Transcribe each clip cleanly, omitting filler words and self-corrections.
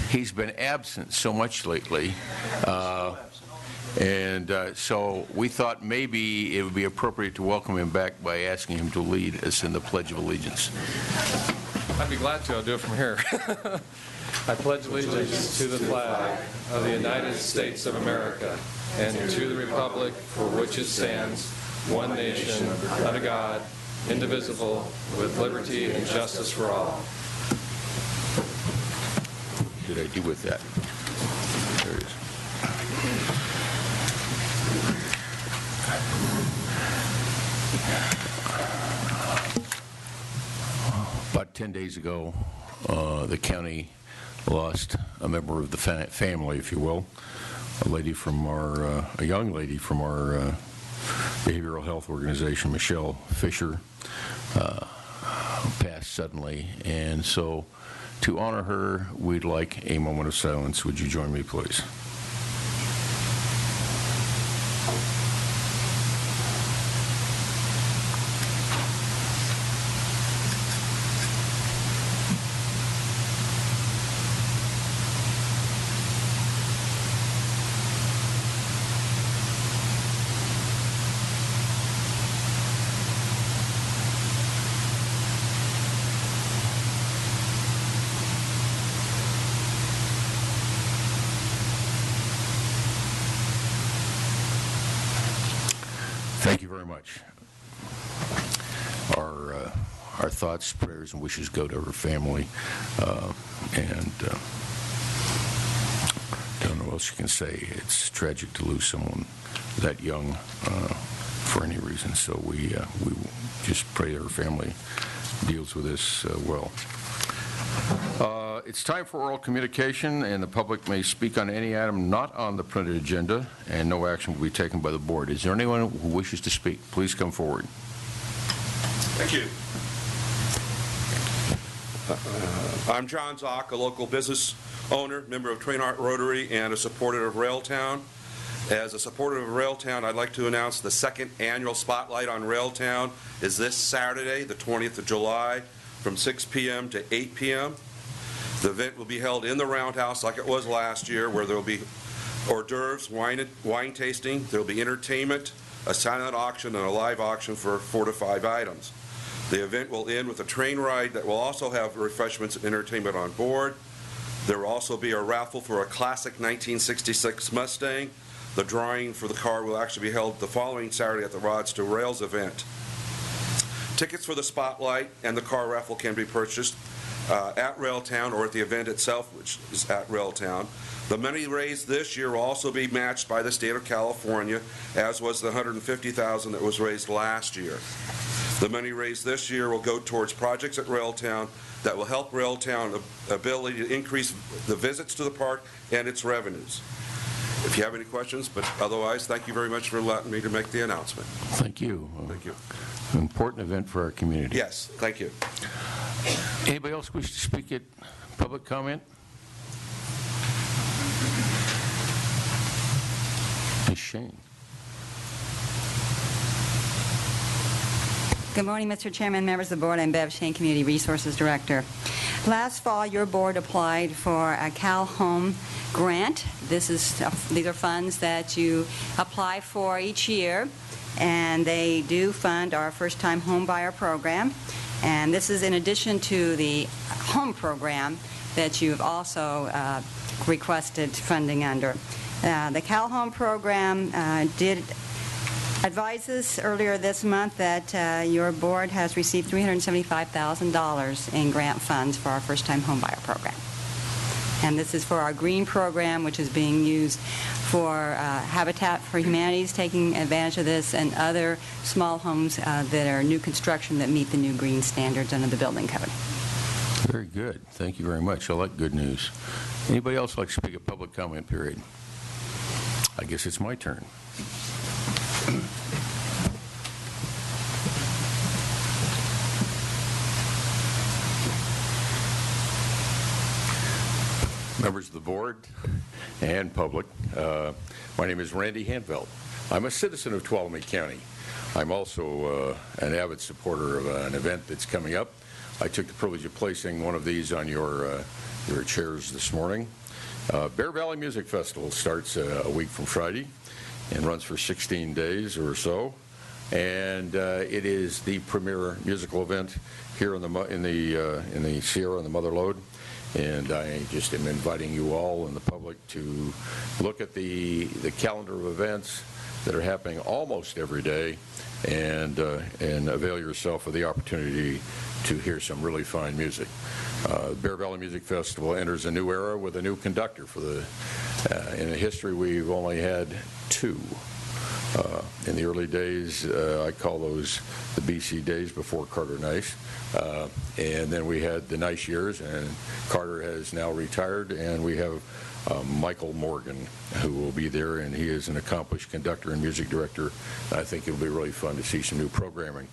He's been absent so much lately, so we thought maybe it would be appropriate to welcome him back by asking him to lead us in the Pledge of Allegiance. I'd be glad to. I'll do it from here. I pledge allegiance to the flag of the United States of America and to the republic for which it stands, one nation, under God, indivisible, with liberty and justice for all. What did I do with that? There it is. About 10 days ago, the county lost a member of the family, if you will, a young lady from our behavioral health organization, Michelle Fisher, passed suddenly, and so to honor her, we'd like a moment of silence. Would you join me, please? Thank you very much. Our thoughts, prayers, and wishes go to her family, and don't know what else you can say. It's tragic to lose someone that young for any reason. So we just pray her family deals with this well. It's time for oral communication, and the public may speak on any item not on the printed agenda, and no action will be taken by the board. Is there anyone who wishes to speak? Please come forward. Thank you. I'm John Zock, a local business owner, member of Trainhart Rotary, and a supporter of Railtown. As a supporter of Railtown, I'd like to announce the second annual Spotlight on Railtown is this Saturday, the 20th of July, from 6 p.m. to 8 p.m. The event will be held in the Roundhouse like it was last year, where there will be hors d'oeuvres, wine tasting, there will be entertainment, a silent auction, and a live auction for 4 to 5 items. The event will end with a train ride that will also have refreshments and entertainment on board. There will also be a raffle for a classic 1966 Mustang. The drawing for the car will actually be held the following Saturday at the Rods to Rails event. Tickets for the Spotlight and the car raffle can be purchased at Railtown or at the event itself, which is at Railtown. The money raised this year will also be matched by the state of California, as was the $150,000 that was raised last year. The money raised this year will go towards projects at Railtown that will help Railtown ability to increase the visits to the park and its revenues. If you have any questions, but otherwise, thank you very much for letting me to make the announcement. Thank you. Thank you. An important event for our community. Yes, thank you. Anybody else wish to speak at public comment? Ms. Shane. Good morning, Mr. Chairman, members of the board. I'm Bev Shane, Community Resources Director. Last fall, your board applied for a Cal Home grant. These are funds that you apply for each year, and they do fund our first-time home buyer program. And this is in addition to the home program that you've also requested funding under. The Cal Home program did advise us earlier this month that your board has received $375,000 in grant funds for our first-time homebuyer program. And this is for our green program, which is being used for Habitat for Humanity's taking advantage of this, and other small homes that are new construction that meet the new green standards under the building code. Very good. Thank you very much. I like good news. Anybody else like to speak at public comment period? I guess it's my turn. Members of the board and public, my name is Randy Handveld. I'm a citizen of Tuolumne County. I'm also an avid supporter of an event that's coming up. I took the privilege of placing one of these on your chairs this morning. Bear Valley Music Festival starts a week from Friday and runs for 16 days or so. And it is the premier musical event here in the Sierra and the Mother Lode. And I just am inviting you all and the public to look at the calendar of events that are happening almost every day, and avail yourself of the opportunity to hear some really fine music. Bear Valley Music Festival enters a new era with a new conductor. In the history, we've only had two. In the early days, I call those the BC days before Carter Nice. And then we had the Nice years, and Carter has now retired, and we have Michael Morgan, who will be there, and he is an accomplished conductor and music director. I think it'll be really fun to see some new programming.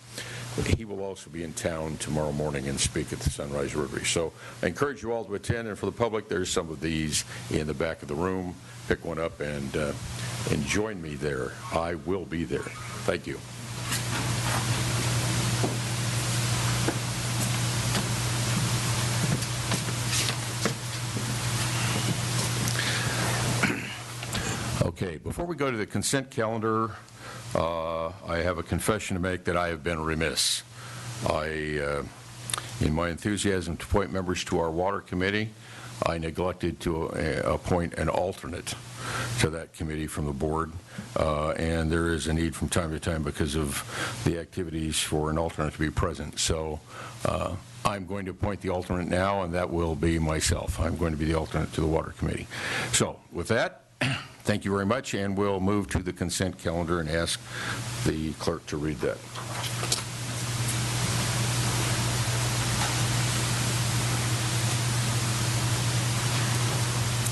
He will also be in town tomorrow morning and speak at the Sunrise Rotary. So I encourage you all to attend, and for the public, there's some of these in the back of the room. Pick one up and join me there. I will be there. Thank you. Okay, before we go to the consent calendar, I have a confession to make that I have been remiss. In my enthusiasm to appoint members to our water committee, I neglected to appoint an alternate to that committee from the board, and there is a need from time to time because of the activities for an alternate to be present. So I'm going to appoint the alternate now, and that will be myself. I'm going to be the alternate to the water committee. So with that, thank you very much, and we'll move to the consent calendar and ask the clerk to read that.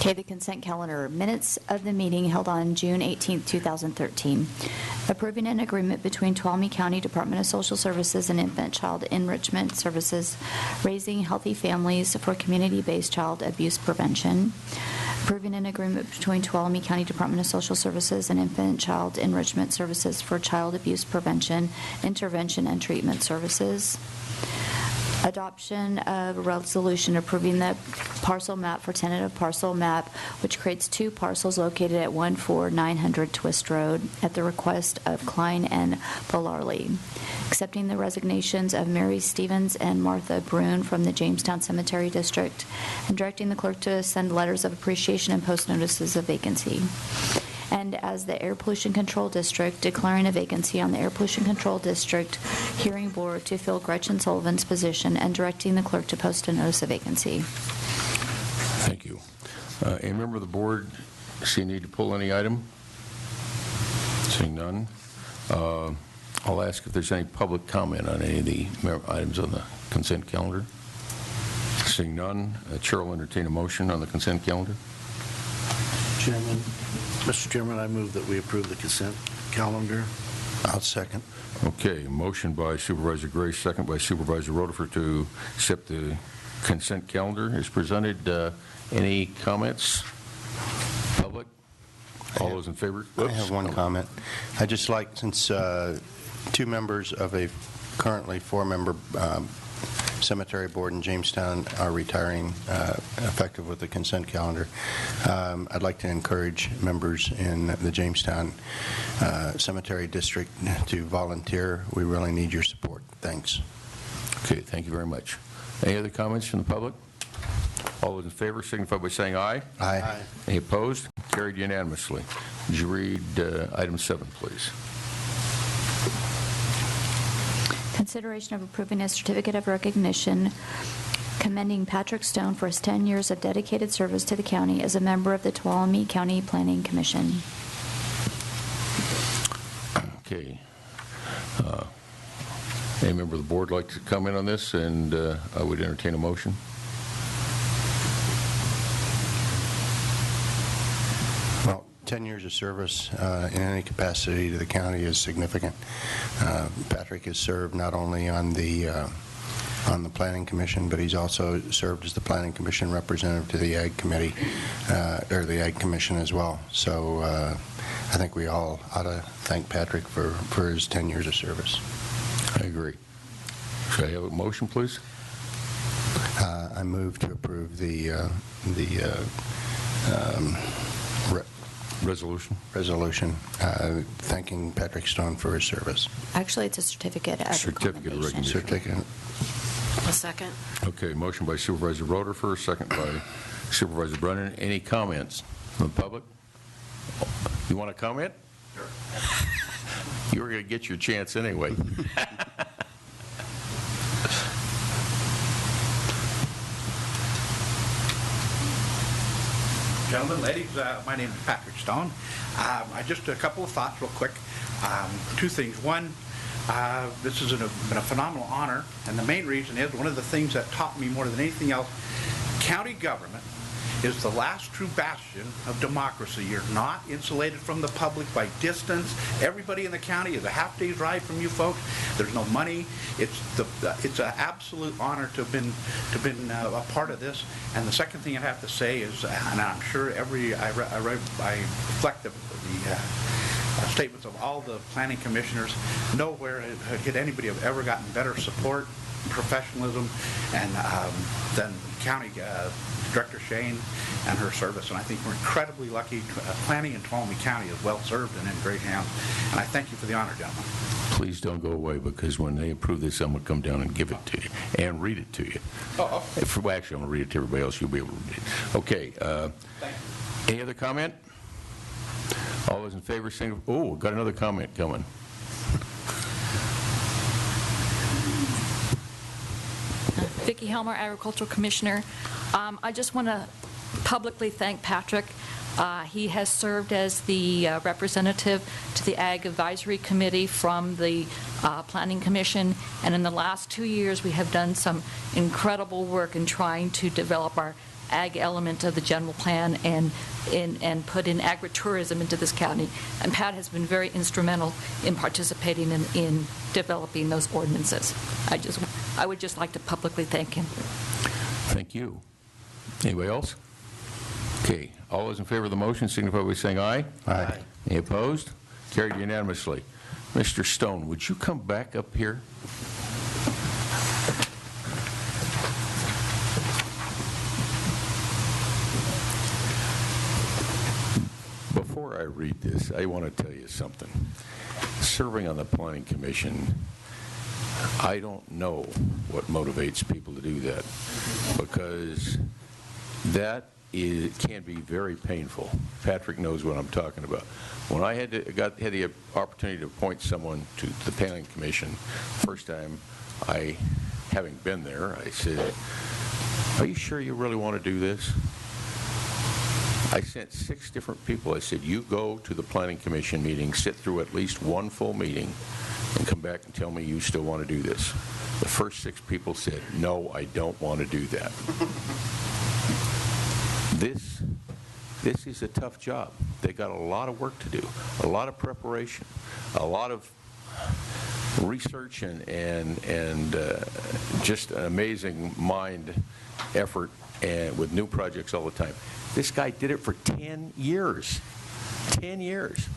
Okay, the consent calendar. Minutes of the meeting held on June 18, 2013. Approving an agreement between Tuolumne County Department of Social Services and Infant Child Enrichment Services, Raising Healthy Families for Community-Based Child Abuse Prevention. Approving an agreement between Tuolumne County Department of Social Services and Infant Child Enrichment Services for Child Abuse Prevention, Intervention, and Treatment Services. Adoption of a resolution approving the parcel map for tentative parcel map, which creates two parcels located at 14900 Twist Road at the request of Klein and Polarley. Accepting the resignations of Mary Stevens and Martha Brune from the Jamestown Cemetery District, and directing the clerk to send letters of appreciation and post notices of vacancy. And as the Air Pollution Control District, declaring a vacancy on the Air Pollution Control District Hearing Board to fill Gretchen Sullivan's position, and directing the clerk to post a notice of vacancy. Thank you. Any member of the board see need to pull any item? Seeing none. I'll ask if there's any public comment on any of the items on the consent calendar. Seeing none, Chair will entertain a motion on the consent calendar. Mr. Chairman, I move that we approve the consent calendar. I'll second. Okay, motion by Supervisor Gray, second by Supervisor Rutherford to accept the consent calendar is presented. Any comments? Public? All those in favor? I have one comment. I'd just like, since two members of a currently four-member cemetery board in Jamestown are retiring effective with the consent calendar, I'd like to encourage members in the Jamestown Cemetery District to volunteer. We really need your support. Thanks. Okay, thank you very much. Any other comments from the public? All those in favor signify by saying aye. Aye. Any opposed? Carried unanimously. Would you read item 7, please? Consideration of approving a certificate of recognition commending Patrick Stone for his 10 years of dedicated service to the county as a member of the Tuolumne County Planning Commission. Okay. Any member of the board like to comment on this? And I would entertain a motion. Well, 10 years of service in any capacity to the county is significant. Patrick has served not only on the Planning Commission, but he's also served as the Planning Commission representative to the Ag Committee, or the Ag Commission as well. So I think we all ought to thank Patrick for his 10 years of service. I agree. Should I have a motion, please? I move to approve the Resolution? resolution thanking Patrick Stone for his service. Actually, it's a certificate of Certificate of recommendation. recognition. Certificate. A second. Okay, motion by Supervisor Roder first, second by Supervisor Brennan. Any comments from the public? You want to comment? Sure. You were going to get your chance anyway. Gentlemen, ladies, my name is Patrick Stone. Just a couple of thoughts real quick. Two things. One, this has been a phenomenal honor, and the main reason is one of the things that taught me more than anything else, county government is the last true bastion of democracy. You're not insulated from the public by distance. Everybody in the county is a half-day's ride from you folks. There's no money. It's an absolute honor to have been a part of this. And the second thing I have to say is, and I'm sure I reflect the statements of all the planning commissioners, nowhere had anybody have ever gotten better support, professionalism, and than County Director Shane and her service. And I think we're incredibly lucky. Planning in Tuolumne County is well served and in great hands. And I thank you for the honor, gentlemen. Please don't go away, because when they approve this, I'm going to come down and give it to you and read it to you. Oh, okay. Well, actually, I'm going to read it to everybody else. You'll be able to read it. Okay. Any other comment? All those in favor, sing. Oh, got another comment coming. Vicki Helmer, Agricultural Commissioner. I just want to publicly thank Patrick. He has served as the representative to the Ag Advisory Committee from the Planning Commission, and in the last 2 years we have done some incredible work in trying to develop our ag element of the general plan and put in agritourism into this county. And Pat has been very instrumental in participating in developing those ordinances. I would just like to publicly thank him. Thank you. Anybody else? Okay. All those in favor of the motion signify by saying aye. Aye. Any opposed? Carried unanimously. Mr. Stone, would you come back up here? Before I read this, I want to tell you something. Serving on the Planning Commission, I don't know what motivates people to do that, because that can be very painful. Patrick knows what I'm talking about. When I had the opportunity to appoint someone to the Planning Commission, first time having been there, I said, "Are you sure you really want to do this?" I sent 6 different people. I said, "You go to the Planning Commission meeting, sit through at least one full meeting, and come back and tell me you still want to do this." The first 6 people said, "No, I don't want to do that." This is a tough job. They got a lot of work to do, a lot of preparation, a lot of research, and just an amazing mind effort, and with new projects all the time. This guy did it for 10 years. 10 years.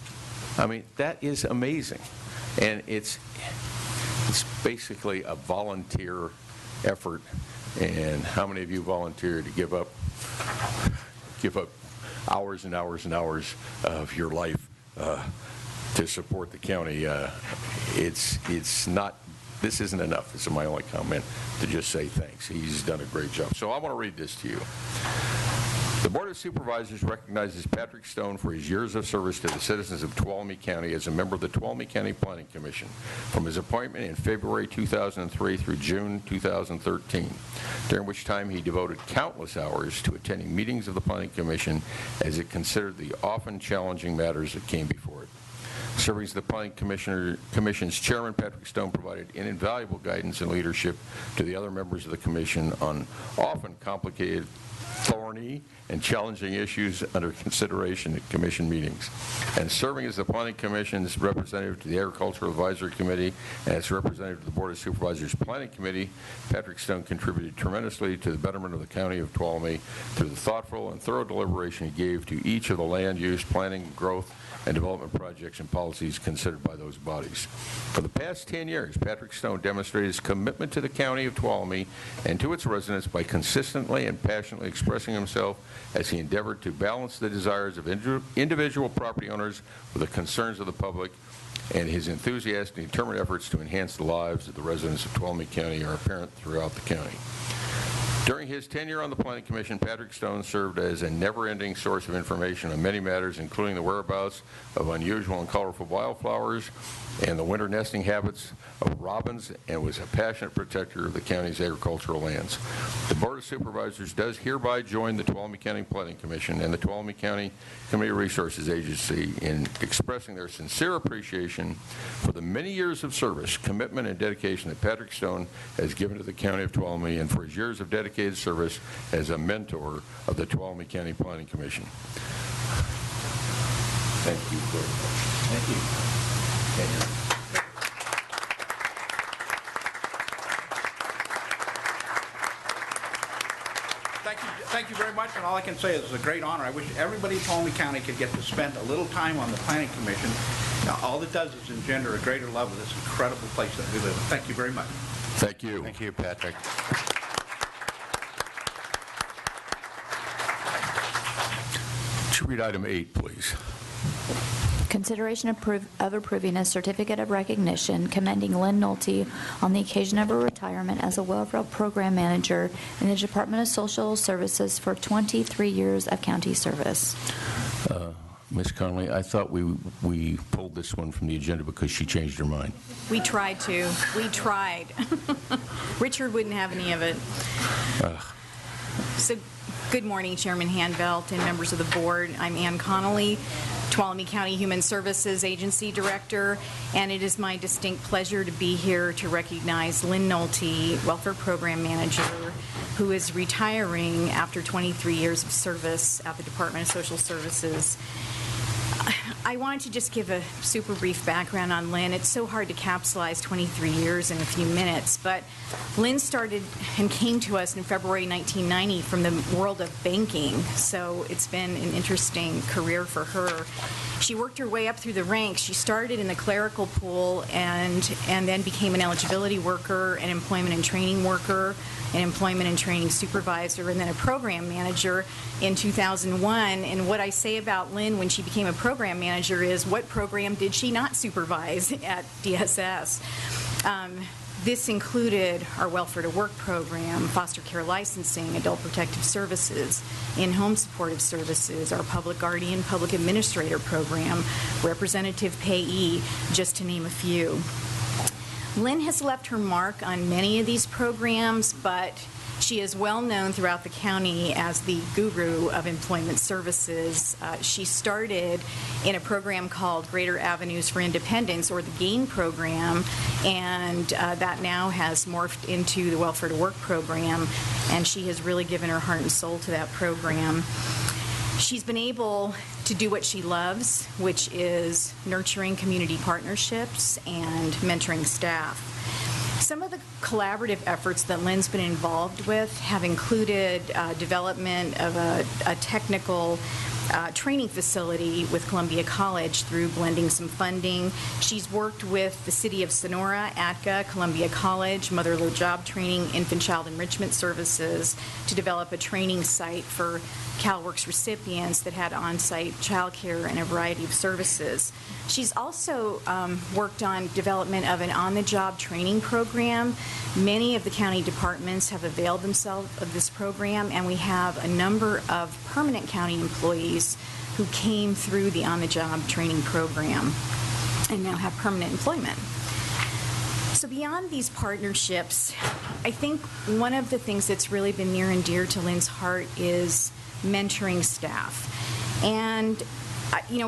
I mean, that is amazing. And it's basically a volunteer effort. And how many of you volunteer to give up hours and hours and hours of your life to support the county? It's not. This isn't enough. This is my only comment, to just say thanks. He's done a great job. So I want to read this to you. The Board of Supervisors recognizes Patrick Stone for his years of service to the citizens of Tuolumne County as a member of the Tuolumne County Planning Commission from his appointment in February 2003 through June 2013, during which time he devoted countless hours to attending meetings of the Planning Commission as it considered the often challenging matters that came before it. Serving as the Planning Commission's chairman, Patrick Stone provided invaluable guidance and leadership to the other members of the commission on often complicated thorny, and challenging issues under consideration at commission meetings. And serving as the Planning Commission's representative to the Agricultural Advisory Committee and as representative to the Board of Supervisors Planning Committee, Patrick Stone contributed tremendously to the betterment of the County of Tuolumne through the thoughtful and thorough deliberation he gave to each of the land use, planning, growth, and development projects and policies considered by those bodies. For the past 10 years, Patrick Stone demonstrated his commitment to the County of Tuolumne and to its residents by consistently and passionately expressing himself as he endeavored to balance the desires of individual property owners with the concerns of the public, and his enthusiastic and determined efforts to enhance the lives of the residents of Tuolumne County are apparent throughout the county. During his tenure on the Planning Commission, Patrick Stone served as a never-ending source of information on many matters, including the whereabouts of unusual and colorful wildflowers and the winter nesting habits of robins, and was a passionate protector of the county's agricultural lands. The Board of Supervisors does hereby join the Tuolumne County Planning Commission and the Tuolumne County Community Resources Agency in expressing their sincere appreciation for the many years of service, commitment, and dedication that Patrick Stone has given to the County of Tuolumne, and for his years of dedicated service as a mentor of the Tuolumne County Planning Commission. Thank you very much. Thank you. Thank you very much, and all I can say is it's a great honor. I wish everybody in Tuolumne County could get to spend a little time on the Planning Commission. Now, all it does is engender a greater love of this incredible place that we live in. Thank you very much. Thank you. Thank you, Patrick. Would you read item 8, please? Consideration of approving a certificate of recognition commending Lynn Nolte on the occasion of her retirement as a welfare program manager in the Department of Social Services for 23 years of county service. Ms. Connolly, I thought we pulled this one from the agenda because she changed her mind. We tried to. We tried. Richard wouldn't have any of it. So, good morning, Chairman Handvelt and members of the board. I'm Ann Connolly, Tuolumne County Human Services Agency Director, and it is my distinct pleasure to be here to recognize Lynn Nolte, Welfare Program Manager, who is retiring after 23 years of service at the Department of Social Services. I wanted to just give a super brief background on Lynn. It's so hard to capsulize 23 years in a few minutes, but Lynn started and came to us in February 1990 from the world of banking, so it's been an interesting career for her. She worked her way up through the ranks. She started in the clerical pool and then became an eligibility worker, an employment and training worker, an employment and training supervisor, and then a program manager in 2001. And what I say about Lynn when she became a program manager is, what program did she not supervise at DSS? This included our Welfare to Work program, foster care licensing, adult protective services, in-home supportive services, our public guardian, public administrator program, representative payee, just to name a few. Lynn has left her mark on many of these programs, but she is well known throughout the county as the guru of employment services. She started in a program called Greater Avenues for Independence, or the GAIN program, and that now has morphed into the Welfare to Work program, and she has really given her heart and soul to that program. She's been able to do what she loves, which is nurturing community partnerships and mentoring staff. Some of the collaborative efforts that Lynn's been involved with have included development of a technical training facility with Columbia College through blending some funding. She's worked with the City of Sonora, ATCA, Columbia College, Mother-in-law Job Training, Infant Child Enrichment Services to develop a training site for CalWORKS recipients that had on-site child care and a variety of services. She's also worked on development of an on-the-job training program. Many of the county departments have availed themselves of this program, and we have a number of permanent county employees who came through the on-the-job training program and now have permanent employment. So beyond these partnerships, I think one of the things that's really been near and dear to Lynn's heart is mentoring staff. And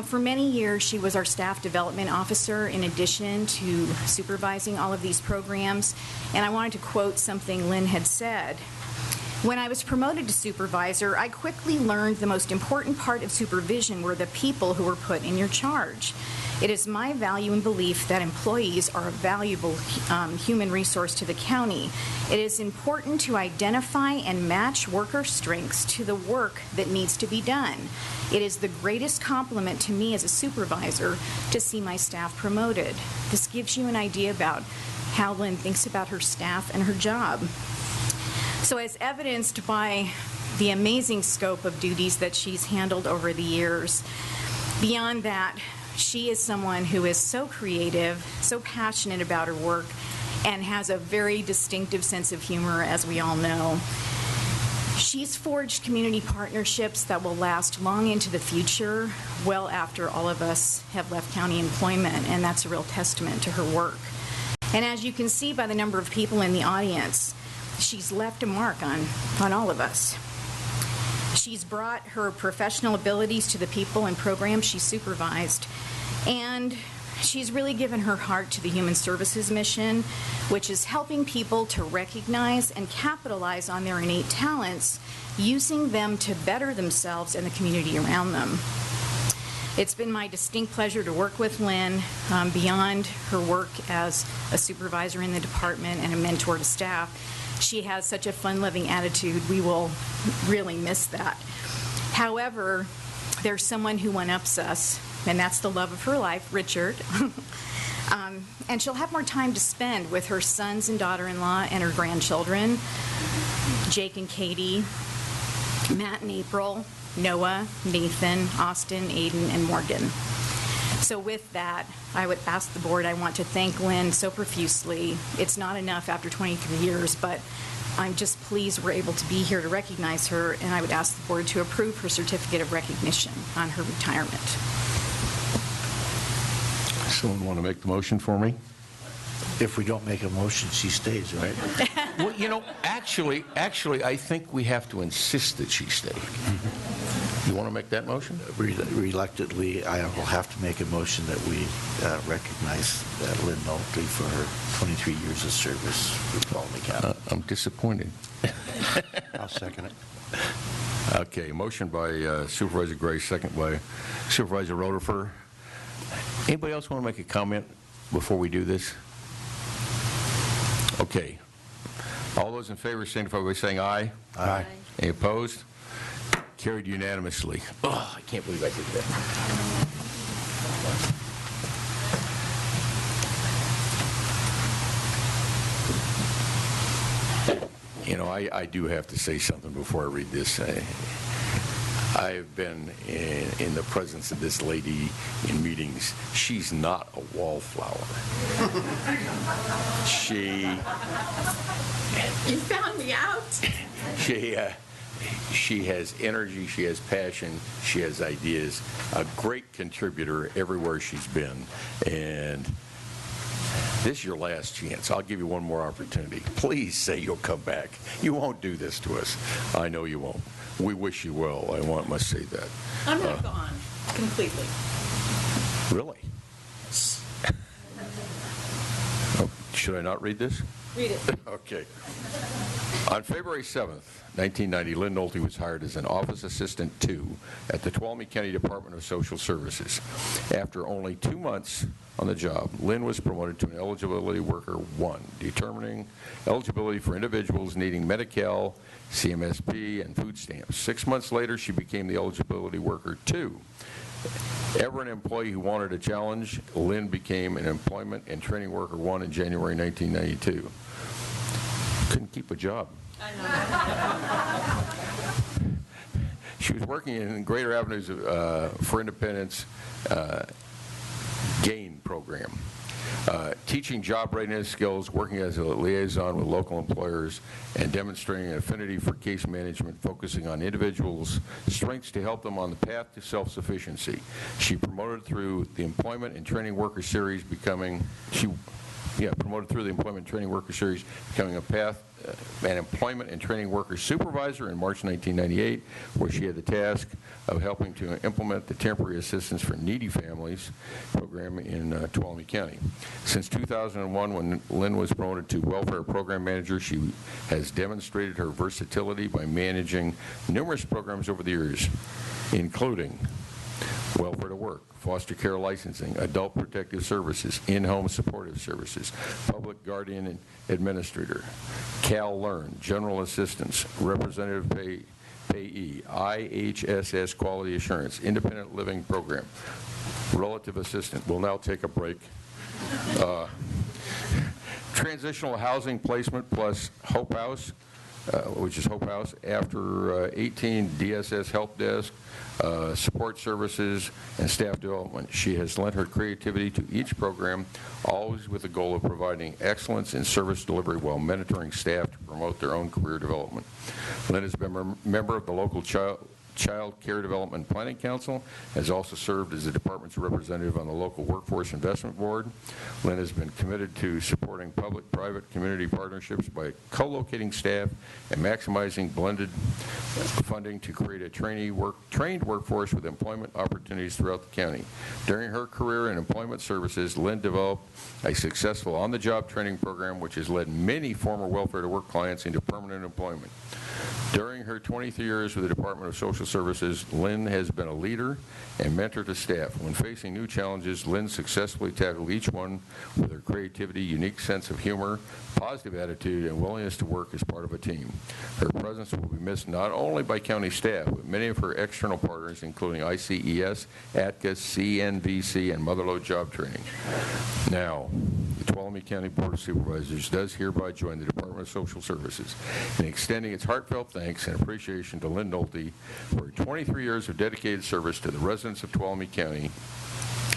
for many years, she was our staff development officer in addition to supervising all of these programs. And I wanted to quote something Lynn had said. When I was promoted to supervisor, I quickly learned the most important part of supervision were the people who were put in your charge. It is my value and belief that employees are a valuable human resource to the county. It is important to identify and match worker strengths to the work that needs to be done. It is the greatest compliment to me as a supervisor to see my staff promoted. This gives you an idea about how Lynn thinks about her staff and her job. So as evidenced by the amazing scope of duties that she's handled over the years, beyond that, she is someone who is so creative, so passionate about her work, and has a very distinctive sense of humor, as we all know. She's forged community partnerships that will last long into the future, well after all of us have left county employment, and that's a real testament to her work. And as you can see by the number of people in the audience, she's left a mark on all of us. She's brought her professional abilities to the people and programs she supervised, and she's really given her heart to the Human Services mission, which is helping people to recognize and capitalize on their innate talents, using them to better themselves and the community around them. It's been my distinct pleasure to work with Lynn beyond her work as a supervisor in the department and a mentor to staff. She has such a fun-loving attitude. We will really miss that. However, there's someone who one-ups us, and that's the love of her life, Richard. And she'll have more time to spend with her sons and daughter-in-law and her grandchildren, Jake and Katie, Matt and April, Noah, Nathan, Austin, Aiden, and Morgan. So with that, I would ask the board, I want to thank Lynn so profusely. It's not enough after 23 years, but I'm just pleased we're able to be here to recognize her, and I would ask the board to approve her certificate of recognition on her retirement. Someone want to make the motion for me? If we don't make a motion, she stays, right? Well, you know, actually, I think we have to insist that she stay. You want to make that motion? Reluctantly, I will have to make a motion that we recognize Lynn Nolte for her 23 years of service with Tuolumne County. I'm disappointed. I'll second it. Okay, motion by Supervisor Gray, second by Supervisor Roderfer. Anybody else want to make a comment before we do this? Okay. All those in favor signify by saying aye. Aye. Any opposed? Carried unanimously. Oh, I can't believe I did that. You know, I do have to say something before I read this. I've been in the presence of this lady in meetings. She's not a wallflower. You found me out. She has energy, she has passion, she has ideas, a great contributor everywhere she's been. And this is your last chance. I'll give you one more opportunity. Please say you'll come back. You won't do this to us. I know you won't. We wish you well. I must say that. I'm not gone completely. Really? Oh, should I not read this? Read it. Okay. On February 7th, 1990, Lynn Nolte was hired as an Office Assistant 2 at the Tuolumne County Department of Social Services. After only 2 months on the job, Lynn was promoted to an Eligibility Worker 1, determining eligibility for individuals needing Medi-Cal, CMSP, and food stamps. 6 months later, she became the Eligibility Worker 2. Ever an employee who wanted a challenge, Lynn became an Employment and Training Worker 1 in January 1992. Couldn't keep a job. She was working in Greater Avenues for Independence GAIN program, teaching job readiness skills, working as a liaison with local employers, and demonstrating an affinity for case management, focusing on individuals' strengths to help them on the path to self-sufficiency. She promoted through the Employment and Training Worker Series, becoming, promoted through the Employment Training Worker Series, becoming an Employment and Training Worker Supervisor in March 1998, where she had the task of helping to implement the Temporary Assistance for Needy Families program in Tuolumne County. Since 2001, when Lynn was promoted to Welfare Program Manager, she has demonstrated her versatility by managing numerous programs over the years, including Welfare to Work, foster care licensing, adult protective services, in-home supportive services, public guardian and administrator, Cal Learn, general assistance, representative payee, IHSS quality assurance, independent living program, relative assistant. We'll now take a break. Transitional housing placement plus Hope House, which is Hope House, after 18 DSS help desk, support services, and staff development. She has lent her creativity to each program, always with the goal of providing excellence in service delivery while mentoring staff to promote their own career development. Lynn has been a member of the local Child Care Development Planning Council, has also served as the department's representative on the local Workforce Investment Board. Lynn has been committed to supporting public-private community partnerships by co-locating staff and maximizing blended funding to create a trained workforce with employment opportunities throughout the county. During her career in employment services, Lynn developed a successful on-the-job training program which has led many former Welfare to Work clients into permanent employment. During her 23 years with the Department of Social Services, Lynn has been a leader and mentor to staff. When facing new challenges, Lynn successfully tackled each one with her creativity, unique sense of humor, positive attitude, and willingness to work as part of a team. Her presence will be missed not only by county staff, but many of her external partners, including ICES, ATCA, CNVC, and Motherlode Job Training. Now, the Tuolumne County Board of Supervisors does hereby join the Department of Social Services in extending its heartfelt thanks and appreciation to Lynn Nolte for her 23 years of dedicated service to the residents of Tuolumne County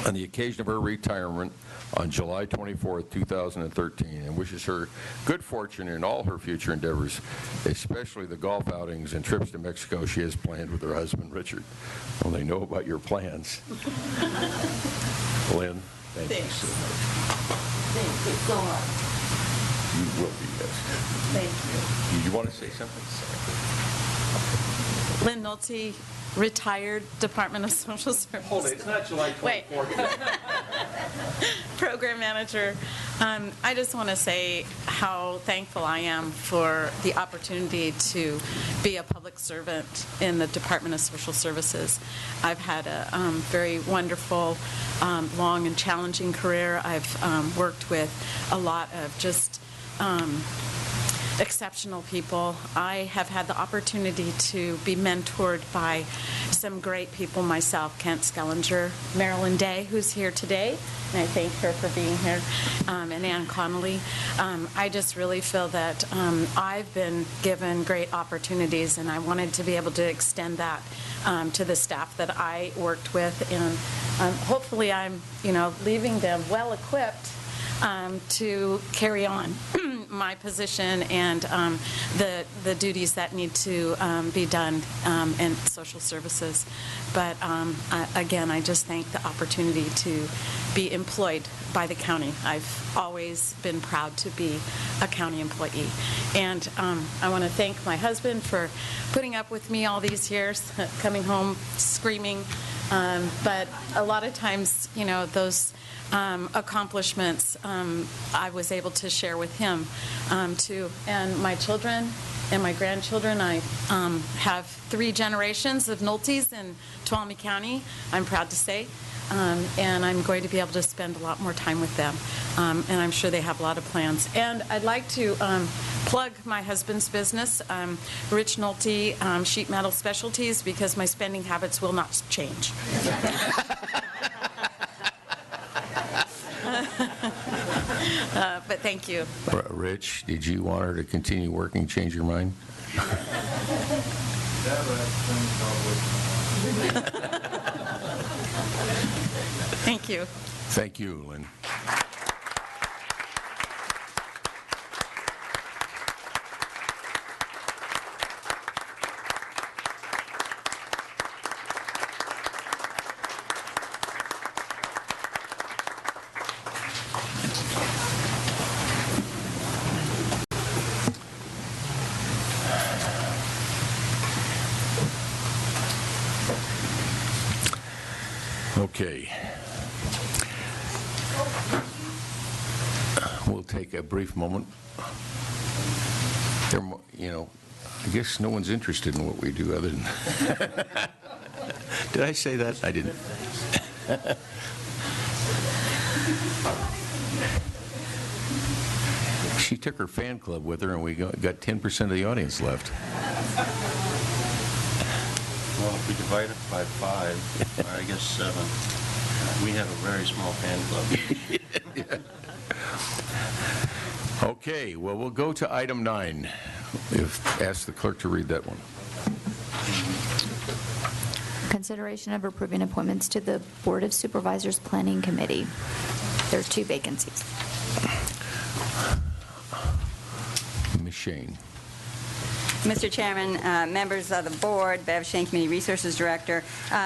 on the occasion of her retirement on July 24, 2013, and wishes her good fortune in all her future endeavors, especially the golf outings and trips to Mexico she has planned with her husband, Richard. Well, they know about your plans. Lynn, thank you so much. Thank you so much. You will be missed. Thank you. You want to say something? Lynn Nolte, retired Department of Social Services. Hold it, it's not July 24th. Program manager. I just want to say how thankful I am for the opportunity to be a public servant in the Department of Social Services. I've had a very wonderful, long and challenging career. I've worked with a lot of just exceptional people. I have had the opportunity to be mentored by some great people myself, Kent Skellinger, Marilyn Day, who's here today, and I thank her for being here, and Ann Connolly. I just really feel that I've been given great opportunities, and I wanted to be able to extend that to the staff that I worked with, and hopefully I'm, leaving them well-equipped to carry on my position and the duties that need to be done in social services. But again, I just thank the opportunity to be employed by the county. I've always been proud to be a county employee. And I want to thank my husband for putting up with me all these years, coming home screaming. But a lot of times, those accomplishments I was able to share with him too. And my children and my grandchildren, I have 3 generations of Noltes in Tuolumne County, I'm proud to say. And I'm going to be able to spend a lot more time with them. And I'm sure they have a lot of plans. And I'd like to plug my husband's business, Rich Nolte Sheet Metal Specialties, because my spending habits will not change. But thank you. Rich, did you want her to continue working, change your mind? Thank you. Thank you, Lynn. Okay. We'll take a brief moment. I guess no one's interested in what we do other than... Did I say that? I didn't. She took her fan club with her, and we got 10% of the audience left. Well, if we divide it by 5, or I guess 7, we have a very small fan club. Okay, well, we'll go to item 9. Ask the clerk to read that one. Consideration of approving appointments to the Board of Supervisors Planning Committee. There's 2 vacancies. Ms. Shane. Mr. Chairman, members of the board, Bev Shane, Community Resources Director.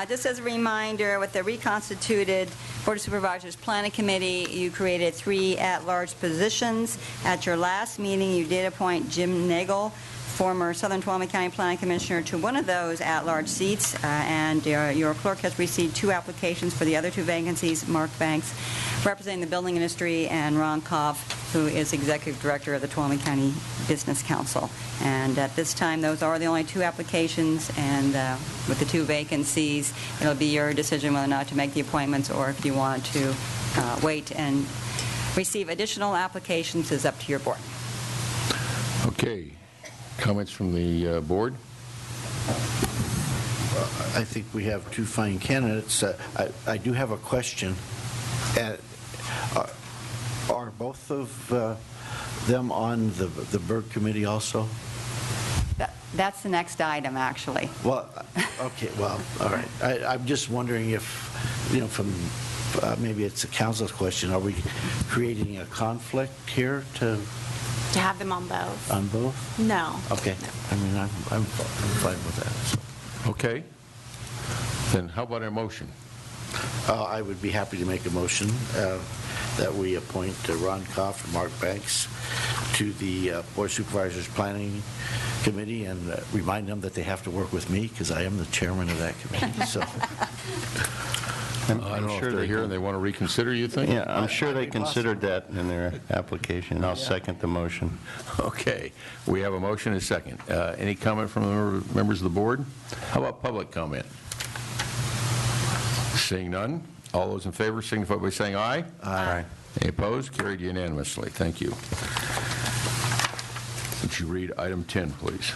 Just as a reminder, with the reconstituted Board of Supervisors Planning Committee, you created 3 at-large positions. At your last meeting, you did appoint Jim Nagel, former Southern Tuolumne County Planning Commissioner, to one of those at-large seats, and your clerk has received 2 applications for the other 2 vacancies, Mark Banks, representing the building industry, and Ron Koff, who is Executive Director of the Tuolumne County Business Council. And at this time, those are the only 2 applications, and with the 2 vacancies, it'll be your decision whether or not to make the appointments, or if you want to wait and receive additional applications is up to your board. Okay. Comments from the board? I think we have 2 fine candidates. I do have a question. Are both of them on the Berg Committee also? That's the next item, actually. Well, okay, well, all right. I'm just wondering if, from maybe it's a council's question, are we creating a conflict here to have them on both? On both? No. Okay. I mean, I'm fine with that. So. Okay. Then how about a motion? I would be happy to make a motion that we appoint Ron Koff and Mark Banks to the Board of Supervisors Planning Committee, and remind them that they have to work with me because I am the chairman of that committee. So. I don't know if they're here and they want to reconsider, you think? Yeah, I'm sure they considered that in their application. I'll second the motion. Okay. We have a motion and a second. Any comment from the members of the board? How about public comment? Seeing none, all those in favor signify by saying aye. Aye. Any opposed? Carried unanimously. Thank you. Would you read item 10, please?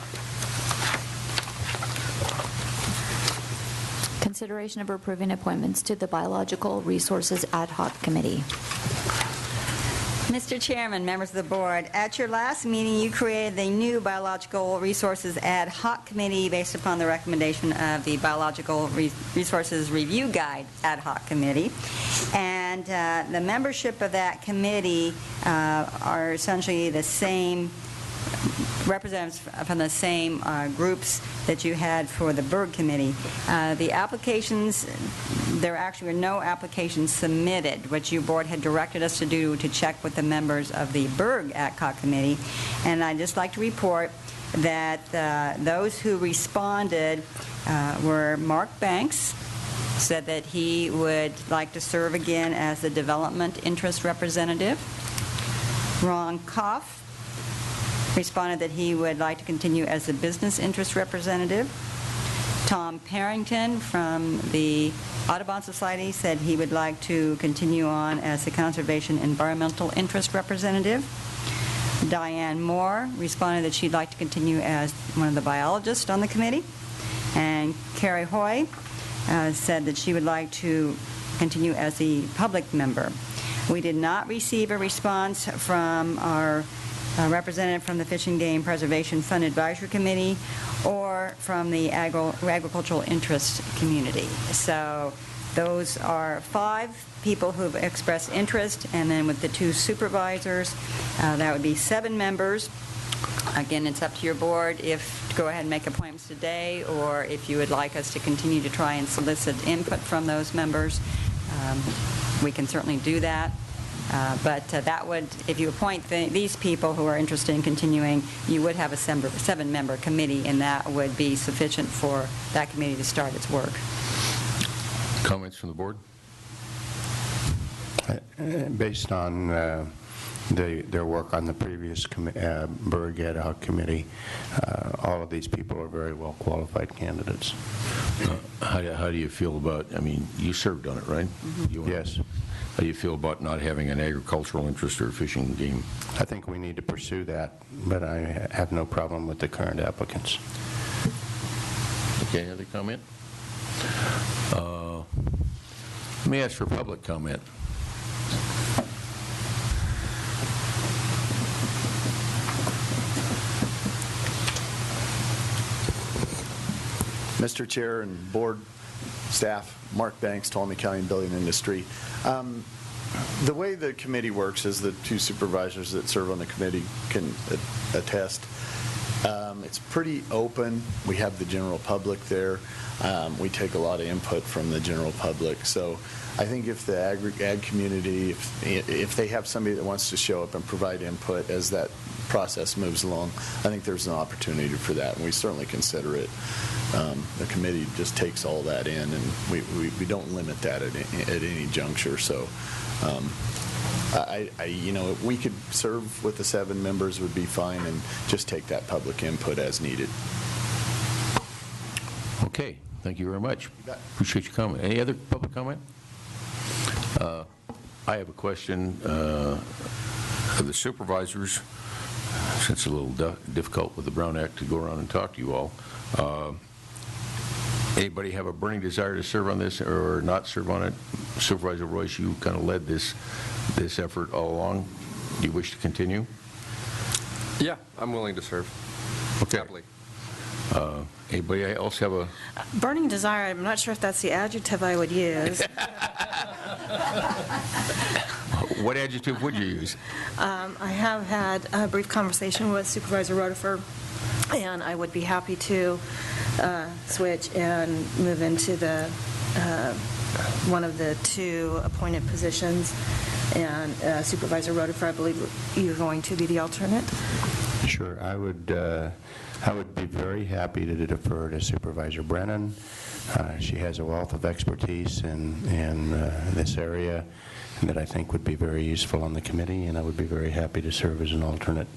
Consideration of approving appointments to the Biological Resources Ad Hoc Committee. Mr. Chairman, members of the board, at your last meeting, you created the new Biological Resources Ad Hoc Committee based upon the recommendation of the Biological Resources Review Guide Ad Hoc Committee. And the membership of that committee are essentially the same representatives from the same groups that you had for the Berg Committee. The applications, there actually were no applications submitted, which your board had directed us to do to check with the members of the Berg Ad Hoc Committee. And I'd just like to report that those who responded were Mark Banks, said that he would like to serve again as the Development Interest Representative. Ron Koff responded that he would like to continue as the Business Interest Representative. Tom Parrington from the Audubon Society said he would like to continue on as the Conservation Environmental Interest Representative. Diane Moore responded that she'd like to continue as one of the biologists on the committee. And Carrie Hoy said that she would like to continue as the public member. We did not receive a response from our representative from the Fish and Game Preservation Fund Advisory Committee or from the agricultural interest community. So those are 5 people who have expressed interest, and then with the 2 supervisors, that would be 7 members. Again, it's up to your board if to go ahead and make appointments today, or if you would like us to continue to try and solicit input from those members, we can certainly do that. But that would, if you appoint these people who are interested in continuing, you would have a 7-member committee, and that would be sufficient for that committee to start its work. Comments from the board? Based on their work on the previous Berg ad hoc committee, all of these people are very well qualified candidates. How do you feel about, I mean, you served on it, right? Yes. How do you feel about not having an agricultural interest or fishing game? I think we need to pursue that, but I have no problem with the current applicants. Okay, any other comment? Let me ask for public comment. Mr. Chair and board staff, Mark Banks, Tuolumne County Building Industry. The way the committee works, as the two supervisors that serve on the committee can attest, it's pretty open. We have the general public there. We take a lot of input from the general public. So I think if the ag community, if they have somebody that wants to show up and provide input as that process moves along, I think there's an opportunity for that, and we certainly consider it. The committee just takes all that in, and we don't limit that at any juncture. So, if we could serve with the 7 members would be fine, and just take that public input as needed. Okay, thank you very much. Appreciate your comment. Any other public comment? I have a question of the supervisors, since it's a little difficult with the Brown Act to go around and talk to you all. Anybody have a burning desire to serve on this or not serve on it? Supervisor Royce, you kind of led this effort all along. Do you wish to continue? Yeah, I'm willing to serve. Okay. Happily. Anybody else have a... Burning desire, I'm not sure if that's the adjective I would use. What adjective would you use? I have had a brief conversation with Supervisor Rotifer, and I would be happy to switch and move into the one of the 2 appointed positions. And Supervisor Rotifer, I believe you're going to be the alternate. Sure. I would be very happy to defer to Supervisor Brennan. She has a wealth of expertise in this area that I think would be very useful on the committee, and I would be very happy to serve as an alternate.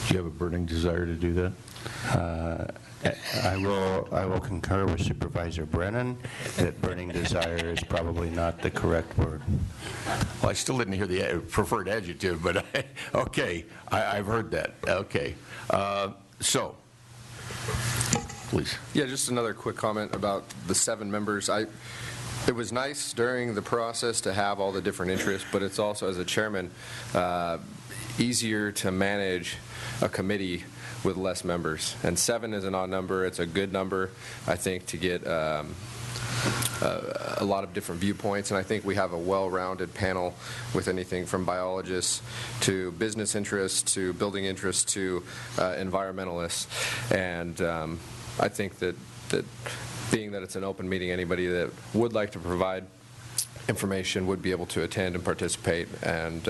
Do you have a burning desire to do that? I will concur with Supervisor Brennan that burning desire is probably not the correct word. Well, I still didn't hear the preferred adjective, but okay, I've heard that. Okay. So, please. Yeah, just another quick comment about the 7 members. It was nice during the process to have all the different interests, but it's also, as a chairman, easier to manage a committee with less members. And 7 is an odd number. It's a good number, I think, to get a lot of different viewpoints. And I think we have a well-rounded panel with anything from biologists to business interests to building interests to environmentalists. And I think that being that it's an open meeting, anybody that would like to provide information would be able to attend and participate, and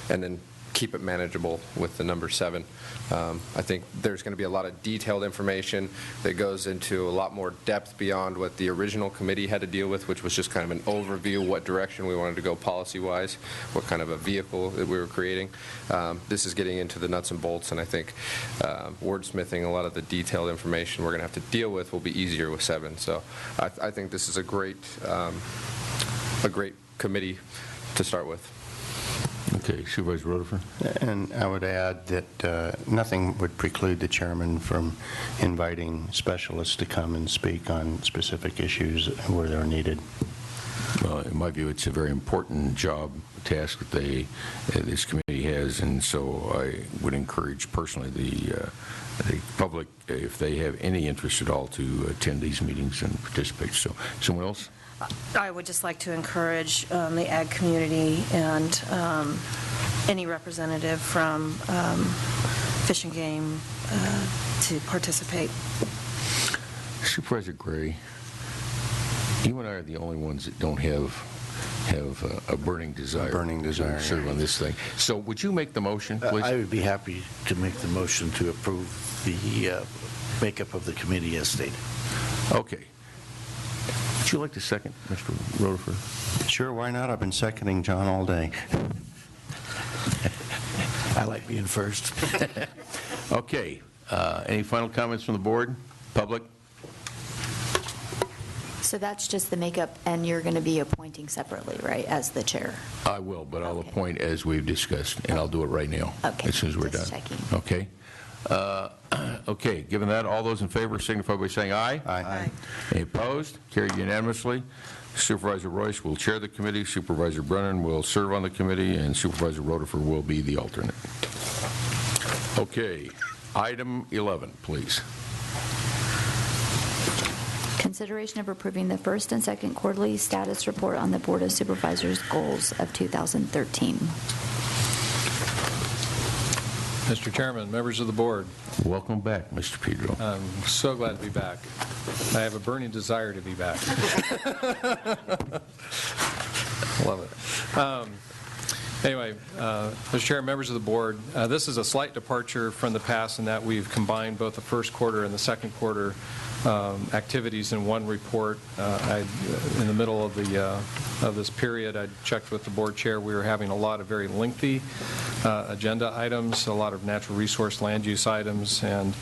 then keep it manageable with the number 7. I think there's going to be a lot of detailed information that goes into a lot more depth beyond what the original committee had to deal with, which was just kind of an overview, what direction we wanted to go policy-wise, what kind of a vehicle that we were creating. This is getting into the nuts and bolts, and I think wordsmithing a lot of the detailed information we're going to have to deal with will be easier with 7. So I think this is a great committee to start with. Okay, Supervisor Rotifer. And I would add that nothing would preclude the chairman from inviting specialists to come and speak on specific issues where they're needed. In my view, it's a very important task that this committee has, and so I would encourage personally the public, if they have any interest at all, to attend these meetings and participate. So, someone else? I would just like to encourage the ag community and any representative from Fish and Game to participate. Supervisor Gray, you and I are the only ones that don't have a burning desire. To serve on this thing. So would you make the motion, please? I would be happy to make the motion to approve the makeup of the committee as stated. Okay. Would you like to second, Mr. Rutherford? Sure, why not? I've been seconding John all day. I like being first. Okay. Any final comments from the board? Public? So that's just the makeup, and you're going to be appointing separately, right, as the chair? I will, but I'll Okay. appoint as we've discussed, and I'll do it right now. Okay, As soon as we're done. just checking. Okay. Okay, given that, all those in favor signify by saying aye. Aye. Any opposed? Carried unanimously. Supervisor Royce will chair the committee, Supervisor Brennan will serve on the committee, and Supervisor Rutherford will be the alternate. Okay, item 11, please. Consideration of approving the first and second quarterly status report on the Board of Supervisors goals of 2013. Mr. Chairman, members of the board, Welcome back, Mr. Pedro. I'm so glad to be back. I have a burning desire to be back. Love it. Anyway, Mr. Chair, members of the board, this is a slight departure from the past in that we've combined both the first quarter and the second quarter activities in one report. In the middle of this period, I checked with the board chair. We were having a lot of very lengthy agenda items, a lot of natural resource land use items, and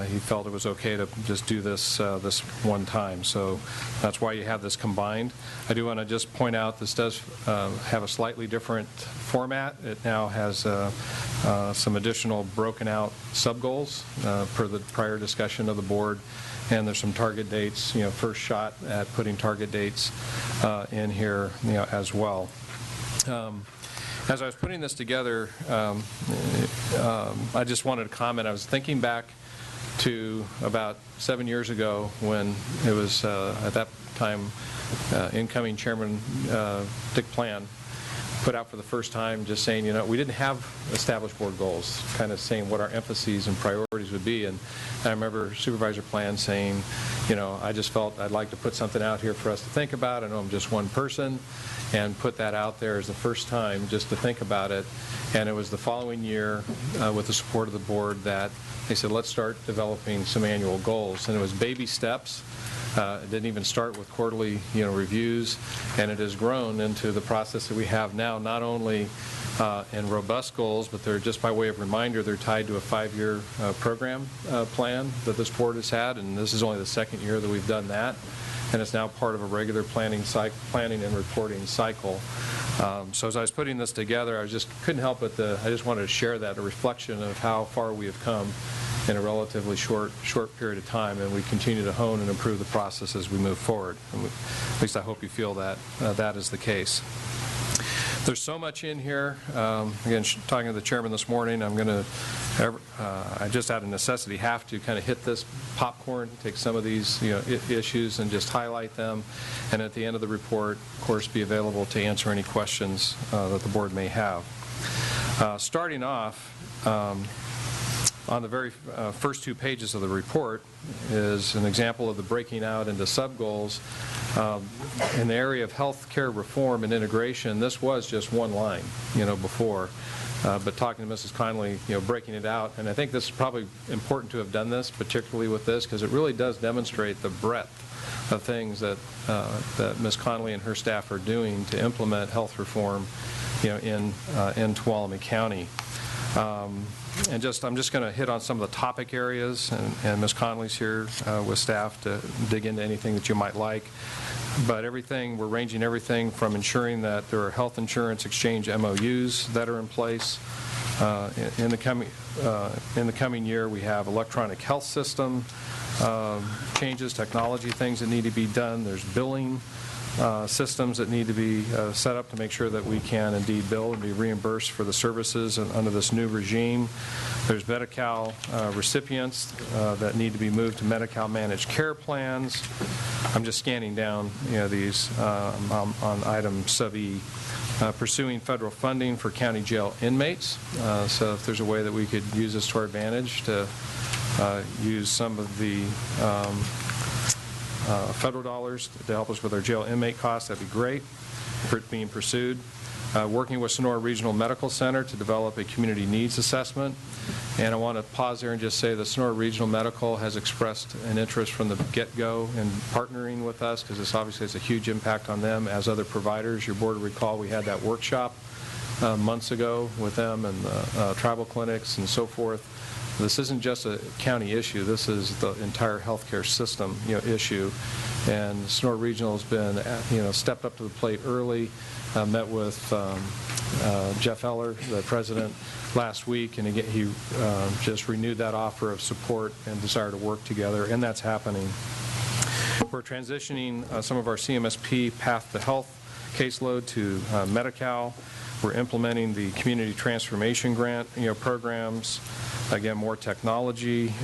he felt it was okay to just do this this one time. So that's why you have this combined. I do want to just point out this does have a slightly different format. It now has some additional broken out sub-goals per the prior discussion of the board. And there's some target dates, first shot at putting target dates in here, as well. As I was putting this together, I just wanted to comment. I was thinking back to about 7 years ago when it was, at that time, incoming Chairman Dick Plan put out for the first time just saying, we didn't have established board goals, kind of saying what our emphases and priorities would be. And I remember Supervisor Plan saying, I just felt I'd like to put something out here for us to think about. I know I'm just one person, and put that out there as the first time just to think about it. And it was the following year, with the support of the board, that they said, let's start developing some annual goals. And it was baby steps. It didn't even start with quarterly, reviews, and it has grown into the process that we have now, not only in robust goals, but they're, just by way of reminder, they're tied to a 5-year program plan that this board has had, and this is only the second year that we've done that, and it's now part of a regular planning and reporting cycle. So as I was putting this together, I just couldn't help but I just wanted to share that, a reflection of how far we have come in a relatively short period of time, and we continue to hone and improve the process as we move forward. And at least I hope you feel that that is the case. There's so much in here. Again, talking to the chairman this morning, I'm going to, I just out of necessity have to kind of hit this popcorn, take some of these issues and just highlight them, and at the end of the report, of course, be available to answer any questions that the board may have. Starting off, on the very first 2 pages of the report is an example of the breaking out into sub-goals. In the area of health care reform and integration, this was just one line, before. But talking to Mrs. Connolly, breaking it out, and I think this is probably important to have done this, particularly with this, because it really does demonstrate the breadth of things that Ms. Connolly and her staff are doing to implement health reform, in Tuolumne County. And I'm just going to hit on some of the topic areas, and Ms. Connolly's here with staff to dig into anything that you might like. But we're ranging everything from ensuring that there are health insurance exchange MOUs that are in place. In the coming year, we have electronic health system changes, technology things that need to be done. There's billing systems that need to be set up to make sure that we can indeed bill and be reimbursed for the services under this new regime. There's Medi-Cal recipients that need to be moved to Medi-Cal managed care plans. I'm just scanning down these on item sub-E. Pursuing federal funding for county jail inmates. So if there's a way that we could use this to our advantage to use some of the federal dollars to help us with our jail inmate costs, that'd be great. Being pursued. Working with Sonora Regional Medical Center to develop a community needs assessment And I want to pause there and just say that Sonora Regional Medical has expressed an interest from the get-go in partnering with us, because this obviously has a huge impact on them as other providers. Your board will recall we had that workshop months ago with them and the tribal clinics and so forth. This isn't just a county issue. This is the entire healthcare system, issue. And Sonora Regional has been, stepped up to the plate early. Met with Jeff Eller, the president, last week, and again, he just renewed that offer of support and desire to work together, and that's happening. We're transitioning some of our CMSP Path to Health caseload to Medi-Cal. We're implementing the Community Transformation Grant programs. Again, more technology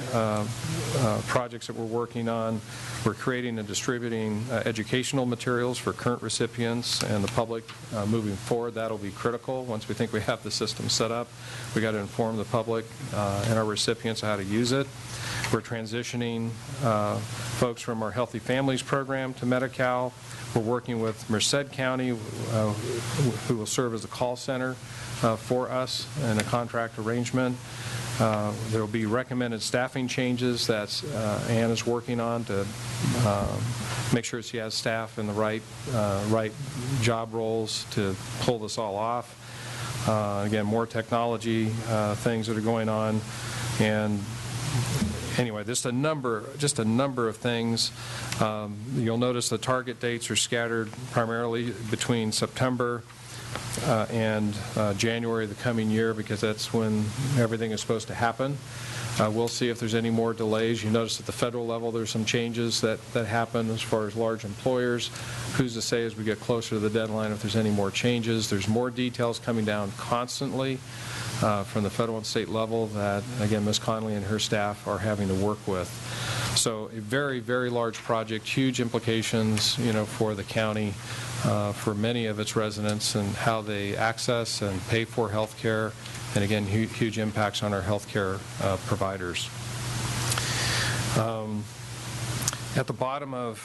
projects that we're working on. We're creating and distributing educational materials for current recipients and the public moving forward. That'll be critical. Once we think we have the system set up, we got to inform the public and our recipients how to use it. We're transitioning folks from our Healthy Families program to Medi-Cal. We're working with Merced County, who will serve as a call center for us in a contract arrangement. There will be recommended staffing changes that Ann is working on to make sure she has staff in the right job roles to pull this all off. Again, more technology things that are going on, and anyway, just a number of things. You'll notice the target dates are scattered primarily between September and January of the coming year, because that's when everything is supposed to happen. We'll see if there's any more delays. You notice at the federal level there's some changes that happen as far as large employers. Who's to say as we get closer to the deadline if there's any more changes? There's more details coming down constantly from the federal and state level that, again, Ms. Connolly and her staff are having to work with. So a very, very large project, huge implications, for the county, for many of its residents and how they access and pay for health care, and again, huge impacts on our health care providers. At the bottom of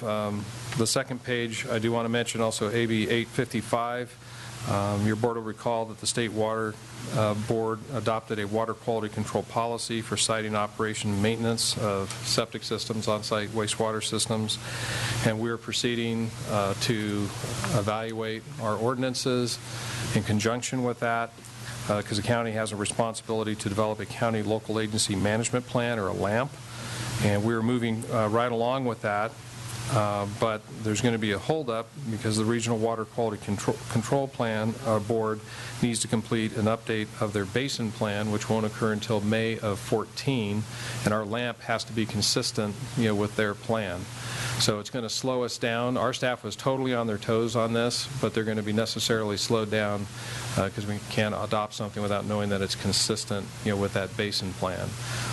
the second page, I do want to mention also AB 855. Your board will recall that the State Water Board adopted a water quality control policy for siting, operation, and maintenance of septic systems, on-site wastewater systems, and we're proceeding to evaluate our ordinances in conjunction with that, because the county has a responsibility to develop a county local agency management plan, or a LAMP, and we're moving right along with that. But there's going to be a holdup because the Regional Water Quality Control Plan Board needs to complete an update of their basin plan, which won't occur until May of 14, and our LAMP has to be consistent, with their plan. So it's going to slow us down. Our staff was totally on their toes on this, but they're going to be necessarily slowed down because we can't adopt something without knowing that it's consistent, with that basin plan.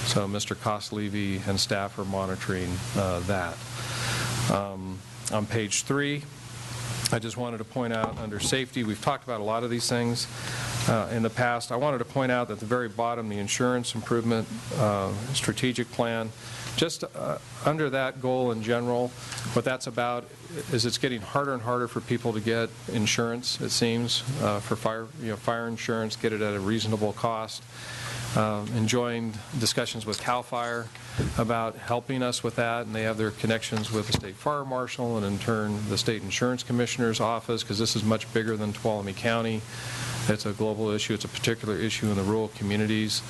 So Mr. Kostlevy and staff are monitoring that. On page 3, I just wanted to point out under safety, we've talked about a lot of these things in the past. I wanted to point out at the very bottom, the insurance improvement strategic plan. Just under that goal in general, what that's about is it's getting harder and harder for people to get insurance, it seems, for fire insurance, get it at a reasonable cost. Enjoying discussions with CAL FIRE about helping us with that, and they have their connections with the state fire marshal and in turn the state insurance commissioner's office, because this is much bigger than Tuolumne County. It's a global issue. It's a particular issue in the rural communities.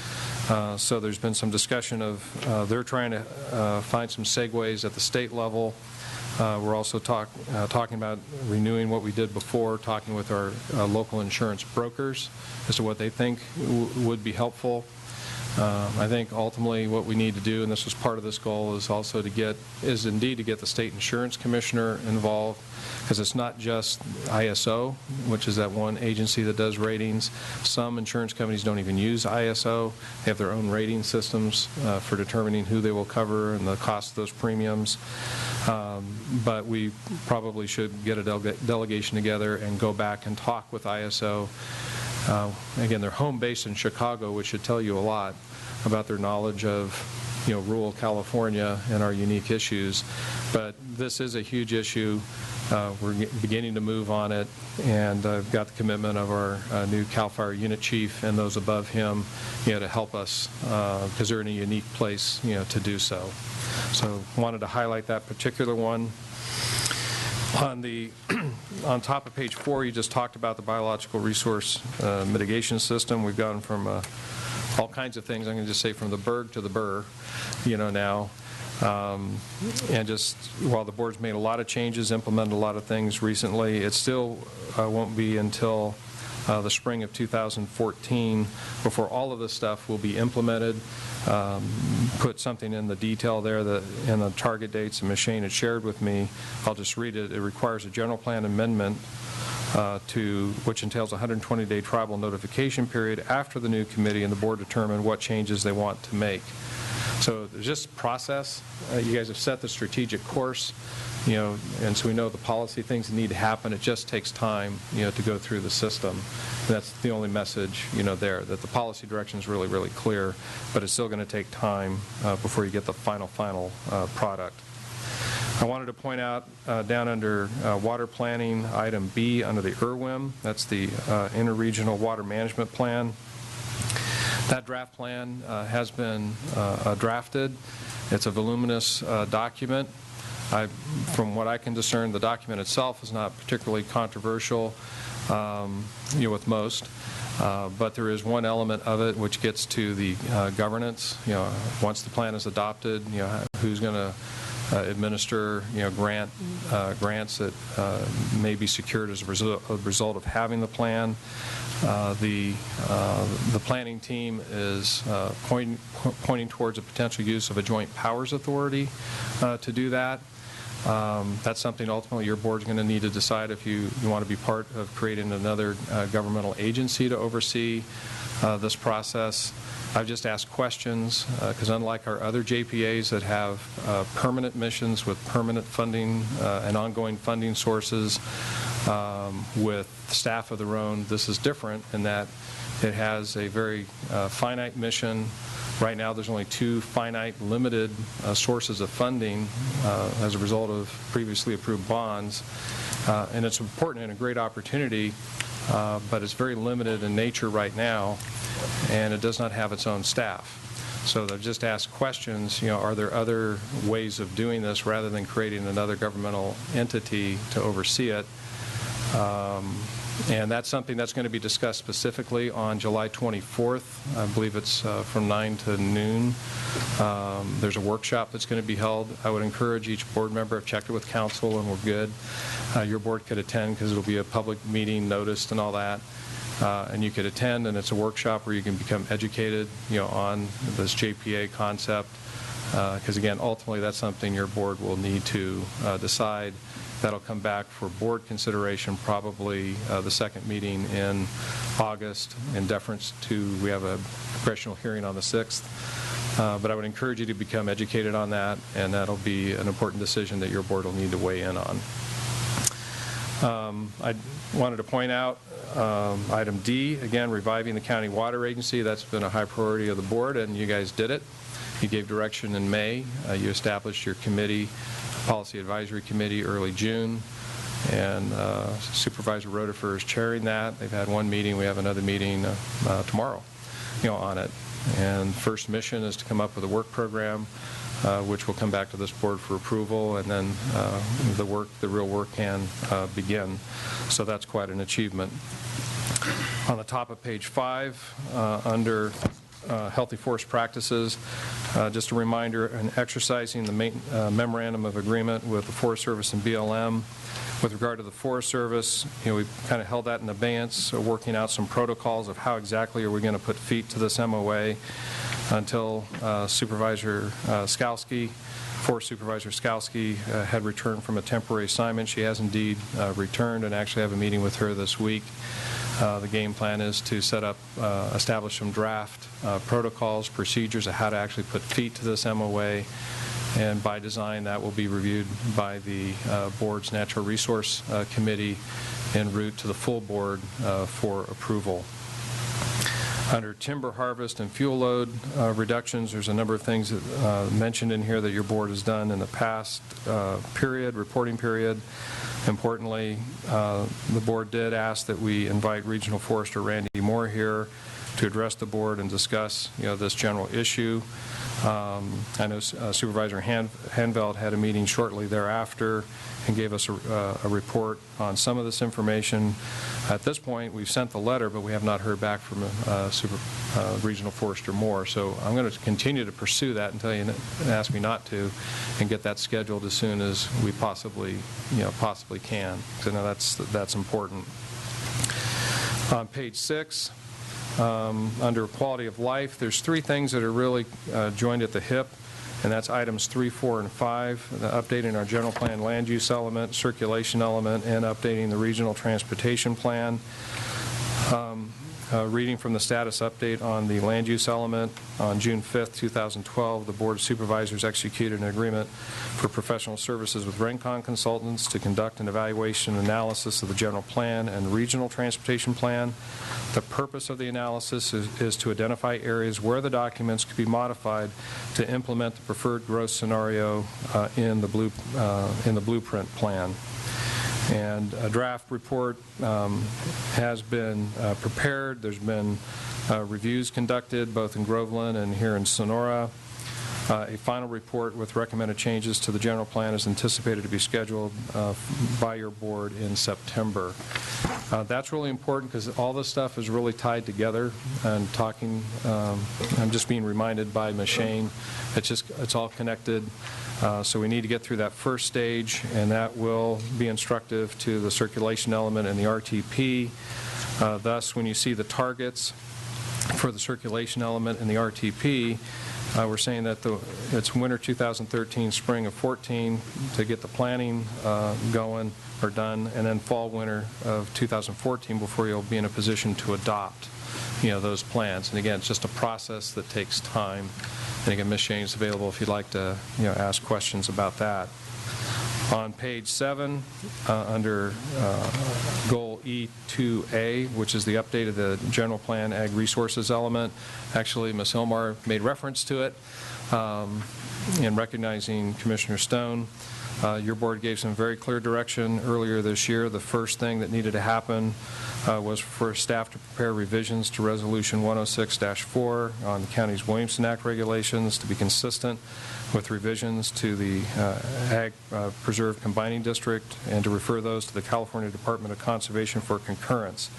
So there's been some discussion of they're trying to find some segues at the state level. We're also talking about renewing what we did before, talking with our local insurance brokers as to what they think would be helpful. I think ultimately what we need to do, and this was part of this goal, is also indeed to get the state insurance commissioner involved, because it's not just ISO, which is that one agency that does ratings. Some insurance companies don't even use ISO. They have their own rating systems for determining who they will cover and the cost of those premiums. But we probably should get a delegation together and go back and talk with ISO. Again, they're home based in Chicago, which should tell you a lot about their knowledge of rural California and our unique issues. But this is a huge issue. we're beginning to move on it, and I've got the commitment of our new CAL FIRE unit chief and those above him, to help us, because they're in a unique place, to do so. So wanted to highlight that particular one. On top of page 4, you just talked about the biological resource mitigation system. We've gone from all kinds of things. I'm going to just say from the Berg to the Burr, now. And just while the board's made a lot of changes, implemented a lot of things recently, it still won't be until the spring of 2014 before all of this stuff will be implemented. Put something in the detail there that in the target dates and Ms. Shane had shared with me. I'll just read it. It requires a general plan amendment which entails a 120-day tribal notification period after the new committee and the board determine what changes they want to make. So there's just process. You guys have set the strategic course, and so we know the policy things that need to happen. It just takes time, to go through the system. And that's the only message, there, that the policy direction is really, really clear, but it's still going to take time before you get the final product. I wanted to point out down under water planning, item B under the IRWIM, that's the Interregional Water Management Plan. That draft plan has been drafted. It's a voluminous document. From what I can discern, the document itself is not particularly controversial, with most. But there is one element of it which gets to the governance. Once the plan is adopted, who's going to administer, grants that may be secured as a result of having the plan. The planning team is pointing towards a potential use of a joint powers authority to do that. That's something ultimately your board's going to need to decide if you want to be part of creating another governmental agency to oversee this process. I've just asked questions because unlike our other JPAs that have permanent missions with permanent funding and ongoing funding sources with staff of their own, this is different in that it has a very finite mission. Right now there's only 2 finite limited sources of funding as a result of previously approved bonds, and it's important and a great opportunity, but it's very limited in nature right now, and it does not have its own staff. So they've just asked questions, are there other ways of doing this rather than creating another governmental entity to oversee it? And that's something that's going to be discussed specifically on July 24th. I believe it's from 9 to noon. There's a workshop that's going to be held. I would encourage each board member, I've checked it with council and we're good. Your board could attend because it'll be a public meeting noticed and all that. And you could attend, and it's a workshop where you can become educated, on this JPA concept. Because again, ultimately, that's something your board will need to decide. That'll come back for board consideration, probably the second meeting in August, in deference to, we have a congressional hearing on the 6th. But I would encourage you to become educated on that, and that'll be an important decision that your board will need to weigh in on. I wanted to point out item D, again, reviving the county water agency. That's been a high priority of the board, and you guys did it. You gave direction in May. You established your committee, Policy Advisory Committee, early June, and Supervisor Rodefer is chairing that. They've had one meeting. We have another meeting tomorrow, on it. And first mission is to come up with a work program, which will come back to this board for approval, and then the real work can begin. So that's quite an achievement. On the top of page 5, under healthy forest practices, just a reminder, in exercising the memorandum of agreement with the Forest Service and BLM. With regard to the Forest Service, we kind of held that in abeyance, working out some protocols of how exactly are we going to put feet to this MOA until Supervisor Skalski, Forest Supervisor Skalski, had returned from a temporary assignment. She has indeed returned, and actually have a meeting with her this week. The game plan is to establish some draft protocols, procedures of how to actually put feet to this MOA, and by design that will be reviewed by the board's Natural Resource Committee en route to the full board for approval. Under timber harvest and fuel load reductions, there's a number of things that, mentioned in here that your board has done in the past reporting period. Importantly, the board did ask that we invite Regional Forester Randy Moore here to address the board and discuss, this general issue. I know Supervisor Hanveld had a meeting shortly thereafter and gave us a report on some of this information. At this point, we've sent the letter, but we have not heard back from Regional Forester Moore. So I'm going to continue to pursue that until you ask me not to, and get that scheduled as soon as we possibly can. Because I know that's important. On page 6. Under quality of life, there's 3 things that are really joined at the hip, and that's items 3, 4, and 5, updating our general plan land use element, circulation element, and updating the regional transportation plan. Reading from the status update on the land use element, on June 5th, 2012, the Board of Supervisors executed an agreement for professional services with Rencon Consultants to conduct an evaluation and analysis of the general plan and regional transportation plan. The purpose of the analysis is to identify areas where the documents could be modified to implement the preferred growth scenario in the blueprint plan. And a draft report has been prepared. There's been reviews conducted both in Groveland and here in Sonora. A final report with recommended changes to the general plan is anticipated to be scheduled by your board in September. That's really important because all this stuff is really tied together. And I'm just being reminded by Ms. Shane, it's all connected. So we need to get through that first stage, and that will be instructive to the circulation element and the RTP. Thus, when you see the targets for the circulation element and the RTP, we're saying that it's winter 2013, spring of 14 to get the planning going or done, and then fall, winter of 2014 before you'll be in a position to adopt, those plans. And again, it's just a process that takes time. And again, Ms. Shane's available if you'd like to, ask questions about that. On page 7, under goal E2A, which is the update of the general plan ag resources element, actually Ms. Hilmar made reference to it in recognizing Commissioner Stone. Your board gave some very clear direction earlier this year. The first thing that needed to happen was for staff to prepare revisions to Resolution 106-4 on the county's Williamson Act regulations to be consistent with revisions to the Ag Preserve Combining District, and to refer those to the California Department of Conservation for concurrence.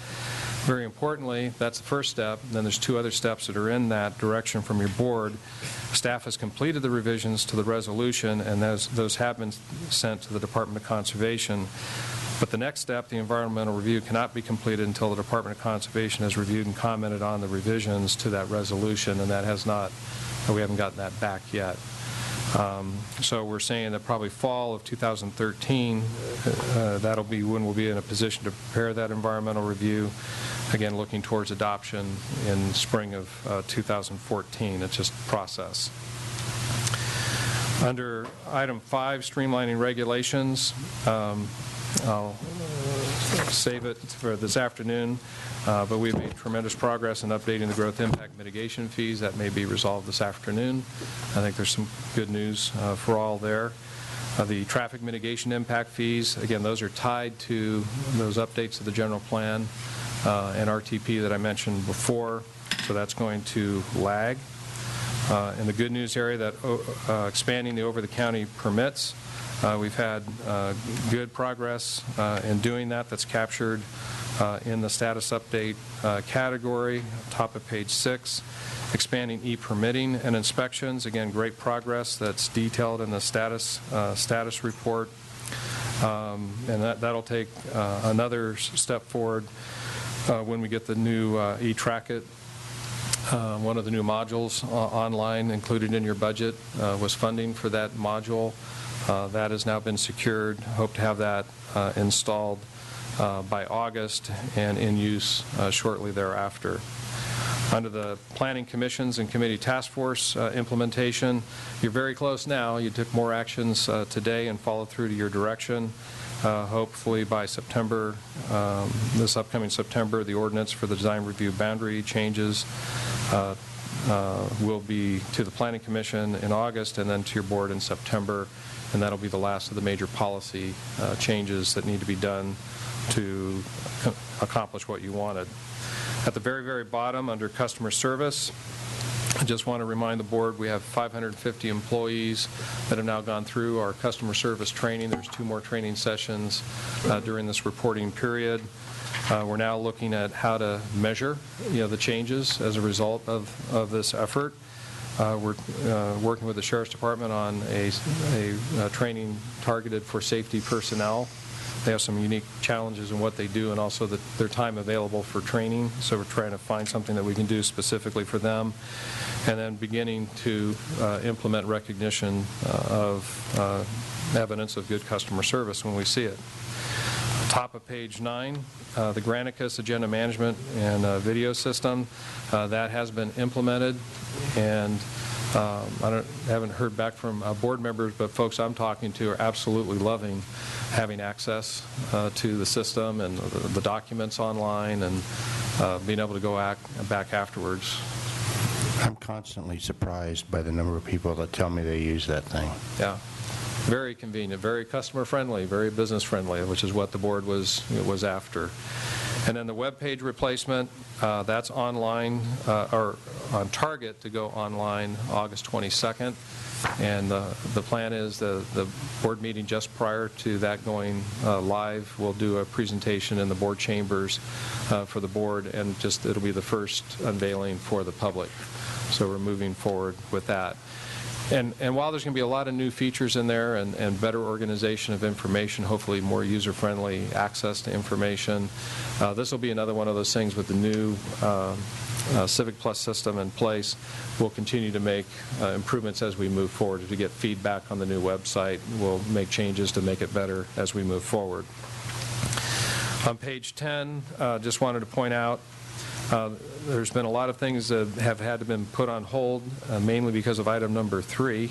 Very importantly, that's the first step. Then there's 2 other steps that are in that direction from your board. Staff has completed the revisions to the resolution, and those have been sent to the Department of Conservation. But the next step, the environmental review, cannot be completed until the Department of Conservation has reviewed and commented on the revisions to that resolution, and we haven't gotten that back yet. So we're saying that probably fall of 2013, that'll be when we'll be in a position to prepare that environmental review. Again, looking towards adoption in spring of 2014. It's just process. Under item 5, streamlining regulations, I'll save it for this afternoon, but we've made tremendous progress in updating the growth impact mitigation fees. That may be resolved this afternoon. I think there's some good news for all there. The traffic mitigation impact fees, again, those are tied to those updates to the general plan and RTP that I mentioned before, so that's going to lag. In the good news area, that expanding the over-the-county permits, we've had good progress in doing that. That's captured in the status update category, top of page 6. Expanding e-permitting and inspections, again, great progress that's detailed in the status report. And that'll take another step forward when we get the new e-Trackit. One of the new modules online included in your budget was funding for that module. That has now been secured. Hope to have that installed by August and in use shortly thereafter. Under the planning commissions and committee task force implementation, you're very close now. You took more actions today and followed through to your direction. Hopefully by September, this upcoming September, the ordinance for the design review boundary changes will be to the Planning Commission in August and then to your board in September. and that'll be the last of the major policy changes that need to be done to accomplish what you wanted. At the very, very bottom, under customer service, I just want to remind the board we have 550 employees that have now gone through our customer service training. There's 2 more training sessions during this reporting period. We're now looking at how to measure, the changes as a result of this effort. We're working with the Sheriff's Department on a training targeted for safety personnel. They have some unique challenges in what they do and also their time available for training, so we're trying to find something that we can do specifically for them. And then beginning to implement recognition of evidence of good customer service when we see it. Top of page 9, the Granicus agenda management and video system, that has been implemented, and I haven't heard back from board members, but folks I'm talking to are absolutely loving having access to the system and the documents online and being able to go back afterwards. I'm constantly surprised by the number of people that tell me they use that thing. Yeah. Very convenient, very customer-friendly, very business-friendly, which is what the board was after. And then the web page replacement, that's online, or on target to go online August 22nd. And the plan is the board meeting just prior to that going live, we'll do a presentation in the board chambers for the board, and it'll be the first unveiling for the public. So we're moving forward with that. And while there's going to be a lot of new features in there and better organization of information, hopefully more user-friendly access to information, this will be another one of those things with the new Civic Plus system in place. We'll continue to make improvements as we move forward. To get feedback on the new website, we'll make changes to make it better as we move forward. On page 10, just wanted to point out there's been a lot of things that have had to been put on hold, mainly because of item number 3,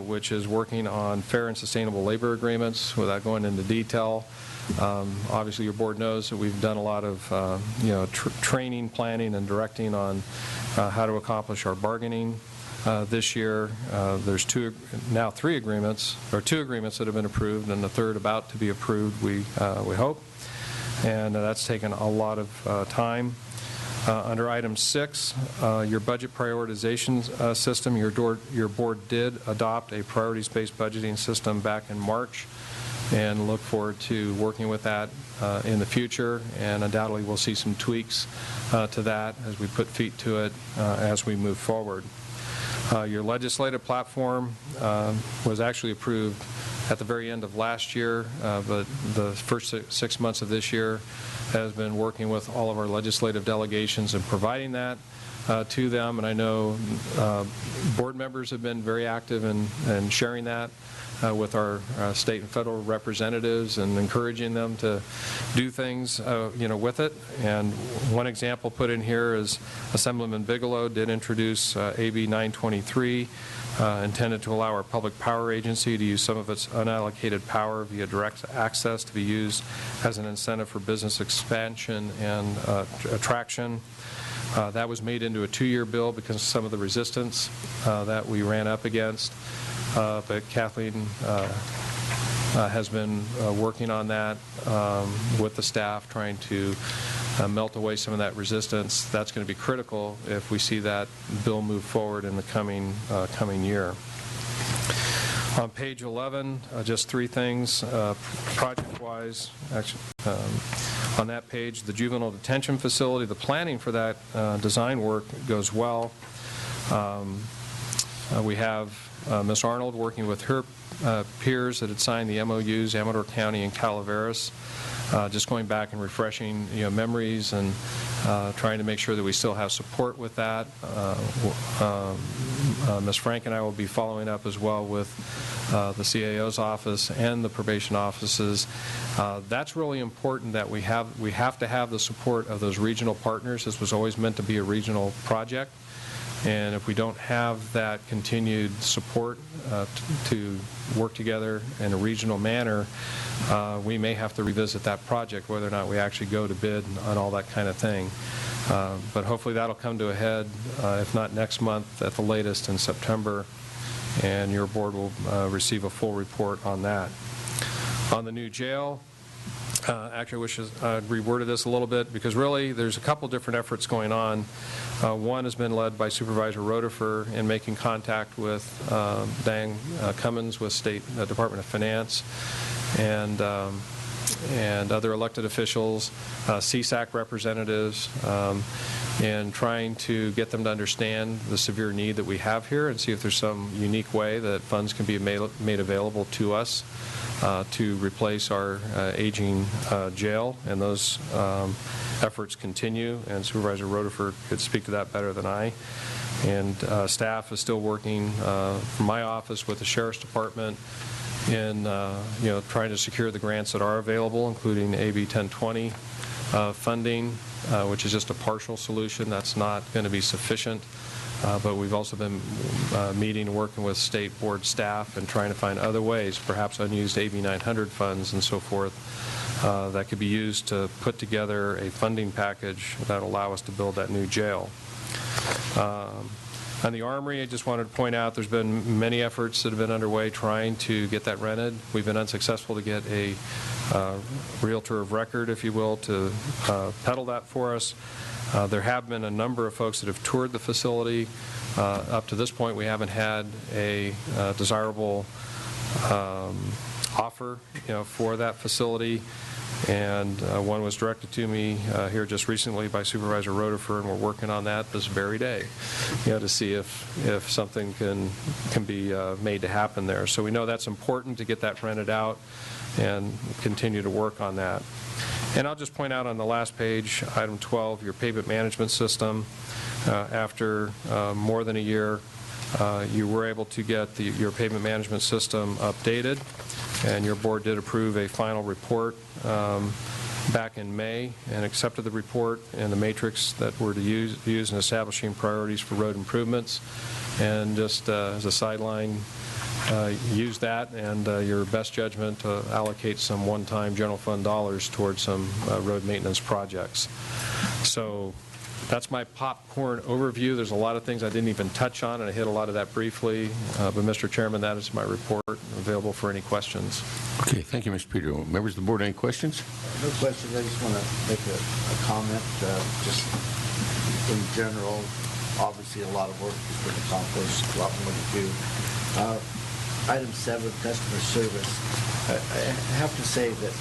which is working on fair and sustainable labor agreements. Without going into detail, obviously your board knows that we've done a lot of training, planning, and directing on how to accomplish our bargaining. This year, there's 3 agreements, or 2 agreements that have been approved, and the third about to be approved, we hope. And that's taken a lot of time. Under item 6, your budget prioritization system, your board did adopt a priorities-based budgeting system back in March, and look forward to working with that in the future, and undoubtedly we'll see some tweaks to that as we put feet to it as we move forward. Your legislative platform was actually approved at the very end of last year, but the first 6 months of this year has been working with all of our legislative delegations and providing that to them. And I know board members have been very active in sharing that with our state and federal representatives and encouraging them to do things with it. And one example put in here is Assemblyman Bigelow did introduce AB 923, intended to allow our public power agency to use some of its unallocated power via direct access to be used as an incentive for business expansion and attraction. That was made into a 2-year bill because of some of the resistance that we ran up against. But Kathleen has been working on that with the staff, trying to melt away some of that resistance. That's going to be critical if we see that bill move forward in the coming year. On page 11, just 3 things project-wise. Actually, on that page, the juvenile detention facility, the planning for that design work goes well. We have Ms. Arnold working with her peers that had signed the MOUs, Amador County and Calaveras, just going back and refreshing memories and trying to make sure that we still have support with that. Ms. Frank and I will be following up as well with the CAO's office and the probation offices. That's really important that we have to have the support of those regional partners. This was always meant to be a regional project. And if we don't have that continued support to work together in a regional manner, we may have to revisit that project, whether or not we actually go to bid on all that kind of thing. But hopefully that'll come to a head, if not next month, at the latest in September. and your board will receive a full report on that. On the new jail, actually, I wish I'd reworded this a little bit, because really there's a couple different efforts going on. One has been led by Supervisor Rotifer in making contact with Dan Cummins with State Department of Finance and other elected officials, CSAC representatives, and trying to get them to understand the severe need that we have here and see if there's some unique way that funds can be made available to us to replace our aging jail, and those efforts continue, and Supervisor Rotifer could speak to that better than I. And staff is still working from my office with the Sheriff's Department in trying to secure the grants that are available, including AB 1020 funding, which is just a partial solution. That's not going to be sufficient. But we've also been meeting and working with state board staff and trying to find other ways, perhaps unused AB 900 funds and so forth, that could be used to put together a funding package that will allow us to build that new jail. On the Armory, I just wanted to point out there's been many efforts that have been underway trying to get that rented. We've been unsuccessful to get a realtor of record, if you will, to peddle that for us. There have been a number of folks that have toured the facility. Up to this point, we haven't had a desirable offer, for that facility. And one was directed to me here just recently by Supervisor Rotifer, and we're working on that this very day, to see if something can be made to happen there. So we know that's important to get that rented out and continue to work on that. And I'll just point out on the last page, item 12, your payment management system. After more than a year, you were able to get your payment management system updated, and your board did approve a final report back in May and accepted the report and the matrix that we're to use in establishing priorities for road improvements. And just as a sideline, use that and your best judgment to allocate some one-time general fund dollars towards some road maintenance projects. So that's my popcorn overview. There's a lot of things I didn't even touch on, and I hit a lot of that briefly. But, Mr. Chairman, that is my report. I'm available for any questions. Okay, thank you, Mr. Peter. Members of the board, any questions? No questions. I just want to make a comment. Just in general, obviously a lot of work has been accomplished, a lot more to do. Item 7, customer service. I have to say that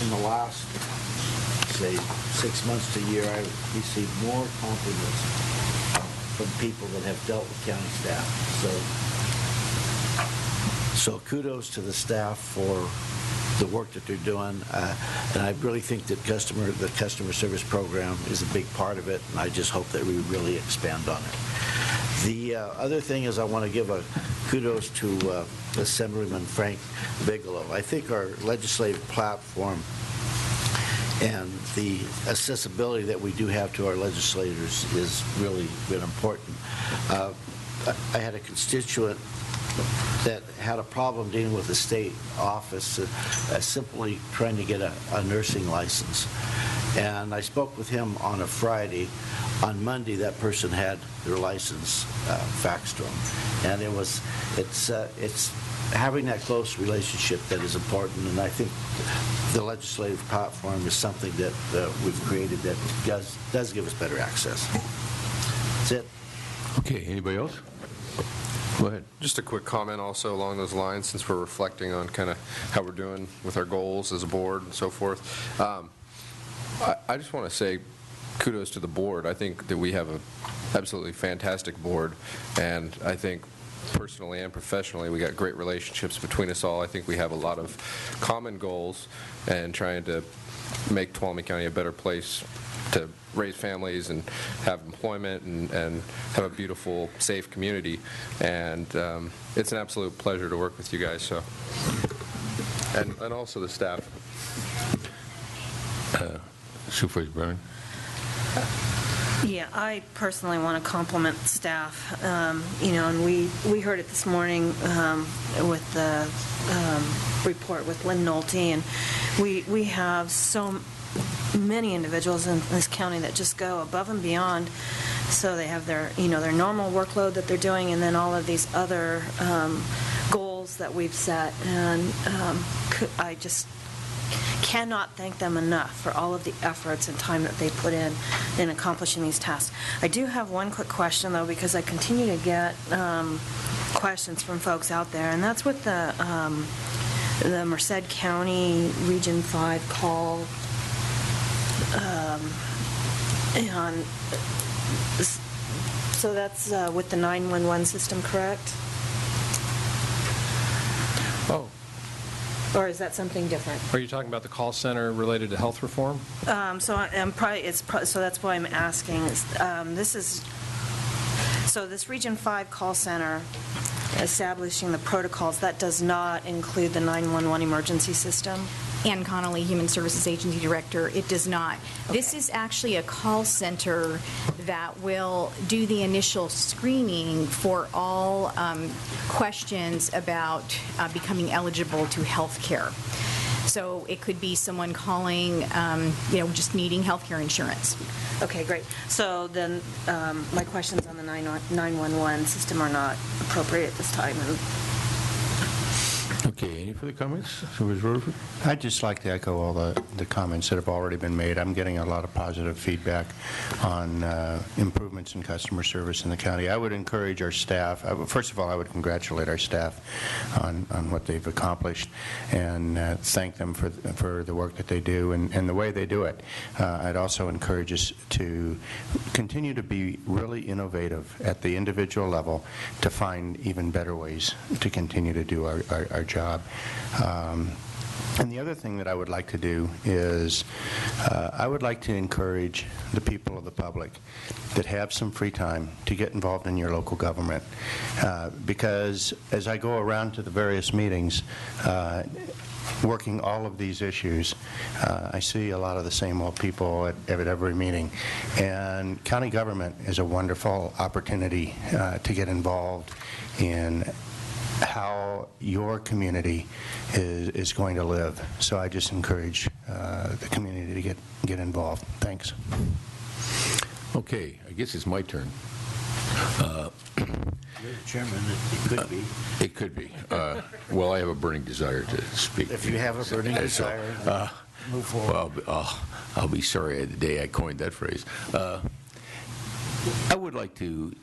in the last, say, 6 months to a year, I received more compliments from people that have dealt with county staff. So kudos to the staff for the work that they're doing, and I really think that the customer service program is a big part of it, and I just hope that we really expand on it. The other thing is I want to give a kudos to Assemblyman Frank Bigelow. I think our legislative platform and the accessibility that we do have to our legislators is really been important. I had a constituent that had a problem dealing with the state office, simply trying to get a nursing license. And I spoke with him on a Friday. On Monday, that person had their license faxed to them. And it's having that close relationship that is important, and I think the legislative platform is something that we've created that does give us better access. That's it. Okay, anybody else? Go ahead. Just a quick comment also along those lines, since we're reflecting on kind of how we're doing with our goals as a board and so forth. I just want to say kudos to the board. I think that we have an absolutely fantastic board, and I think personally and professionally we got great relationships between us all. I think we have a lot of common goals and trying to make Tuolumne County a better place to raise families and have employment and have a beautiful, safe community. And it's an absolute pleasure to work with you guys. So, and also the staff. Supervisor Brown. Yeah, I personally want to compliment staff. And we heard it this morning with the report with Lynn Nolte, and we have so many individuals in this county that just go above and beyond So they have their, their normal workload that they're doing, and then all of these other goals that we've set. And I just cannot thank them enough for all of the efforts and time that they put in accomplishing these tasks. I do have one quick question, though, because I continue to get questions from folks out there, and that's with the Merced County Region 5 call. And so that's with the 911 system, correct? Oh, Or is that something different? are you talking about the call center related to health reform? So that's why I'm asking. So this Region 5 call center, establishing the protocols, that does not include the 911 emergency system? Ann Connolly, Human Services Agency Director, it does not. This is actually a call center that will do the initial screening for all questions about becoming eligible to health care. So it could be someone calling, just needing health care insurance. Okay, great. So then my questions on the 911 system are not appropriate at this time. Okay, any further comments? Supervisor Rutherford? I'd just like to echo all the comments that have already been made. I'm getting a lot of positive feedback on improvements in customer service in the county. I would encourage our staff, first of all, I would congratulate our staff on what they've accomplished and thank them for the work that they do and the way they do it. I'd also encourage us to continue to be really innovative at the individual level to find even better ways to continue to do our job. And the other thing that I would like to do is I would like to encourage the people of the public that have some free time to get involved in your local government. Because as I go around to the various meetings, working all of these issues, I see a lot of the same old people at every meeting. And county government is a wonderful opportunity to get involved in how your community is going to live. So I just encourage the community to get involved. Thanks. Okay, I guess it's my turn. You're the chairman, it could be. It could be. Well, I have a burning desire to speak. If you have a burning desire, move forward. Well, I'll be sorry the day I coined that phrase. I would like to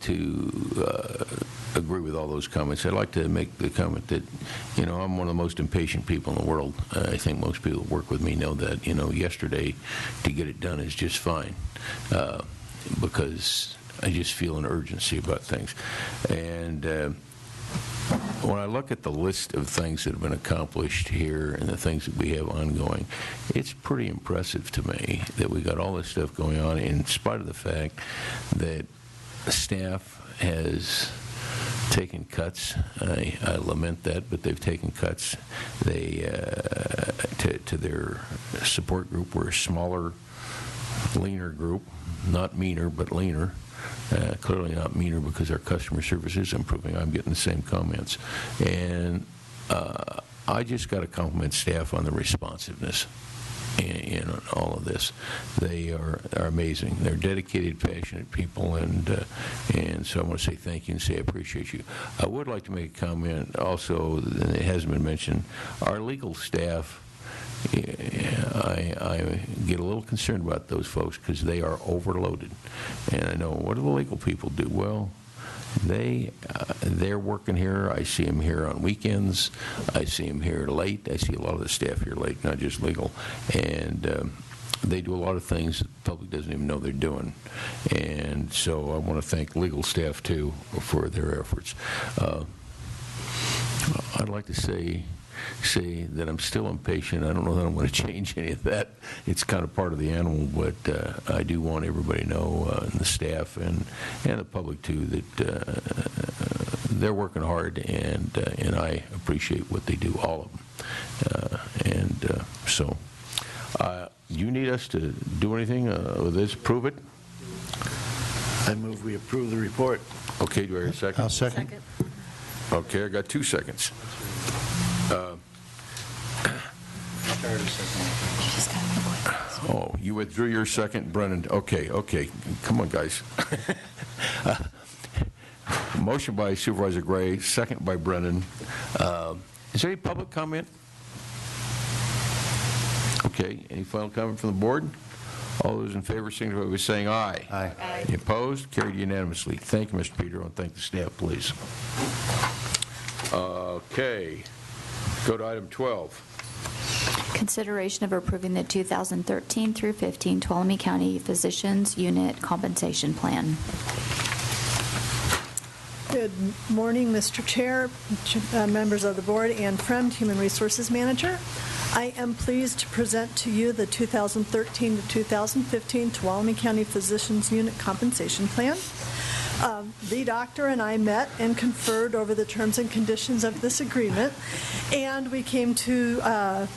agree with all those comments. I'd like to make the comment that, I'm one of the most impatient people in the world. I think most people who work with me know that, yesterday to get it done is just fine because I just feel an urgency about things. And when I look at the list of things that have been accomplished here and the things that we have ongoing, it's pretty impressive to me that we got all this stuff going on in spite of the fact that staff has taken cuts. I lament that, but they've taken cuts. They to their support group. We're a smaller, leaner group, not meaner, but leaner. Clearly not meaner because our customer service is improving. I'm getting the same comments. And I just got to compliment staff on the responsiveness in all of this. They are amazing. They're dedicated, passionate people, and so I want to say thank you and say I appreciate you. I would like to make a comment also, and it hasn't been mentioned, our legal staff, I get a little concerned about those folks because they are overloaded. And I know, what do the legal people do? Well, they're working here. I see them here on weekends. I see them here late. I see a lot of the staff here late, not just legal. And they do a lot of things that the public doesn't even know they're doing. And so I want to thank legal staff, too, for their efforts. I'd like to say that I'm still impatient. I don't know that I'm going to change any of that. It's kind of part of the animal, but I do want everybody to know, and the staff and the public too, that they're working hard, and I appreciate what they do, all of them. So you need us to do anything with this? Prove it? I move we approve the report. Okay, do I hear a second? I'll second. Okay, I got 2 seconds. Oh, you withdrew your second, Brennan. Okay. Come on, guys. Motion by Supervisor Gray, second by Brennan. Is there any public comment? Okay, any final comment from the board? All those in favor signify by saying aye. Aye. Any opposed? Carried unanimously. Thank you, Mr. Pedro, and thank the staff, please. Okay, go to item 12. Consideration of approving the 2013 through 15 Tuolumne County Physicians Unit Compensation Plan. Good morning, Mr. Chair, members of the board, Ann Fremd, Human Resources Manager. I am pleased to present to you the 2013 to 2015 Tuolumne County Physicians Unit Compensation Plan. The doctor and I met and conferred over the terms and conditions of this agreement, and we came to the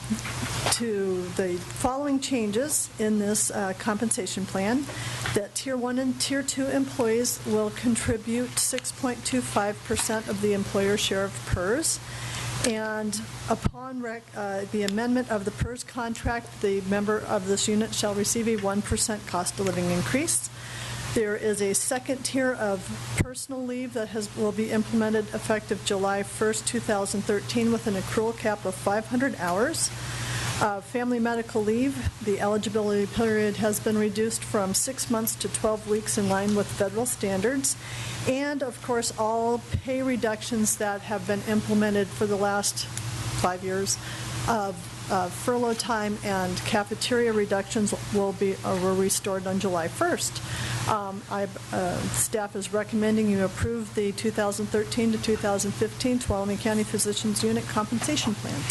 following changes in this compensation plan: that Tier 1 and Tier 2 employees will contribute 6.25% of the employer share of PERS, and upon the amendment of the PERS contract, the member of this unit shall receive a 1% cost of living increase. There is a second tier of personal leave that will be implemented effective July 1st, 2013, with an accrual cap of 500 hours. Family medical leave, the eligibility period has been reduced from 6 months to 12 weeks in line with federal standards. And, of course, all pay reductions that have been implemented for the last 5 years of furlough time and cafeteria reductions were restored on July 1st. Staff is recommending you approve the 2013 to 2015 Tuolumne County Physicians Unit Compensation Plan.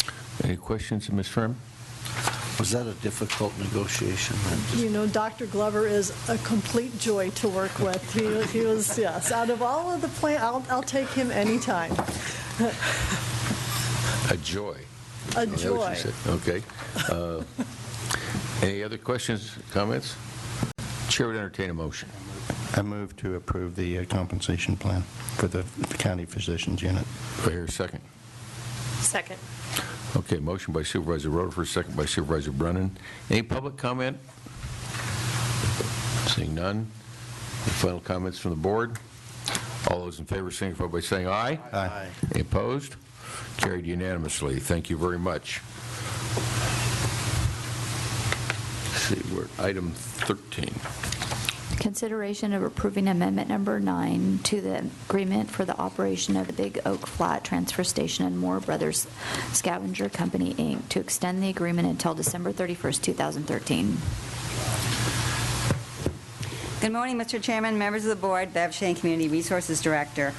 Any questions, Ms. Frem? Was that a difficult negotiation? You know, Dr. Glover is a complete joy to work with. He was, yes, out of all of the plan, I'll take him anytime. A joy. A joy. Okay. Any other questions, comments? Chair would entertain a motion. I move to approve the compensation plan for the county physicians unit. Do I hear a second? Second. Okay, motion by Supervisor Rutherford, second by Supervisor Brennan. Any public comment? Seeing none. Any final comments from the board? All those in favor signify by saying aye. Aye. Any opposed? Carried unanimously. Thank you very much. Let's see, we're at item 13. Consideration of approving amendment number 9 to the agreement for the operation of the Big Oak Flat Transfer Station and Moore Brothers Scavenger Company, Inc., to extend the agreement until December 31st, 2013. Good morning, Mr. Chairman, members of the board, Bev Shane, Community Resources Director.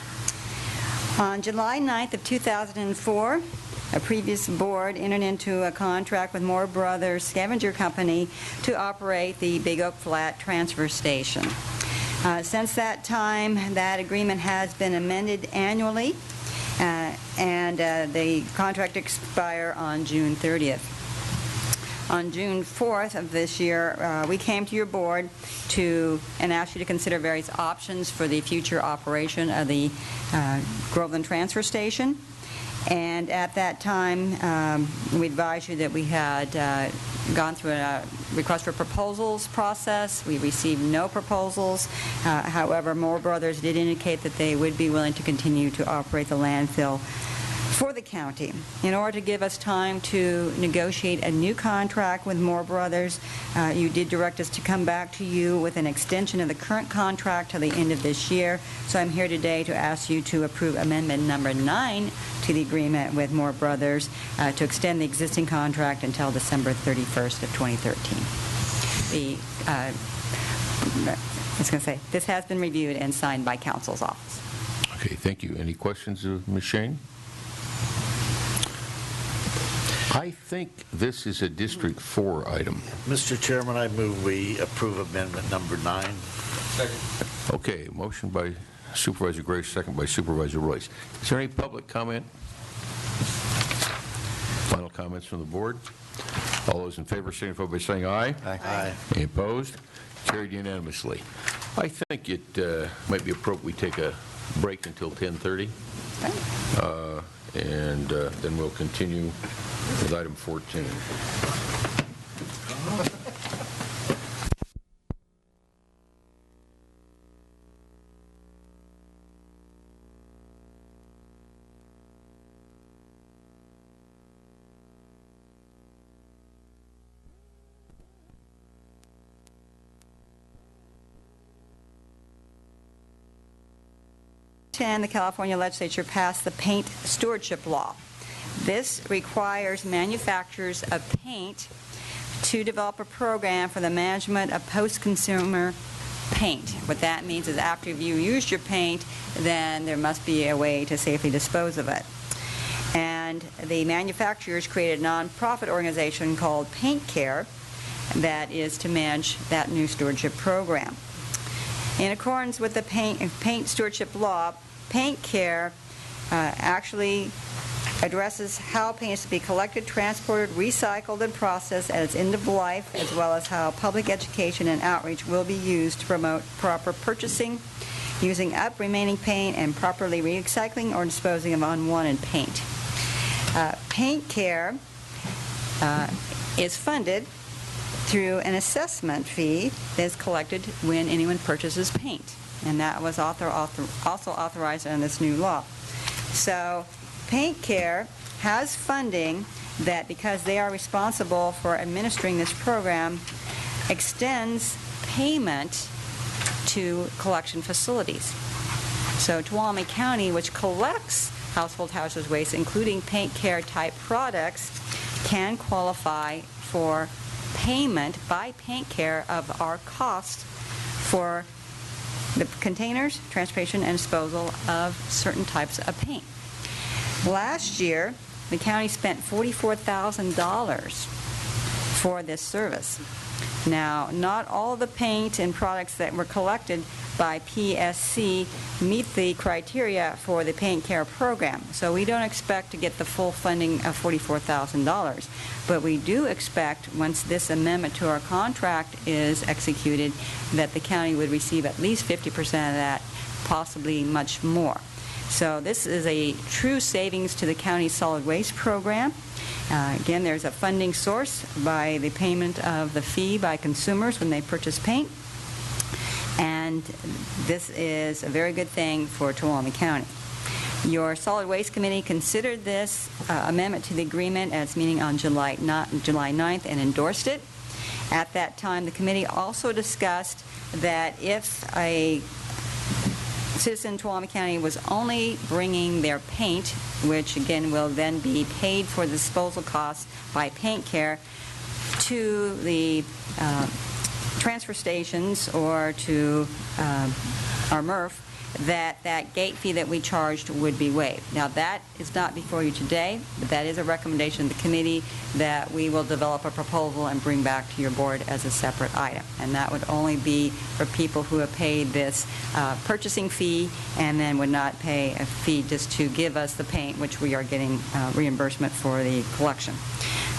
On July 9th of 2004, a previous board entered into a contract with Moore Brothers Scavenger Company to operate the Big Oak Flat Transfer Station. Since that time, that agreement has been amended annually, and the contract expires on June 30th. On June 4th of this year, we came to your board and asked you to consider various options for the future operation of the Groveland Transfer Station. And at that time, we advised you that we had gone through a request for proposals process. We received no proposals. However, Moore Brothers did indicate that they would be willing to continue to operate the landfill for the county. In order to give us time to negotiate a new contract with Moore Brothers, you did direct us to come back to you with an extension of the current contract to the end of this year. So I'm here today to ask you to approve amendment number 9 to the agreement with Moore Brothers to extend the existing contract until December 31st of 2013. I was going to say, this has been reviewed and signed by Council's office. Okay, thank you. Any questions of Ms. Shane? I think this is a District 4 item. Mr. Chairman, I move we approve amendment number 9. Second. Okay, motion by Supervisor Gray, second by Supervisor Royce. Is there any public comment? Final comments from the board? All those in favor signify by saying aye. Aye. Any opposed? Carried unanimously. I think it might be appropriate we take a break until 10:30. and then we'll continue with item 14. The California legislature passed the paint stewardship law. This requires manufacturers of paint to develop a program for the management of post-consumer paint. What that means is after you used your paint, then there must be a way to safely dispose of it. And the manufacturers created a nonprofit organization called Paint Care that is to manage that new stewardship program. In accordance with the paint stewardship law, Paint Care actually addresses how paint is to be collected, transported, recycled, and processed at its end of life, as well as how public education and outreach will be used to promote proper purchasing, using up remaining paint, and properly recycling or disposing of unwanted paint. Paint Care is funded through an assessment fee that is collected when anyone purchases paint, and that was also authorized in this new law. So Paint Care has funding that, because they are responsible for administering this program, extends payment to collection facilities. So Tuolumne County, which collects household hazardous waste, including Paint Care type products, can qualify for payment by Paint Care of our costs for the containers, transportation, and disposal of certain types of paint. Last year, the county spent $44,000 for this service. Now, not all of the paint and products that were collected by PSC meet the criteria for the Paint Care program, so we don't expect to get the full funding of $44,000. But we do expect, once this amendment to our contract is executed, that the county would receive at least 50% of that, possibly much more. So this is a true savings to the county's solid waste program. Again, there's a funding source by the payment of the fee by consumers when they purchase paint. And this is a very good thing for Tuolumne County. Your Solid Waste Committee considered this amendment to the agreement at its meeting on July 9th and endorsed it. At that time, the committee also discussed that if a citizen in Tuolumne County was only bringing their paint, which again will then be paid for the disposal costs by Paint Care, to the transfer stations or to our MRF, that gate fee that we charged would be waived. Now, that is not before you today, but that is a recommendation of the committee that we will develop a proposal and bring back to your board as a separate item. And that would only be for people who have paid this purchasing fee and then would not pay a fee just to give us the paint, which we are getting reimbursement for the collection.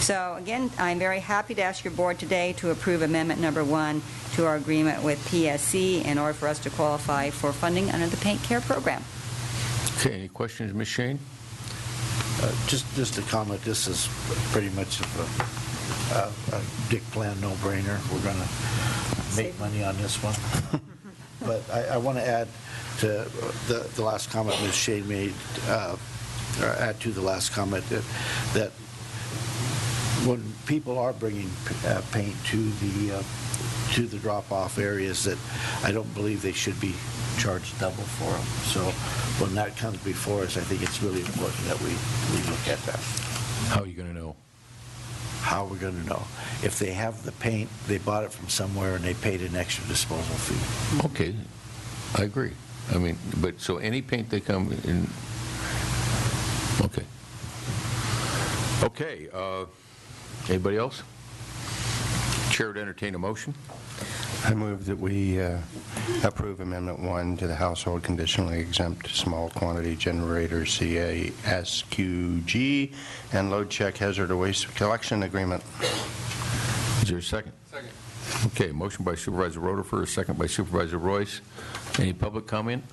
So again, I'm very happy to ask your board today to approve amendment number 1 to our agreement with PSC in order for us to qualify for funding under the Paint Care program. Okay, any questions, Ms. Shane? Just a comment. This is pretty much a Dick Plan no-brainer. We're going to make money on this one. But I want to add to the last comment Ms. Shane made, or add to the last comment that when people are bringing paint to the drop-off areas, that I don't believe they should be charged double for them. So when that comes before us, I think it's really important that we look at that. How are you going to know? How are we going to know? If they have the paint, they bought it from somewhere and they paid an extra disposal fee. Okay, I agree. I mean, but so any paint they come in, okay. Okay, anybody else? Chair would entertain a motion. I move that we approve Amendment 1 to the Household Conditionally Exempt Small Quantity Generator CASQG and Load Check Hazardous Waste Collection Agreement. Is there a second? Second. Okay, motion by Supervisor Roderfer, a second by Supervisor Royce. Any public comment?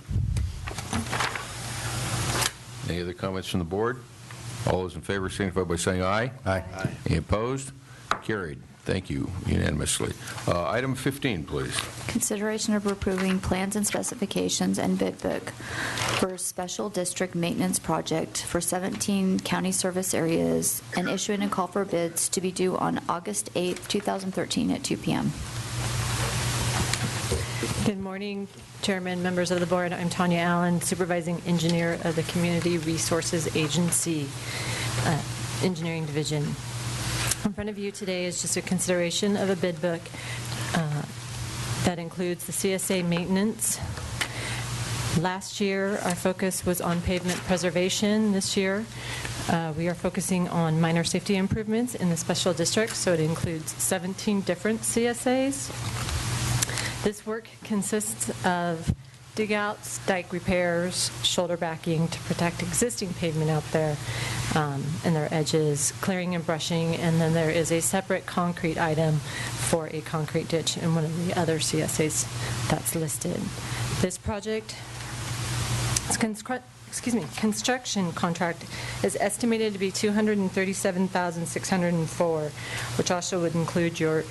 Any other comments from the board? All those in favor signify by saying aye. Aye. Any opposed? Carried. Thank you unanimously. Item 15, please. Consideration of approving plans and specifications and bid book for special district maintenance project for 17 county service areas and issuing a call for bids to be due on August 8th, 2013 at 2 p.m. Good morning, Chairman, members of the board. I'm Tanya Allen, Supervising Engineer of the Community Resources Agency Engineering Division. In front of you today is just a consideration of a bid book that includes the CSA maintenance. Last year, our focus was on pavement preservation. This year, we are focusing on minor safety improvements in the special district, so it includes 17 different CSAs. This work consists of dig-outs, dike repairs, shoulder backing to protect existing pavement out there and their edges, clearing and brushing, and then there is a separate concrete item for a concrete ditch in one of the other CSAs that's listed. This project, construction contract is estimated to be $237,604, which also would include your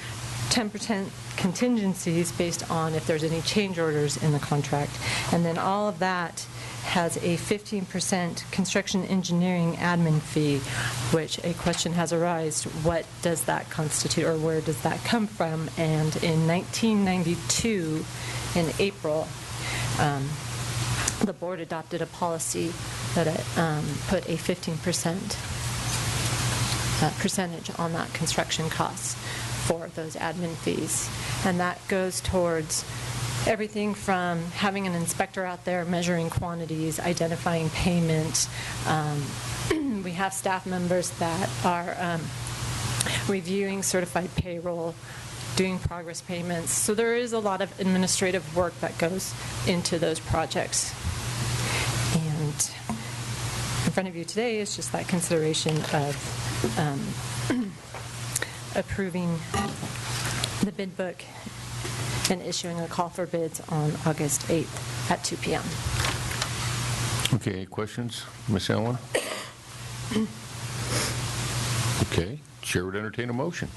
10% contingencies based on if there's any change orders in the contract. And then all of that has a 15% construction engineering admin fee, which a question has arisen, what does that constitute or where does that come from? And in 1992, in April, the board adopted a policy that put a 15% percentage on that construction cost for those admin fees. And that goes towards everything from having an inspector out there measuring quantities, identifying payment. We have staff members that are reviewing certified payroll, doing progress payments. So there is a lot of administrative work that goes into those projects. And in front of you today is just that consideration of approving the bid book and issuing a call for bids on August 8th at 2 p.m. Okay, any questions, Ms. Allen? Okay, Chair would entertain a motion.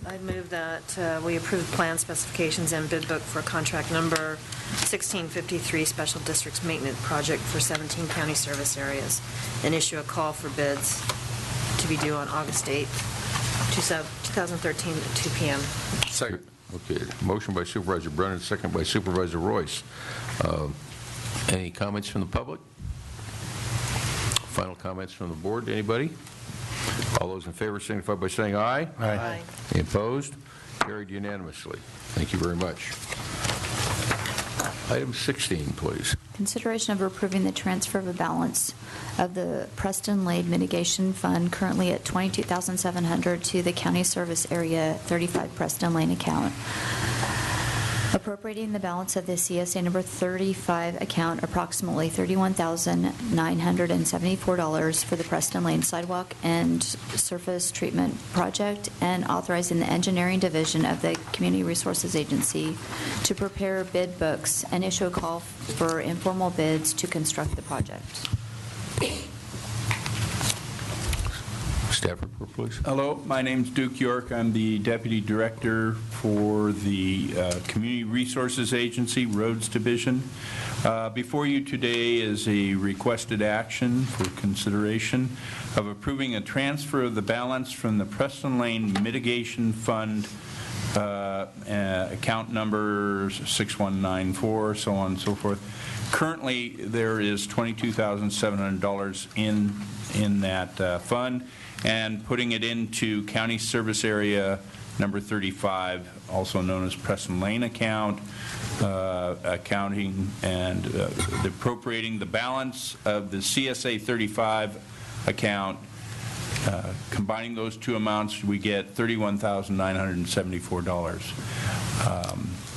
I move that we approve plan specifications and bid book for contract number 1653 Special Districts Maintenance Project for 17 county service areas and issue a call for bids to be due on August 8th, 2013 at 2 p.m. Second. Okay, motion by Supervisor Brennan, second by Supervisor Royce. Any comments from the public? Final comments from the board, anybody? All those in favor signify by saying aye. Aye. Any opposed? Carried unanimously. Thank you very much. Item 16, please. Consideration of approving the transfer of a balance of the Preston Lane Mitigation Fund currently at $22,700 to the County Service Area 35 Preston Lane account. Appropriating the balance of the CSA number 35 account, approximately $31,974 for the Preston Lane Sidewalk and Surface Treatment Project, and authorizing the Engineering Division of the Community Resources Agency to prepare bid books and issue a call for informal bids to construct the project. Staff report, please. Hello, my name's Duke York. I'm the Deputy Director for the Community Resources Agency Roads Division. Before you today is a requested action for consideration of approving a transfer of the balance from the Preston Lane Mitigation Fund account number 6194, so on and so forth. Currently, there is $22,700 in that fund, and putting it into County Service Area number 35, also known as Preston Lane account, accounting and appropriating the balance of the CSA 35 account. Combining those two amounts, we get $31,974.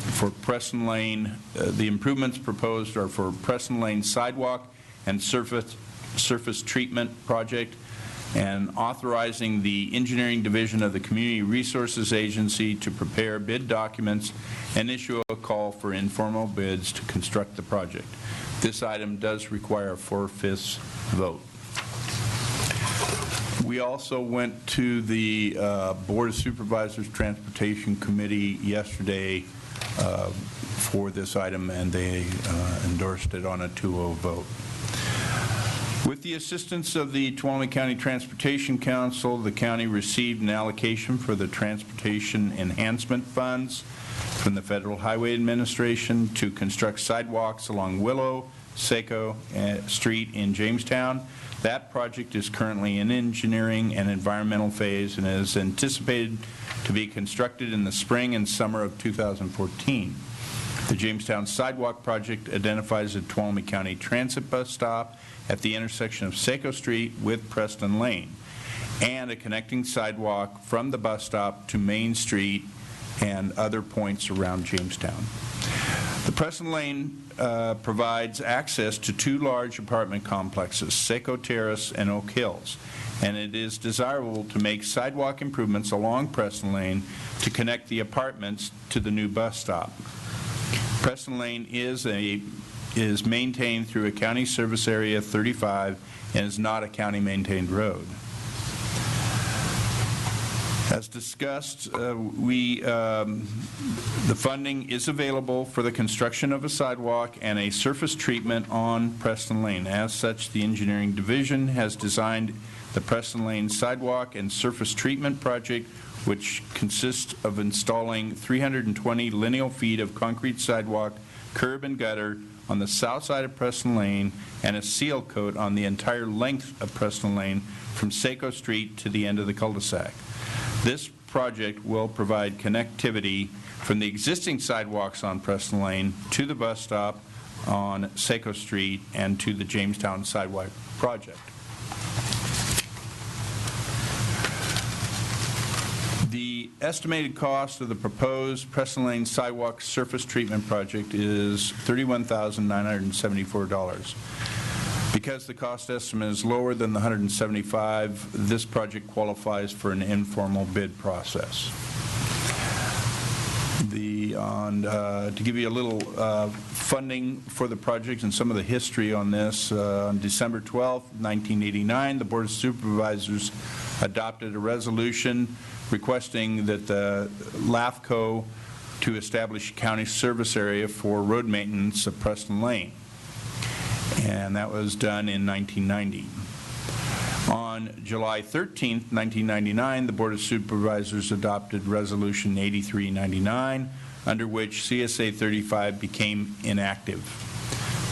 For Preston Lane, the improvements proposed are for Preston Lane sidewalk and surface treatment project. and authorizing the Engineering Division of the Community Resources Agency to prepare bid documents and issue a call for informal bids to construct the project. This item does require a 4/5 vote. We also went to the Board of Supervisors Transportation Committee yesterday for this item, and they endorsed it on a 2-0 vote. With the assistance of the Tuolumne County Transportation Council, the county received an allocation for the Transportation Enhancement Funds from the Federal Highway Administration to construct sidewalks along Willow, Saco Street in Jamestown. That project is currently in engineering and environmental phase and is anticipated to be constructed in the spring and summer of 2014. The Jamestown Sidewalk Project identifies a Tuolumne County Transit bus stop at the intersection of Saco Street with Preston Lane and a connecting sidewalk from the bus stop to Main Street and other points around Jamestown. The Preston Lane provides access to 2 large apartment complexes, Saco Terrace and Oak Hills, and it is desirable to make sidewalk improvements along Preston Lane to connect the apartments to the new bus stop. Preston Lane is maintained through a county service area 35 and is not a county-maintained road. As discussed, the funding is available for the construction of a sidewalk and a surface treatment on Preston Lane. As such, the Engineering Division has designed the Preston Lane Sidewalk and Surface Treatment Project, which consists of installing 320 lineal feet of concrete sidewalk, curb and gutter on the south side of Preston Lane and a seal coat on the entire length of Preston Lane from Saco Street to the end of the cul-de-sac. This project will provide connectivity from the existing sidewalks on Preston Lane to the bus stop on Saco Street and to the Jamestown Sidewalk Project. The estimated cost of the proposed Preston Lane Sidewalk Surface Treatment Project is $31,974. Because the cost estimate is lower than the $175, this project qualifies for an informal bid process. To give you a little funding for the project and some of the history on this, on December 12, 1989, the Board of Supervisors adopted a resolution requesting that the LAFCO to establish a county service area for road maintenance of Preston Lane. And that was done in 1990. On July 13, 1999, the Board of Supervisors adopted Resolution 8399, under which CSA 35 became inactive.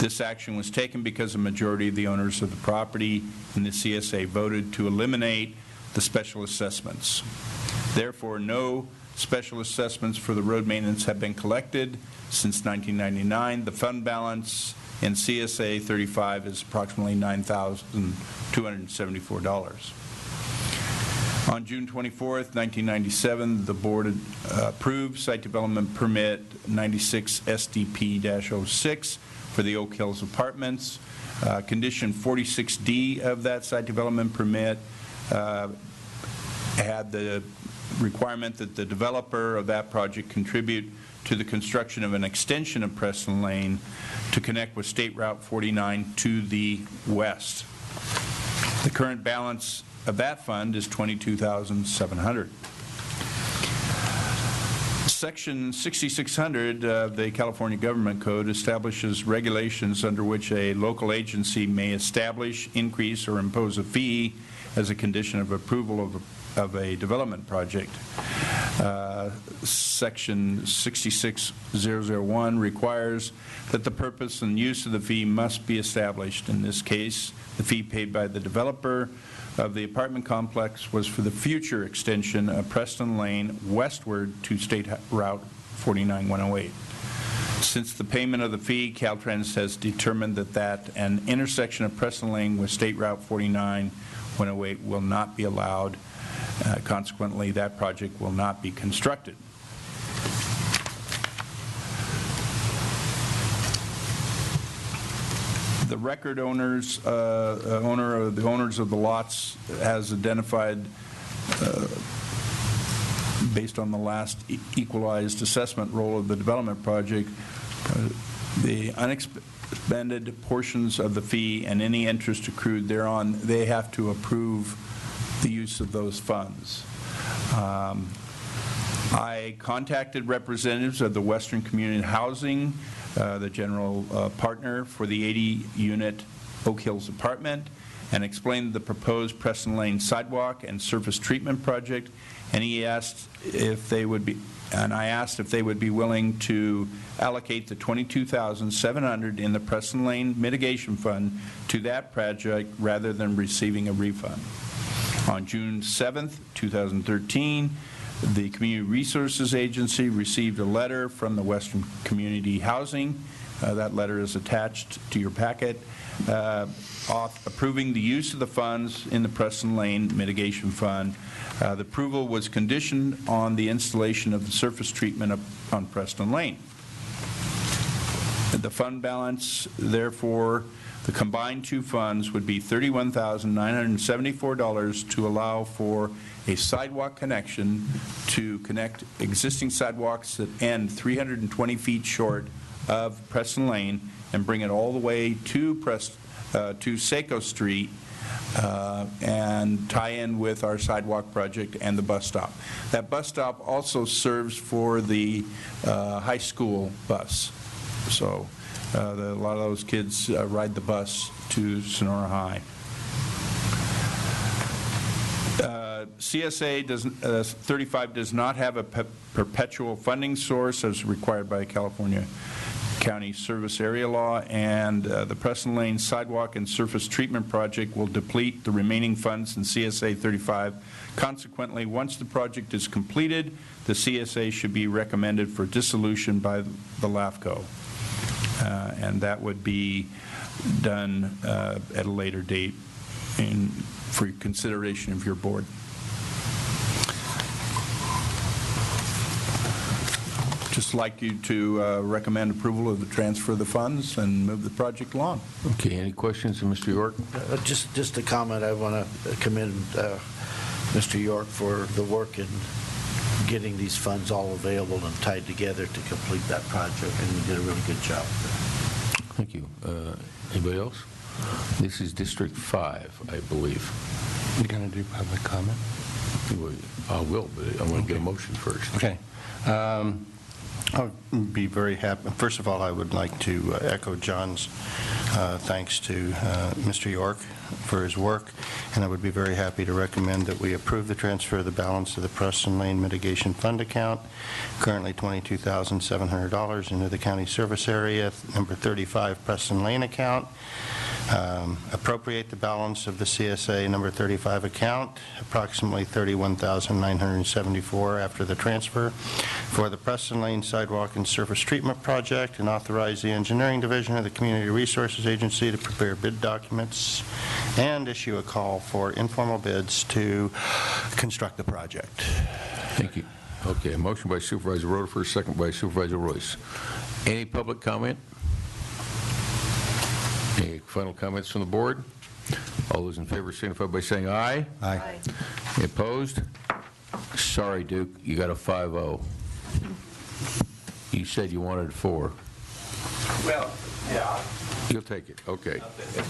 This action was taken because a majority of the owners of the property in the CSA voted to eliminate the special assessments. Therefore, no special assessments for the road maintenance have been collected since 1999. The fund balance in CSA 35 is approximately $9,274. On June 24th, 1997, the board approved Site Development Permit 96 SDP-06 for the Oak Hills Apartments. Condition 46D of that Site Development Permit had the requirement that the developer of that project contribute to the construction of an extension of Preston Lane to connect with State Route 49 to the west. The current balance of that fund is $22,700. Section 6600 of the California Government Code establishes regulations under which a local agency may establish, increase, or impose a fee as a condition of approval of a development project. Section 66001 requires that the purpose and use of the fee must be established. In this case, the fee paid by the developer of the apartment complex was for the future extension of Preston Lane westward to State Route 49108. Since the payment of the fee, Caltrans has determined that an intersection of Preston Lane with State Route 49108 will not be allowed. Consequently, that project will not be constructed. The record owner of the owners of the lots as identified based on the last equalized assessment roll of the development project, the unexpended portions of the fee and any interest accrued thereon, they have to approve the use of those funds. I contacted representatives of the Western Community Housing, the general partner for the 80-unit Oak Hills apartment, and explained the proposed Preston Lane sidewalk and surface treatment project, and he asked if they would be, and I asked if they would be willing to allocate the $22,700 in the Preston Lane mitigation fund to that project rather than receiving a refund. On June 7th, 2013, the Community Resources Agency received a letter from the Western Community Housing. That letter is attached to your packet, approving the use of the funds in the Preston Lane Mitigation Fund. The approval was conditioned on the installation of the surface treatment on Preston Lane. The fund balance, therefore, the combined two funds would be $31,974 to allow for a sidewalk connection to connect existing sidewalks that end 320 feet short of Preston Lane and bring it all the way to Saco Street and tie in with our sidewalk project and the bus stop. That bus stop also serves for the high school bus. So a lot of those kids ride the bus to Sonora High. CSA 35 does not have a perpetual funding source as required by California County Service Area Law, and the Preston Lane Sidewalk and Surface Treatment Project will deplete the remaining funds in CSA 35. Consequently, once the project is completed, the CSA should be recommended for dissolution by the LAFCO, and that would be done at a later date for consideration of your board. Just like you to recommend approval of the transfer of the funds and move the project along. Okay, any questions of Mr. York? Just a comment. I want to commend Mr. York for the work in getting these funds all available and tied together to complete that project, and he did a really good job. Thank you. Anybody else? This is District 5, I believe. You're going to do public comment? I will, but I want to get a motion first. Okay. I would be very happy. First of all, I would like to echo John's thanks to Mr. York for his work, and I would be very happy to recommend that we approve the transfer of the balance of the Preston Lane Mitigation Fund account, currently $22,700, into the county service area, number 35 Preston Lane account. Appropriate the balance of the CSA number 35 account, approximately $31,974 after the transfer, for the Preston Lane Sidewalk and Surface Treatment Project, and authorize the Engineering Division of the Community Resources Agency to prepare bid documents and issue a call for informal bids to construct the project. Thank you. Okay, a motion by Supervisor Rutherford, second by Supervisor Royce. Any public comment? Any final comments from the board? All those in favor signify by saying aye. Aye. Any opposed? Sorry, Duke, you got a 5-0. You said you wanted 4. Well, yeah. You'll take it. Okay.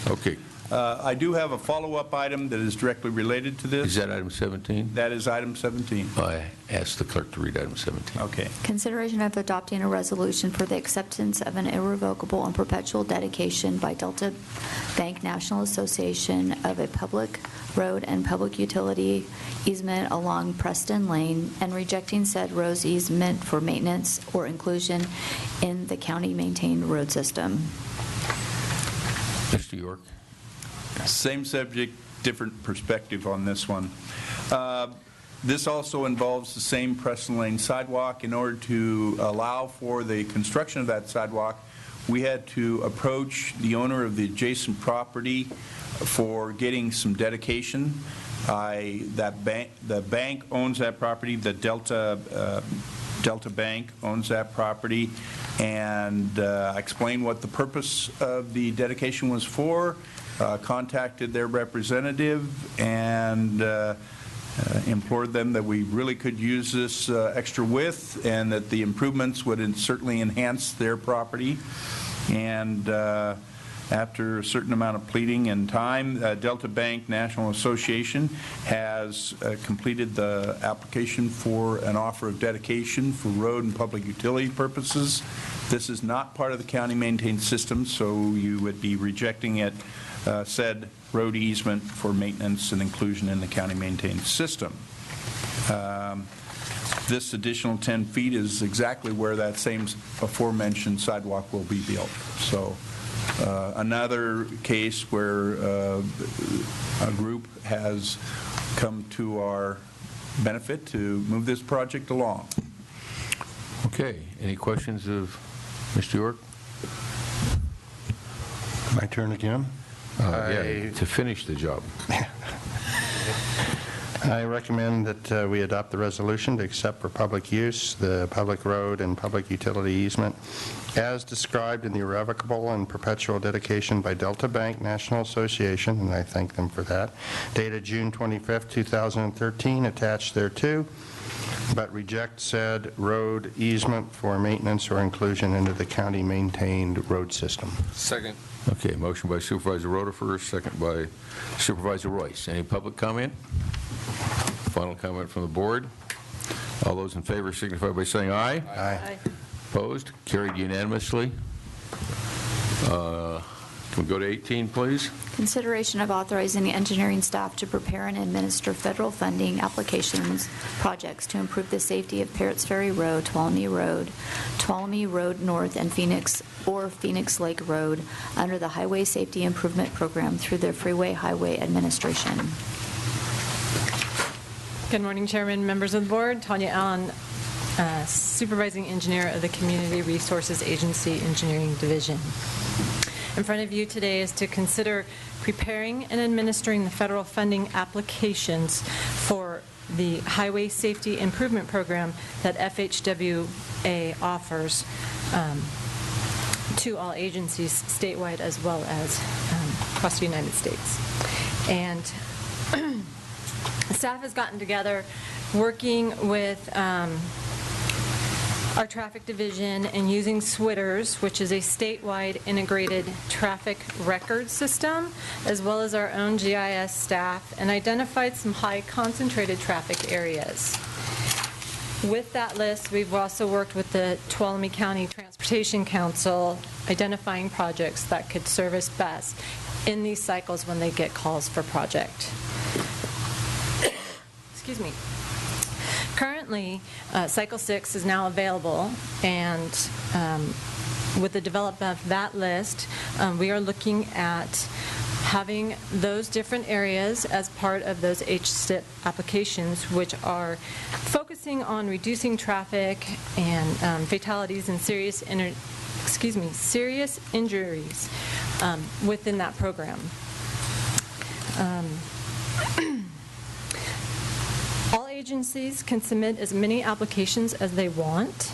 Okay. I do have a follow-up item that is directly related to this. Is that item 17? That is item 17. I asked the clerk to read item 17. Okay. Consideration of adopting a resolution for the acceptance of an irrevocable and perpetual dedication by Delta Bank National Association of a public road and public utility easement along Preston Lane, and rejecting said road's easement for maintenance or inclusion in the county-maintained road system. Mr. York. Same subject, different perspective on this one. This also involves the same Preston Lane sidewalk. In order to allow for the construction of that sidewalk, we had to approach the owner of the adjacent property for getting some dedication. The bank owns that property, the Delta Bank owns that property, and I explained what the purpose of the dedication was for. contacted their representative and implored them that we really could use this extra width and that the improvements would certainly enhance their property. And after a certain amount of pleading and time, Delta Bank National Association has completed the application for an offer of dedication for road and public utility purposes. This is not part of the county-maintained system, so you would be rejecting it, said road easement for maintenance and inclusion in the county-maintained system. This additional 10 feet is exactly where that same aforementioned sidewalk will be built. So another case where a group has come to our benefit to move this project along. Okay, any questions of Mr. York? My turn again? Yeah, to finish the job. I recommend that we adopt the resolution to accept for public use the public road and public utility easement as described in the irrevocable and perpetual dedication by Delta Bank National Association, and I thank them for that, dated June 25th, 2013, attached thereto, but reject said road easement for maintenance or inclusion into the county-maintained road system. Second. Okay, motion by Supervisor Rutherford, second by Supervisor Royce. Any public comment? Final comment from the board. All those in favor signify by saying aye. Aye. Opposed? Carried unanimously. Can we go to 18, please? Consideration of authorizing the engineering staff to prepare and administer federal funding applications projects to improve the safety of Parrots Ferry Road, Tuolumne Road North, and Phoenix Lake Road under the Highway Safety Improvement Program through the Freeway Highway Administration. Good morning, Chairman, members of the board. Tanya Allen, Supervising Engineer of the Community Resources Agency Engineering Division. In front of you today is to consider preparing and administering the federal funding applications for the Highway Safety Improvement Program that FHWA offers to all agencies statewide as well as across the United States. And staff has gotten together working with our traffic division and using SWITRS, which is a statewide integrated traffic record system, as well as our own GIS staff, and identified some high concentrated traffic areas. With that list, we've also worked with the Tuolumne County Transportation Council, identifying projects that could service best in these cycles when they get calls for project. Excuse me. Currently, Cycle 6 is now available, and with the development of that list, we are looking at having those different areas as part of those HSIP applications, which are focusing on reducing traffic and fatalities and serious injuries within that program. All agencies can submit as many applications as they want.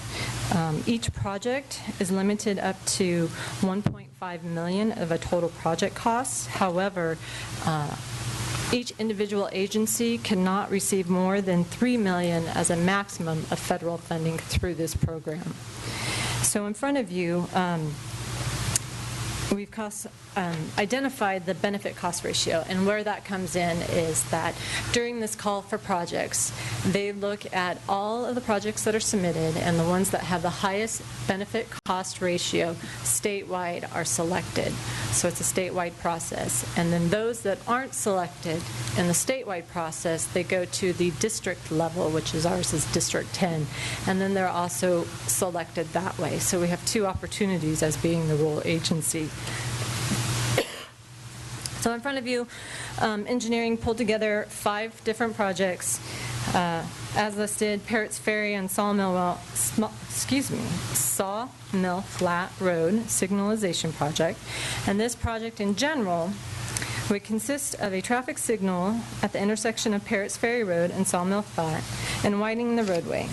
Each project is limited up to $1.5 million of a total project cost. However, each individual agency cannot receive more than $3 million as a maximum of federal funding through this program. So in front of you, we've identified the benefit cost ratio, and where that comes in is that during this call for projects, they look at all of the projects that are submitted, and the ones that have the highest benefit cost ratio statewide are selected. So it's a statewide process. And then those that aren't selected in the statewide process, they go to the district level, which is ours is District 10, and then they're also selected that way. So we have two opportunities as being the rural agency. So in front of you, engineering pulled together 5 different projects, as listed: Parrots Ferry and Sawmill Flat Road signalization project. And this project in general would consist of a traffic signal at the intersection of Parrots Ferry Road and Sawmill Flat and widening the roadway.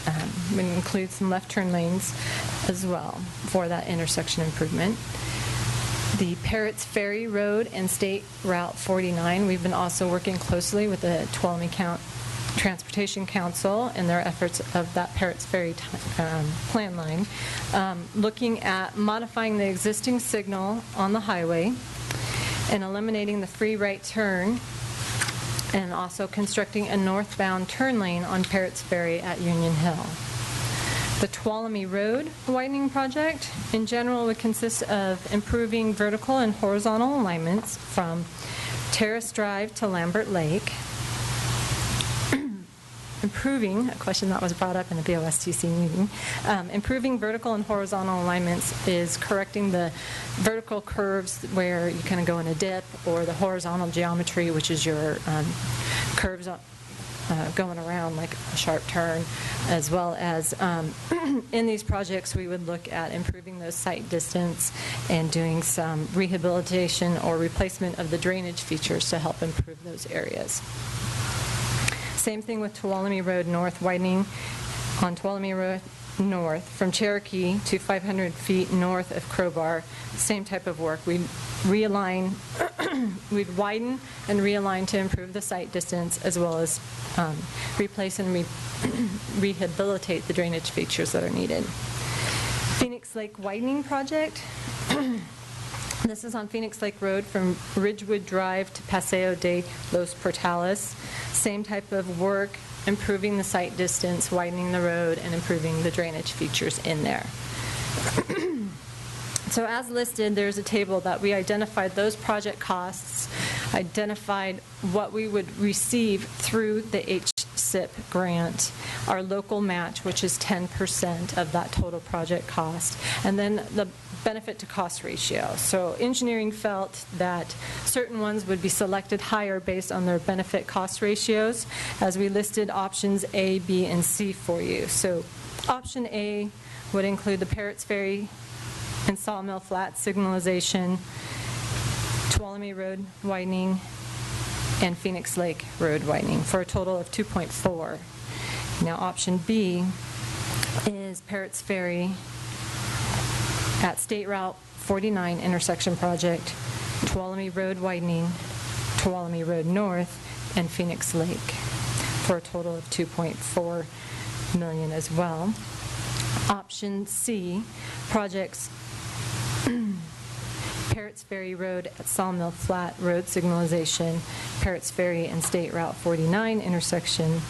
It would include some left turn lanes as well for that intersection improvement. the Parrots Ferry Road and State Route 49. We've been also working closely with the Tuolumne County Transportation Council and their efforts of that Parrots Ferry plan line, looking at modifying the existing signal on the highway and eliminating the free right turn, and also constructing a northbound turn lane on Parrots Ferry at Union Hill. The Tuolumne Road widening project in general would consist of improving vertical and horizontal alignments from Terrace Drive to Lambert Lake, improving, a question that was brought up in the BOSTC meeting, improving vertical and horizontal alignments is correcting the vertical curves where you kind of go in a dip, or the horizontal geometry, which is your curves going around like a sharp turn, as well as in these projects we would look at improving those sight distance and doing some rehabilitation or replacement of the drainage features to help improve those areas. Same thing with Tuolumne Road North widening on Tuolumne Road North from Cherokee to 500 feet north of Crowbar. Same type of work. We'd realign, we'd widen and realign to improve the sight distance, as well as replace and rehabilitate the drainage features that are needed. Phoenix Lake widening project. This is on Phoenix Lake Road from Ridgewood Drive to Paseo de los Portales. Same type of work, improving the sight distance, widening the road, and improving the drainage features in there. So as listed, there's a table that we identified those project costs, identified what we would receive through the HSIP grant, our local match, which is 10% of that total project cost, and then the benefit to cost ratio. So engineering felt that certain ones would be selected higher based on their benefit cost ratios, as we listed options A, B, and C for you. So option A would include the Parrots Ferry and Sawmill Flat signalization, Tuolumne Road widening, and Phoenix Lake Road widening, for a total of 2.4. Now option B is Parrots Ferry at State Route 49 intersection project, Tuolumne Road widening, Tuolumne Road North, and Phoenix Lake, for a total of 2.4 million as well. Option C, projects Parrots Ferry Road at Sawmill Flat road signalization, Parrots Ferry and State Route 49 intersection,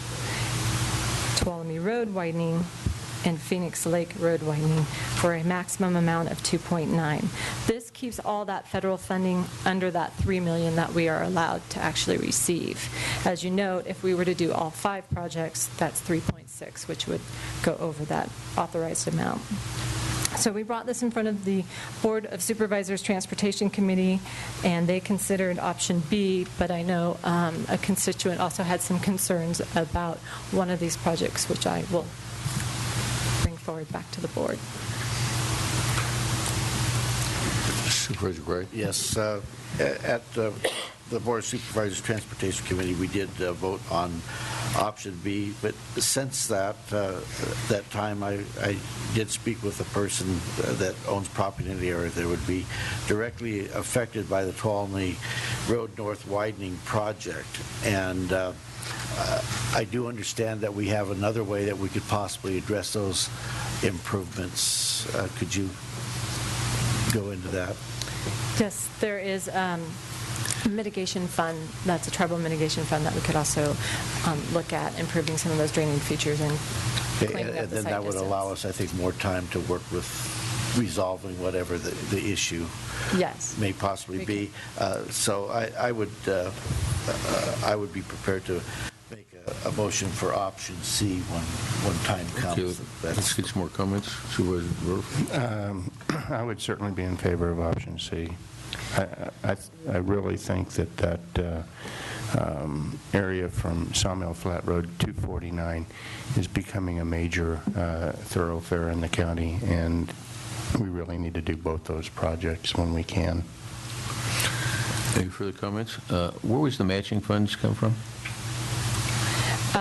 Tuolumne Road widening, and Phoenix Lake Road widening, for a maximum amount of 2.9. This keeps all that federal funding under that $3 million that we are allowed to actually receive. As you note, if we were to do all 5 projects, that's 3.6, which would go over that authorized amount. So we brought this in front of the Board of Supervisors Transportation Committee, and they considered option B, but I know a constituent also had some concerns about one of these projects, which I will bring forward back to the board. Supervisor Gray? Yes. At the Board of Supervisors Transportation Committee, we did vote on option B, but since that time, I did speak with a person that owns property in the area that would be directly affected by the Tuolumne Road North widening project. And I do understand that we have another way that we could possibly address those improvements. Could you go into that? Yes, there is a mitigation fund, that's a tribal mitigation fund that we could also look at improving some of those draining features and cleaning up the then site that would distance. allow us, I think, more time to work with resolving whatever the issue Yes. may possibly be. So I would be prepared to make a motion for option C when time comes. Okay, let's get some more comments. Supervisor Rutherford? I would certainly be in favor of option C. I really think that area from Sawmill Flat Road 249 is becoming a major thoroughfare in the county, and we really need to do both those projects when we can. Any further comments? Where was the matching funds come from?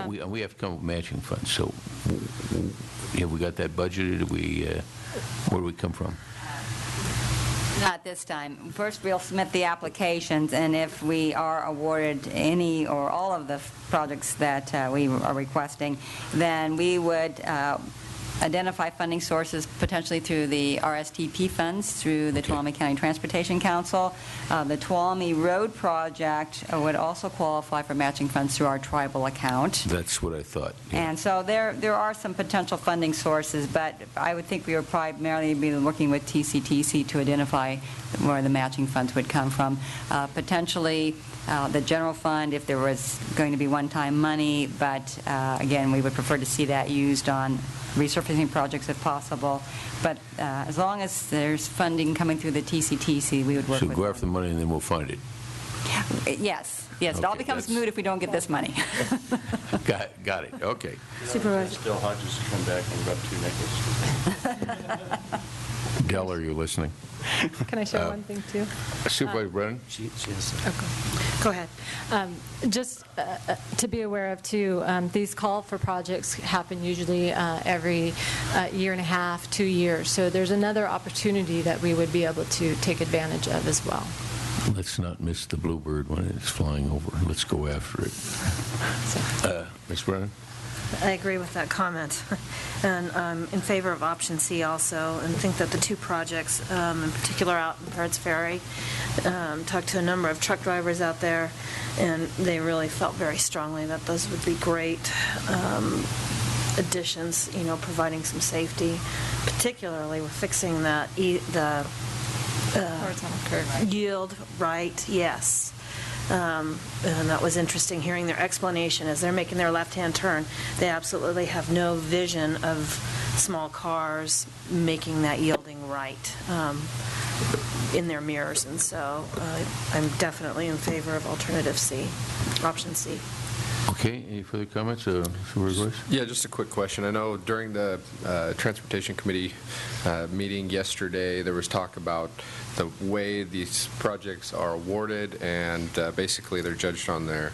We have to come up with matching funds, so have we got that budgeted? Where do we come from? Not this time. First, we'll submit the applications, and if we are awarded any or all of the projects that we are requesting, then we would identify funding sources potentially through the RSTP funds, through the Tuolumne County Transportation Council. The Tuolumne Road project would also qualify for matching funds through our tribal account. That's what I thought. Yeah. And so there are some potential funding sources, but I would think we would primarily be working with TCTC to identify where the matching funds would come from. Potentially the general fund if there was going to be one-time money, but again, we would prefer to see that used on resurfacing projects if possible. But as long as there's funding coming through the TCTC, we would work with So go after the money and then we'll find it. Yes. It all Okay, becomes that's- moot if we don't get this money. Got it. Okay. Supervisor. Still Hodges to come back and rub 2 nickels. Dell, are you listening? Can I share one thing, too? Supervisor Brennan? She has Go ahead. Just to be aware of, too, these call for projects happen usually every year and a half, 2 years. So there's another opportunity that we would be able to take advantage of as well. Let's not miss the bluebird when it's flying over. Let's go after it. Ms. Brennan? I agree with that comment. And I'm in favor of option C also, and think that the 2 projects, in particular out in Birds Ferry, talked to a number of truck drivers out there, and they really felt very strongly that those would be great additions, providing some safety, particularly with fixing the Horizontal curve. yield right, yes. And that was interesting, hearing their explanation as they're making their left-hand turn. They absolutely have no vision of small cars making that yielding right in their mirrors. And so I'm definitely in favor of alternative C, option C. Okay, any further comments, Supervisor Royce? Yeah, just a quick question. I know during the Transportation Committee meeting yesterday, there was talk about the way these projects are awarded, and basically they're judged on their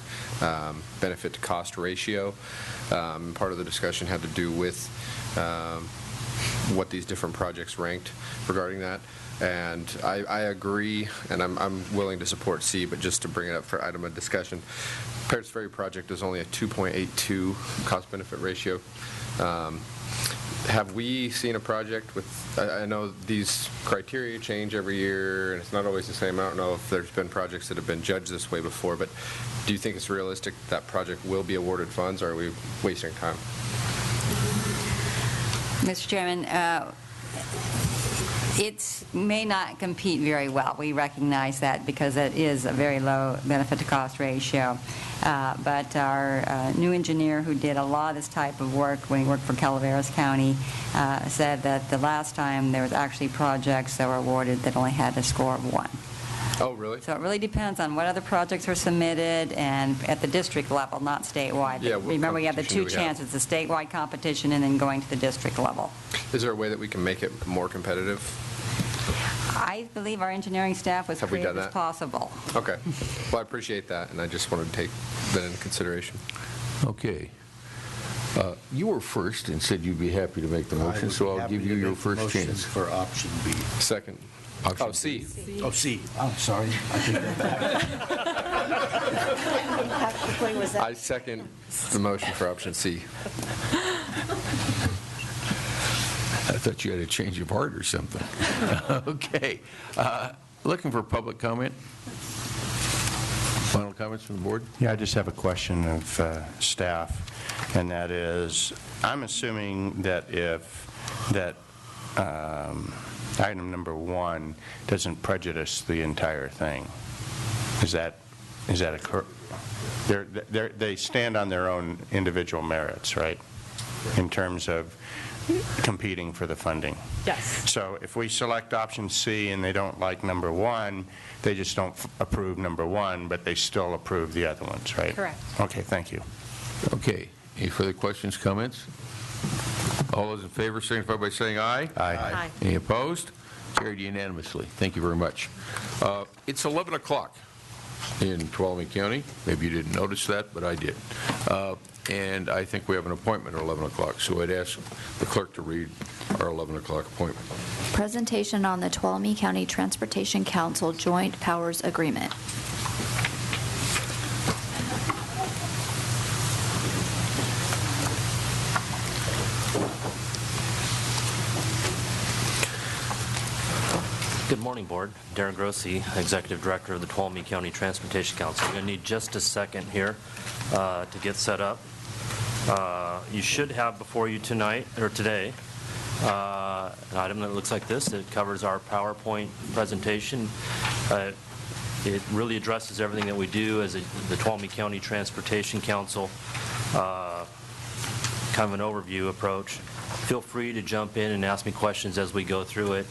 benefit to cost ratio. Part of the discussion had to do with what these different projects ranked regarding that. And I agree, and I'm willing to support C, but just to bring it up for item of discussion, Paris Ferry project is only a 2.82 cost-benefit ratio. Have we seen a project with, I know these criteria change every year, and it's not always the same. I don't know if there's been projects that have been judged this way before, but do you think it's realistic that project will be awarded funds, or are we wasting time? Mr. Chairman, it may not compete very well. We recognize that because it is a very low benefit-to-cost ratio. But our new engineer who did a lot of this type of work when he worked for Calaveras County said that the last time there was actually projects that were awarded that only had a score of 1. Oh, really? So it really depends on what other projects are submitted and at the district level, not statewide. Yeah, what remember, we have the competition 2 do we have? chances, the statewide competition and then going to the district level. Is there a way that we can make it more competitive? I believe our engineering staff was Have we creative done as that? possible. Okay. Well, I appreciate that, and I just wanted to take that into consideration. Okay. You were first and said you'd be happy to make the motion, so I'll give you your first chance. For option B. Second. Option Oh, C. Oh, C. I'm sorry. I second the motion for option C. I thought you had a change of heart or something. Okay. Looking for public comment? Final comments from the board? Yeah, I just have a question of staff, and that is, I'm assuming that item number 1 doesn't prejudice the entire thing. Is that a they stand on their own individual merits, right? In terms of competing for the funding. Yes. So if we select option C and they don't like number 1, they just don't approve number 1, but they still approve the other ones, right? Correct. Okay, thank you. Okay. Any further questions, comments? All those in favor signify by saying aye. Aye. Any opposed? Carried unanimously. Thank you very much. It's 11 o'clock in Tuolumne County. Maybe you didn't notice that, but I did. And I think we have an appointment at 11 o'clock, so I'd ask the clerk to read our 11 o'clock appointment. Presentation on the Tuolumne County Transportation Council Joint Powers Agreement. Good morning, Board. Darren Grossi, Executive Director of the Tuolumne County Transportation Council. I'm going to need just a second here to get set up. You should have before you tonight, or today, an item that looks like this. It covers our PowerPoint presentation. It really addresses everything that we do as the Tuolumne County Transportation Council, kind of an overview approach. Feel free to jump in and ask me questions as we go through it.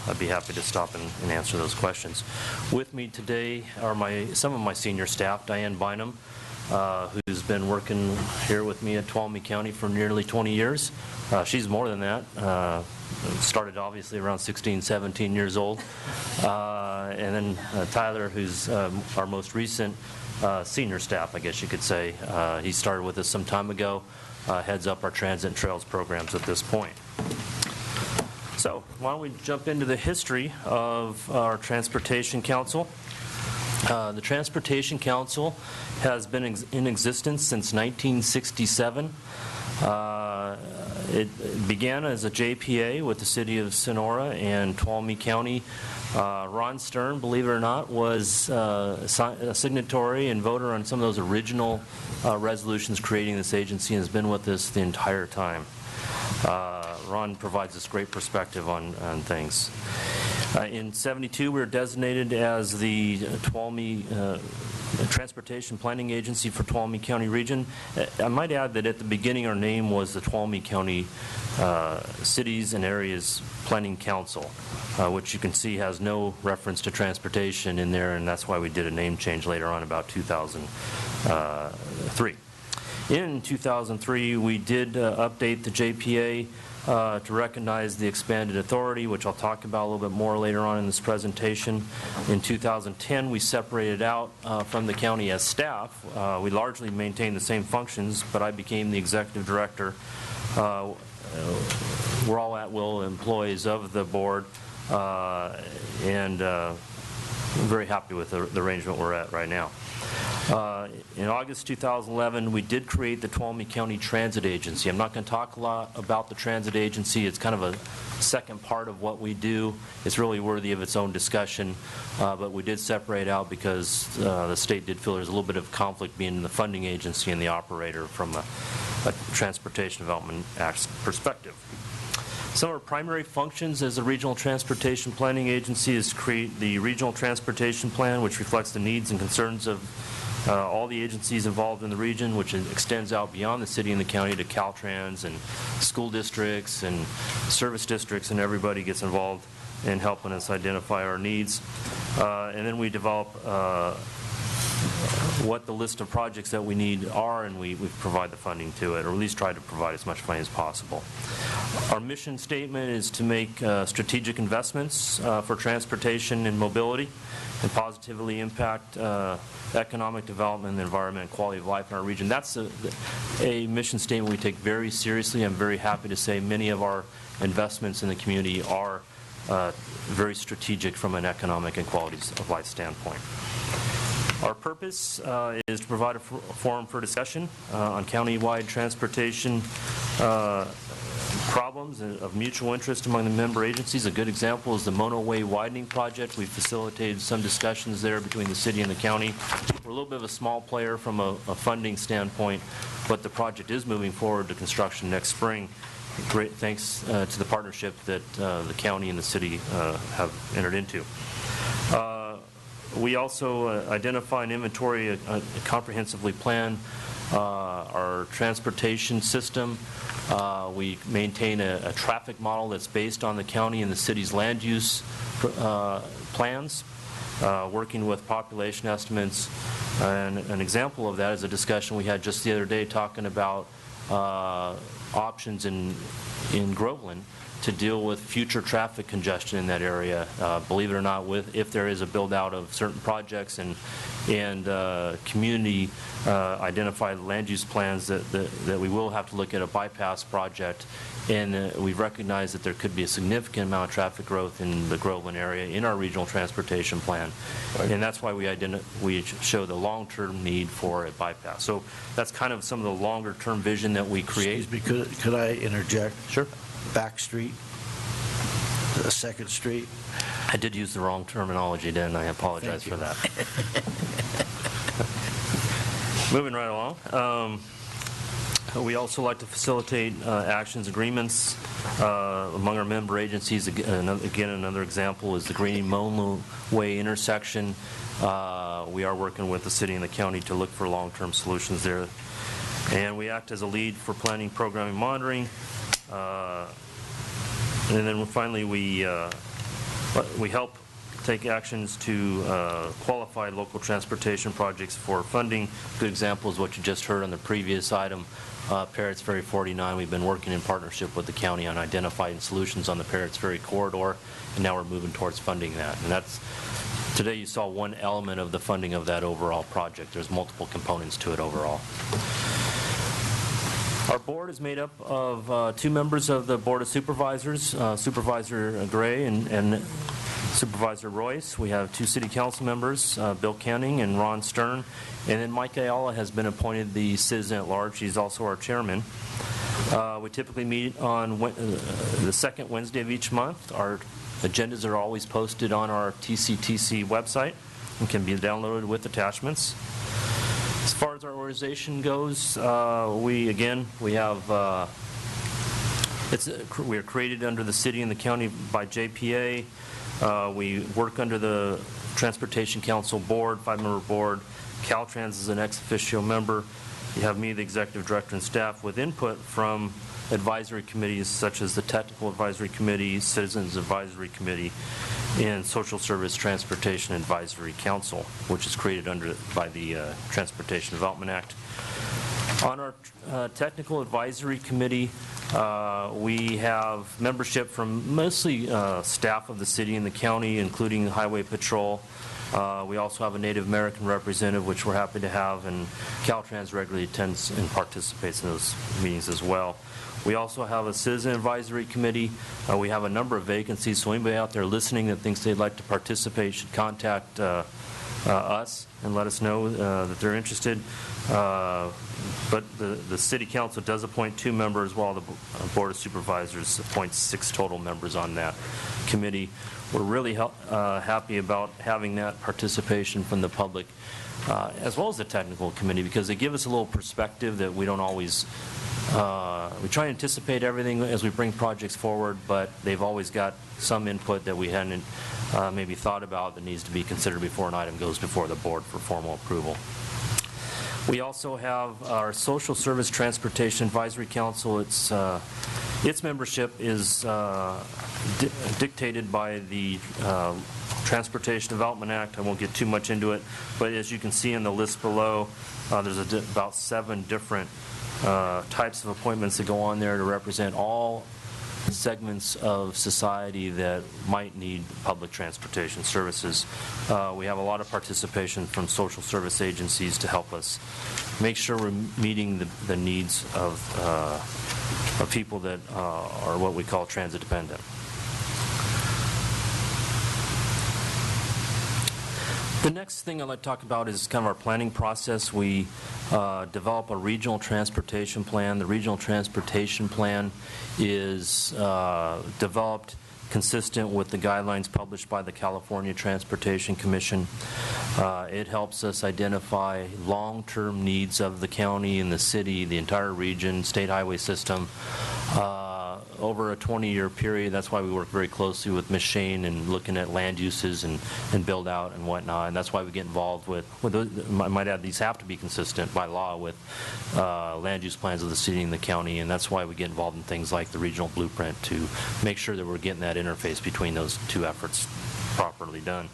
I'd be happy to stop and answer those questions. With me today are some of my senior staff, Diane Bynum, who's been working here with me at Tuolumne County for nearly 20 years. She's more than that. Started obviously around 16, 17 years old. And then Tyler, who's our most recent senior staff, I guess you could say. He started with us some time ago, heads up our transit and trails programs at this point. So why don't we jump into the history of our Transportation Council. The Transportation Council has been in existence since 1967. It began as a JPA with the city of Sonora and Tuolumne County. Ron Stern, believe it or not, was a signatory and voter on some of those original resolutions creating this agency and has been with us the entire time. Ron provides us great perspective on things. In '72, we were designated as the Tuolumne Transportation Planning Agency for Tuolumne County Region. I might add that at the beginning our name was the Tuolumne County Cities and Areas Planning Council, which you can see has no reference to transportation in there, and that's why we did a name change later on about 2003. In 2003, we did update the JPA to recognize the expanded authority, which I'll talk about a little bit more later on in this presentation. In 2010, we separated out from the county as staff. We largely maintained the same functions, but I became the executive director. We're all at-will employees of the board, and I'm very happy with the arrangement we're at right now. In August 2011, we did create the Tuolumne County Transit Agency. I'm not going to talk a lot about the transit agency. It's kind of a second part of what we do. It's really worthy of its own discussion, but we did separate out because the state did feel there's a little bit of conflict being the funding agency and the operator from a Transportation Development Act perspective. Some of our primary functions as a regional transportation planning agency is create the regional transportation plan, which reflects the needs and concerns of all the agencies involved in the region, which extends out beyond the city and the county to Caltrans and school districts and service districts, and everybody gets involved in helping us identify our needs. And then we develop what the list of projects that we need are, and we provide the funding to it, or at least try to provide as much funding as possible. Our mission statement is to make strategic investments for transportation and mobility and positively impact economic development, the environment, and quality of life in our region. That's a mission statement we take very seriously. I'm very happy to say many of our investments in the community are very strategic from an economic and quality of life standpoint. Our purpose is to provide a forum for discussion on county-wide transportation problems of mutual interest among the member agencies. A good example is the Monoway Widening Project. We facilitated some discussions there between the city and the county. We're a little bit of a small player from a funding standpoint, but the project is moving forward to construction next spring. Great thanks to the partnership that the county and the city have entered into. We also identify and inventory, comprehensively plan our transportation system. We maintain a traffic model that's based on the county and the city's land use plans, working with population estimates. And an example of that is a discussion we had just the other day talking about options in Groveland to deal with future traffic congestion in that area. Believe it or not, if there is a build out of certain projects and and community identified land use plans that we will have to look at a bypass project, and we recognize that there could be a significant amount of traffic growth in the Groveland area in our regional transportation plan. And that's why we show the long-term need for a bypass. So that's kind of some of the longer-term vision that we create. Excuse me, could I interject? Sure. Back street, Second Street. I did use the wrong terminology, didn't I? I apologize for that. Moving right along. We also like to facilitate actions, agreements among our member agencies. Again, another example is the Green Monroe Way intersection. We are working with the city and the county to look for long-term solutions there. And we act as a lead for planning, programming, monitoring. And then finally, we help take actions to qualify local transportation projects for funding. A good example is what you just heard on the previous item, Parrots Ferry 49. We've been working in partnership with the county on identifying solutions on the Parrots Ferry corridor, and now we're moving towards funding that. And that's, today you saw one element of the funding of that overall project. There's multiple components to it overall. Our board is made up of 2 members of the Board of Supervisors, Supervisor Gray and Supervisor Royce. We have 2 city council members, Bill Canning and Ron Stern. And then Mike Ayala has been appointed the citizen at large. He's also our chairman. We typically meet on the second Wednesday of each month. Our agendas are always posted on our TCTC website and can be downloaded with attachments. As far as our organization goes, we are created under the city and the county by JPA. We work under the Transportation Council Board, 5-member board. Caltrans is an ex officio member. You have me, the executive director, and staff with input from advisory committees such as the Technical Advisory Committee, Citizens Advisory Committee, and Social Service Transportation Advisory Council, which is created by the Transportation Development Act. On our Technical Advisory Committee, we have membership from mostly staff of the city and the county, including the Highway Patrol. We also have a Native American representative, which we're happy to have, and Caltrans regularly attends and participates in those meetings as well. We also have a Citizen Advisory Committee. We have a number of vacancies, so anybody out there listening that thinks they'd like to participate should contact us and let us know that they're interested. But the City Council does appoint 2 members, while the Board of Supervisors appoints 6 total members on that committee. We're really happy about having that participation from the public, as well as the technical committee, because they give us a little perspective that we don't always, we try to anticipate everything as we bring projects forward, but they've always got some input that we hadn't maybe thought about that needs to be considered before an item goes before the board for formal approval. We also have our Social Service Transportation Advisory Council. Its membership is dictated by the Transportation Development Act. I won't get too much into it, but as you can see in the list below, there's about 7 different types of appointments that go on there to represent all segments of society that might need public transportation services. We have a lot of participation from social service agencies to help us make sure we're meeting the needs of people that are what we call transit dependent. The next thing I'd like to talk about is kind of our planning process. We develop a regional transportation plan. The regional transportation plan is developed consistent with the guidelines published by the California Transportation Commission. It helps us identify long-term needs of the county and the city, the entire region, state highway system, over a 20-year period. That's why we work very closely with Ms. Shane and looking at land uses and build out and whatnot. And that's why we get involved with I might add, these have to be consistent by law with land use plans of the city and the county. And that's why we get involved in things like the regional blueprint to make sure that we're getting that interface between those 2 efforts properly done.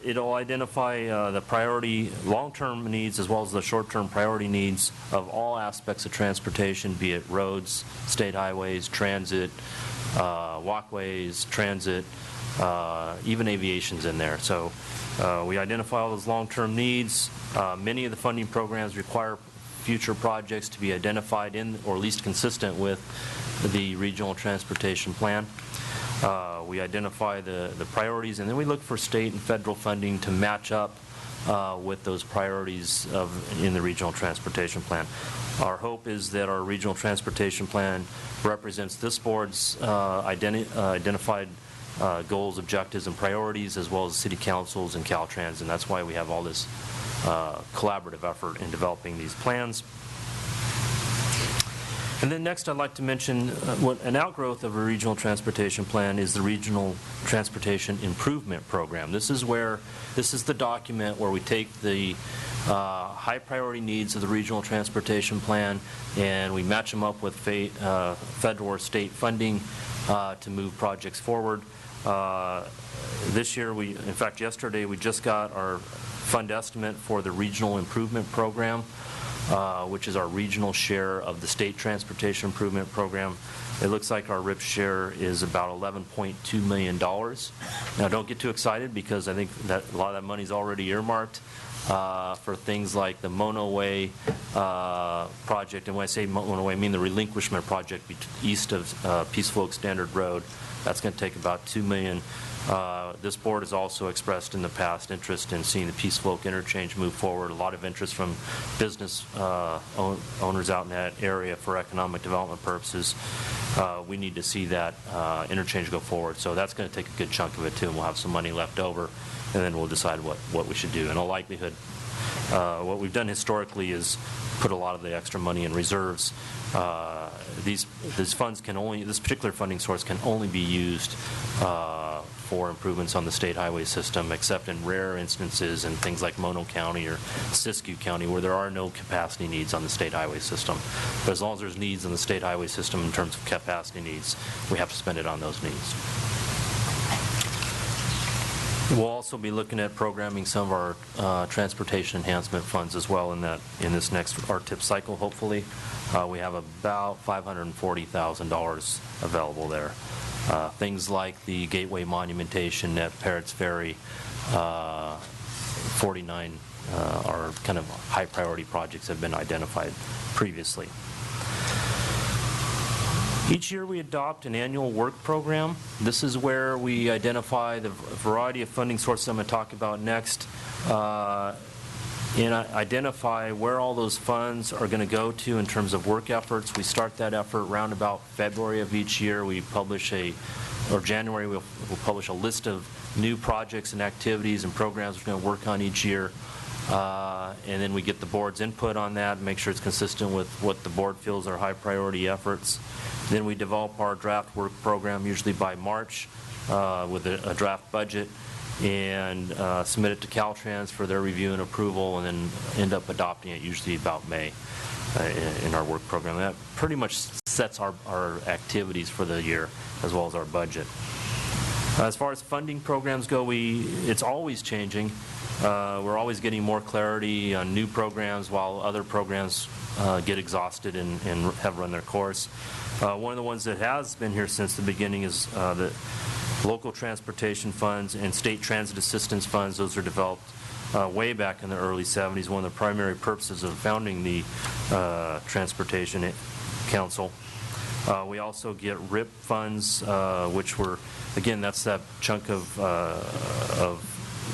It'll identify the priority long-term needs as well as the short-term priority needs of all aspects of transportation, be it roads, state highways, transit, walkways, transit, even aviation's in there. So We identify all those long-term needs. Many of the funding programs require future projects to be identified in, or at least consistent with, the regional transportation plan. We identify the priorities, and then we look for state and federal funding to match up with those priorities in the regional transportation plan. Our hope is that our regional transportation plan represents this board's identified goals, objectives, and priorities, as well as City Council's and Caltrans, and that's why we have all this collaborative effort in developing these plans. And then next, I'd like to mention what an outgrowth of a regional transportation plan is the Regional Transportation Improvement Program. This is the document where we take the high priority needs of the regional transportation plan and we match them up with federal or state funding to move projects forward. This year, in fact, yesterday, we just got our fund estimate for the Regional Improvement Program, which is our regional share of the State Transportation Improvement Program. It looks like our RIP share is about $11.2 million. Now, don't get too excited, because I think that a lot of that money is already earmarked for things like the Monoway project. And when I say Monoway, I mean the relinquishment project east of Peaceful Oak Standard Road. That's going to take about $2 million. This board has also expressed in the past interest in seeing the Peaceful Oak interchange move forward. A lot of interest from business owners out in that area for economic development purposes. We need to see that interchange go forward. So that's going to take a good chunk of it too, and we'll have some money left over, and then we'll decide what we should do. In all likelihood, what we've done historically is put a lot of the extra money in reserves. These funds can only, this particular funding source can only be used for improvements on the state highway system, except in rare instances in things like Mono County or Siskiyou County, where there are no capacity needs on the state highway system. But as long as there's needs on the state highway system in terms of capacity needs, we have to spend it on those needs. We'll also be looking at programming some of our transportation enhancement funds as well in this next RTIP cycle, hopefully. We have about $540,000 available there. Things like the gateway monumentation at Parrots Ferry, 49 are kind of high priority projects that have been identified previously. Each year we adopt an annual work program. This is where we identify the variety of funding sources I'm going to talk about next, and identify where all those funds are going to go to in terms of work efforts. We start that effort around about February of each year. We publish or January, we'll publish a list of new projects and activities and programs we're going to work on each year. And then we get the board's input on that and make sure it's consistent with what the board feels are high priority efforts. Then we develop our draft work program usually by March with a draft budget, and submit it to Caltrans for their review and approval, and then end up adopting it usually about May in our work program. That pretty much sets our activities for the year as well as our budget. As far as funding programs go, it's always changing. We're always getting more clarity on new programs while other programs get exhausted and have run their course. One of the ones that has been here since the beginning is the local transportation funds and state transit assistance funds. Those are developed way back in the early 70s. One of the primary purposes of founding the Transportation Council. We also get RIP funds, which were, again, that's that chunk of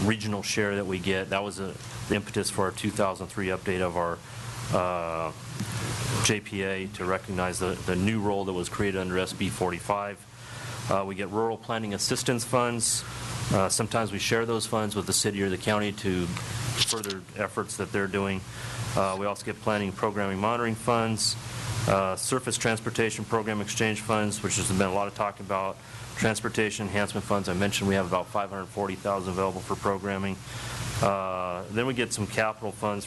regional share that we get. That was the impetus for our 2003 update of our JPA to recognize the new role that was created under SB 45. We get rural planning assistance funds. Sometimes we share those funds with the city or the county to further efforts that they're doing. We also get planning and programming monitoring funds, surface transportation program exchange funds, which has been a lot of talk about. Transportation enhancement funds, I mentioned we have about $540,000 available for programming. Then we get some capital funds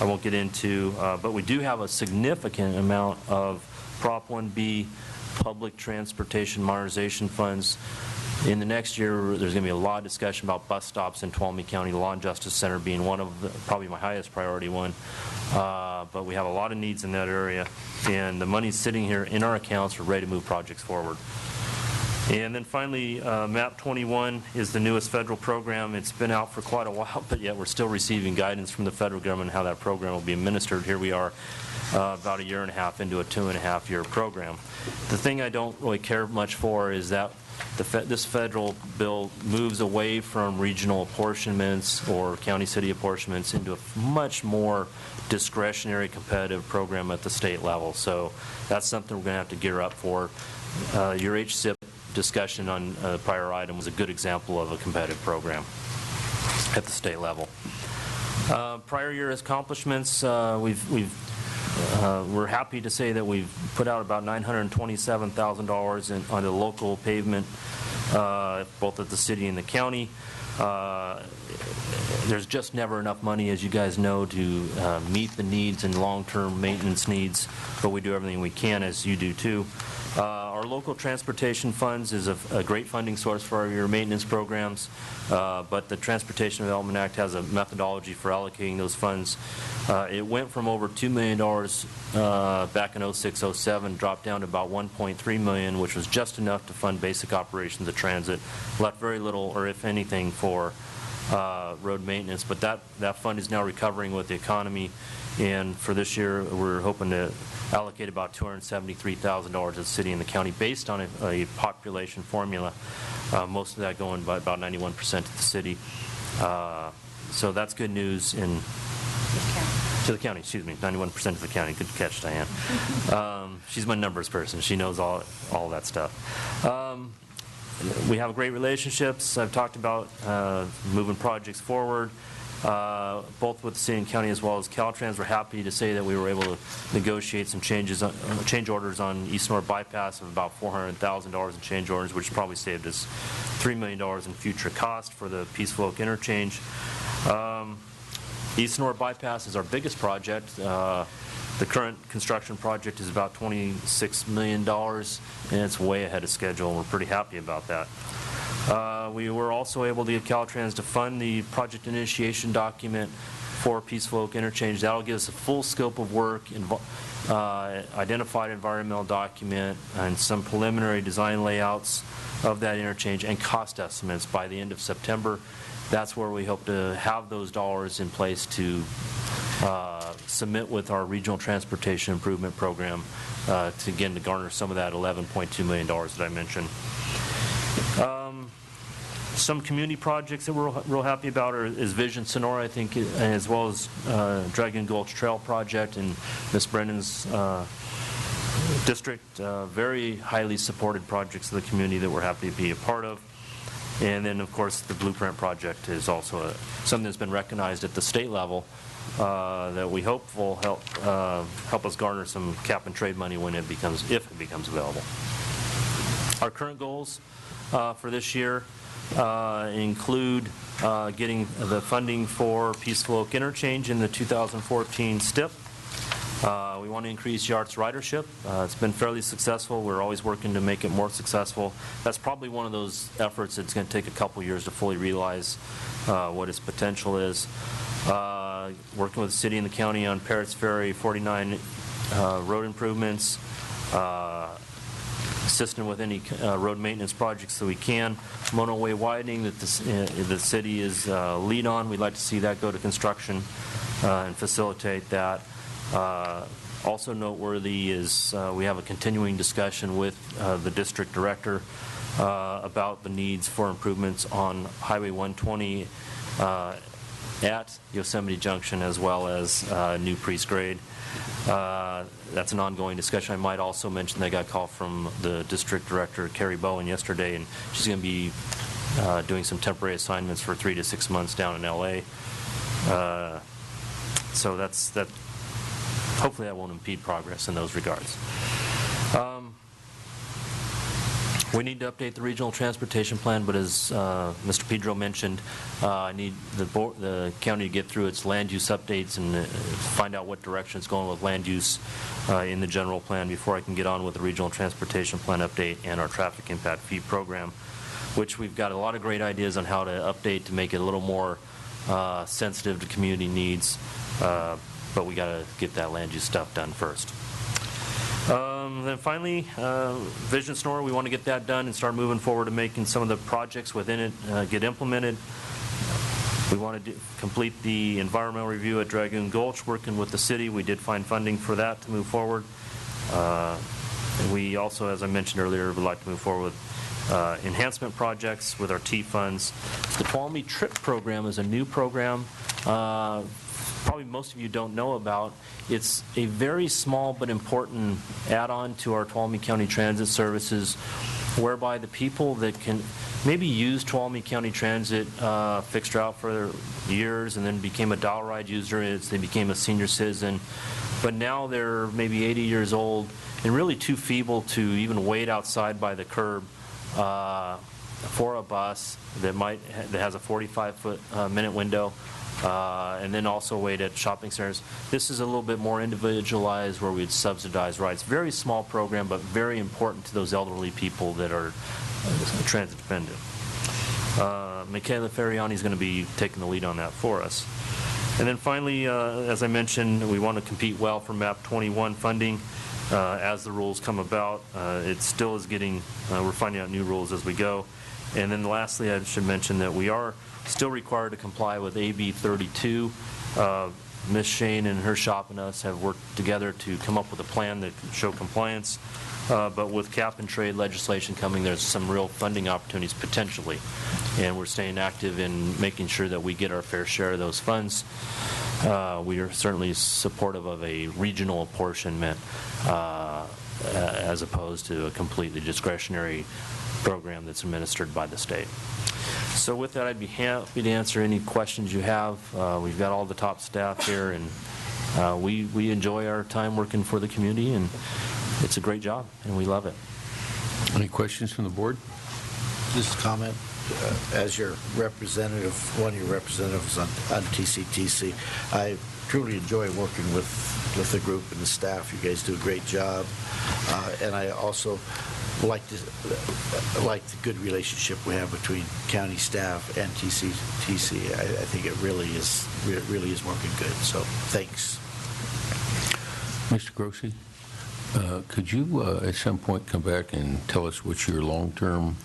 I won't get into, but we do have a significant amount of Prop 1B public transportation modernization funds. In the next year, there's going to be a lot of discussion about bus stops in Tuolumne County, the Law and Justice Center being one of probably my highest priority one. But we have a lot of needs in that area, and the money's sitting here in our accounts. We're ready to move projects forward. And then finally, MAP 21 is the newest federal program. It's been out for quite a while, but yet we're still receiving guidance from the federal government how that program will be administered. Here we are about a year and a half into a 2.5-year program. The thing I don't really care much for is that this federal bill moves away from regional apportionments or county-city apportionments into a much more discretionary competitive program at the state level. So that's something we're going to have to gear up for. Your HSIP discussion on a prior item was a good example of a competitive program at the state level. Prior year accomplishments, we're happy to say that we've put out about $927,000 on the local pavement, both at the city and the county. There's just never enough money, as you guys know, to meet the needs and long-term maintenance needs, but we do everything we can, as you do too. Our local transportation funds is a great funding source for your maintenance programs, but the Transportation Development Act has a methodology for allocating those funds. It went from over $2 million back in 06-07, dropped down to about $1.3 million, which was just enough to fund basic operations of transit, left very little, or if anything, for road maintenance. But that fund is now recovering with the economy, and for this year we're hoping to allocate about $273,000 to the city and the county based on a population formula, most of that going by about 91% to the city. So that's good news to the county, excuse me, 91% to the county. Good catch, Diane. She's my numbers person. She knows all that stuff. We have great relationships. I've talked about moving projects forward, both with the city and county as well as Caltrans. We're happy to say that we were able to negotiate some change orders on East-North Bypass of about $400,000 in change orders, which probably saved us $3 million in future cost for the Peaceful Oak interchange. East-North Bypass is our biggest project. The current construction project is about $26 million, and it's way ahead of schedule, and we're pretty happy about that. We were also able to get Caltrans to fund the project initiation document for Peaceful Oak interchange. That will give us a full scope of work, identified environmental document, and some preliminary design layouts of that interchange and cost estimates by the end of September. That's where we hope to have those dollars in place to submit with our regional transportation improvement program to garner some of that $11.2 million that I mentioned. Some community projects that we're real happy about is Vision Sonora, I think, as well as Dragon Gulch Trail project in Miss Brennan's district. Very highly supported projects of the community that we're happy to be a part of. And then, of course, the Blueprint project is also something that's been recognized at the state level that we hope will help us garner some cap and trade money if it becomes available. Our current goals for this year include getting the funding for Peaceful Oak interchange in the 2014 STIP. We want to increase YART's ridership. It's been fairly successful. We're always working to make it more successful. That's probably one of those efforts that's going to take a couple years to fully realize what its potential is. Working with the city and the county on Parrots Ferry 49 road improvements, assisting with any road maintenance projects that we can. Motorway widening that the city is lead on. We'd like to see that go to construction and facilitate that. Also noteworthy is we have a continuing discussion with the district director about the needs for improvements on Highway 120 at Yosemite Junction as well as New Priest Grade. That's an ongoing discussion. I might also mention that I got a call from the district director, Carrie Bowen, yesterday, and she's going to be doing some temporary assignments for 3 to 6 months down in L.A. So that. Hopefully that won't impede progress in those regards. We need to update the regional transportation plan, but as Mr. Pedro mentioned, I need the county to get through its land use updates and find out what direction it's going with land use in the general plan before I can get on with the regional transportation plan update and our traffic impact fee program, which we've got a lot of great ideas on how to update to make it a little more sensitive to community needs, but we got to get that land use stuff done first. Then finally, Vision Snore, we want to get that done and start moving forward to making some of the projects within it get implemented. We want to complete the environmental review at Dragoon Gulch, working with the city. We did find funding for that to move forward. We also, as I mentioned earlier, would like to move forward with enhancement projects with our T funds. The Tuolumne TRIP program is a new program. Probably most of you don't know about. It's a very small but important add-on to our Tuolumne County Transit Services, whereby the people that can maybe use Tuolumne County Transit fixed route for years and then became a dollar ride user as they became a senior citizen, but now they're maybe 80 years old and really too feeble to even wait outside by the curb for a bus that has a 45-minute window. And then also wait at shopping centers. This is a little bit more individualized where we'd subsidize rides. Very small program, but very important to those elderly people that are transit dependent. Michaela Ferriani is going to be taking the lead on that for us. And then finally, as I mentioned, we want to compete well for MAP 21 funding as the rules come about. It still is we're finding out new rules as we go. And then lastly, I should mention that we are still required to comply with AB 32. Ms. Shane and her shop and us have worked together to come up with a plan that can show compliance. But with cap and trade legislation coming, there's some real funding opportunities potentially. And we're staying active in making sure that we get our fair share of those funds. We are certainly supportive of a regional apportionment as opposed to a completely discretionary program that's administered by the state. So with that, I'd be happy to answer any questions you have. We've got all the top staff here, and we enjoy our time working for the community, and it's a great job, and we love it. Any questions from the board? Just a comment. As your representative, one of your representatives on TCTC, I truly enjoy working with the group and the staff. You guys do a great job. And I also like the good relationship we have between county staff and TCTC. I think it really is working good. So thanks. Mr. Grossi, could you at some point come back and tell us what your long-term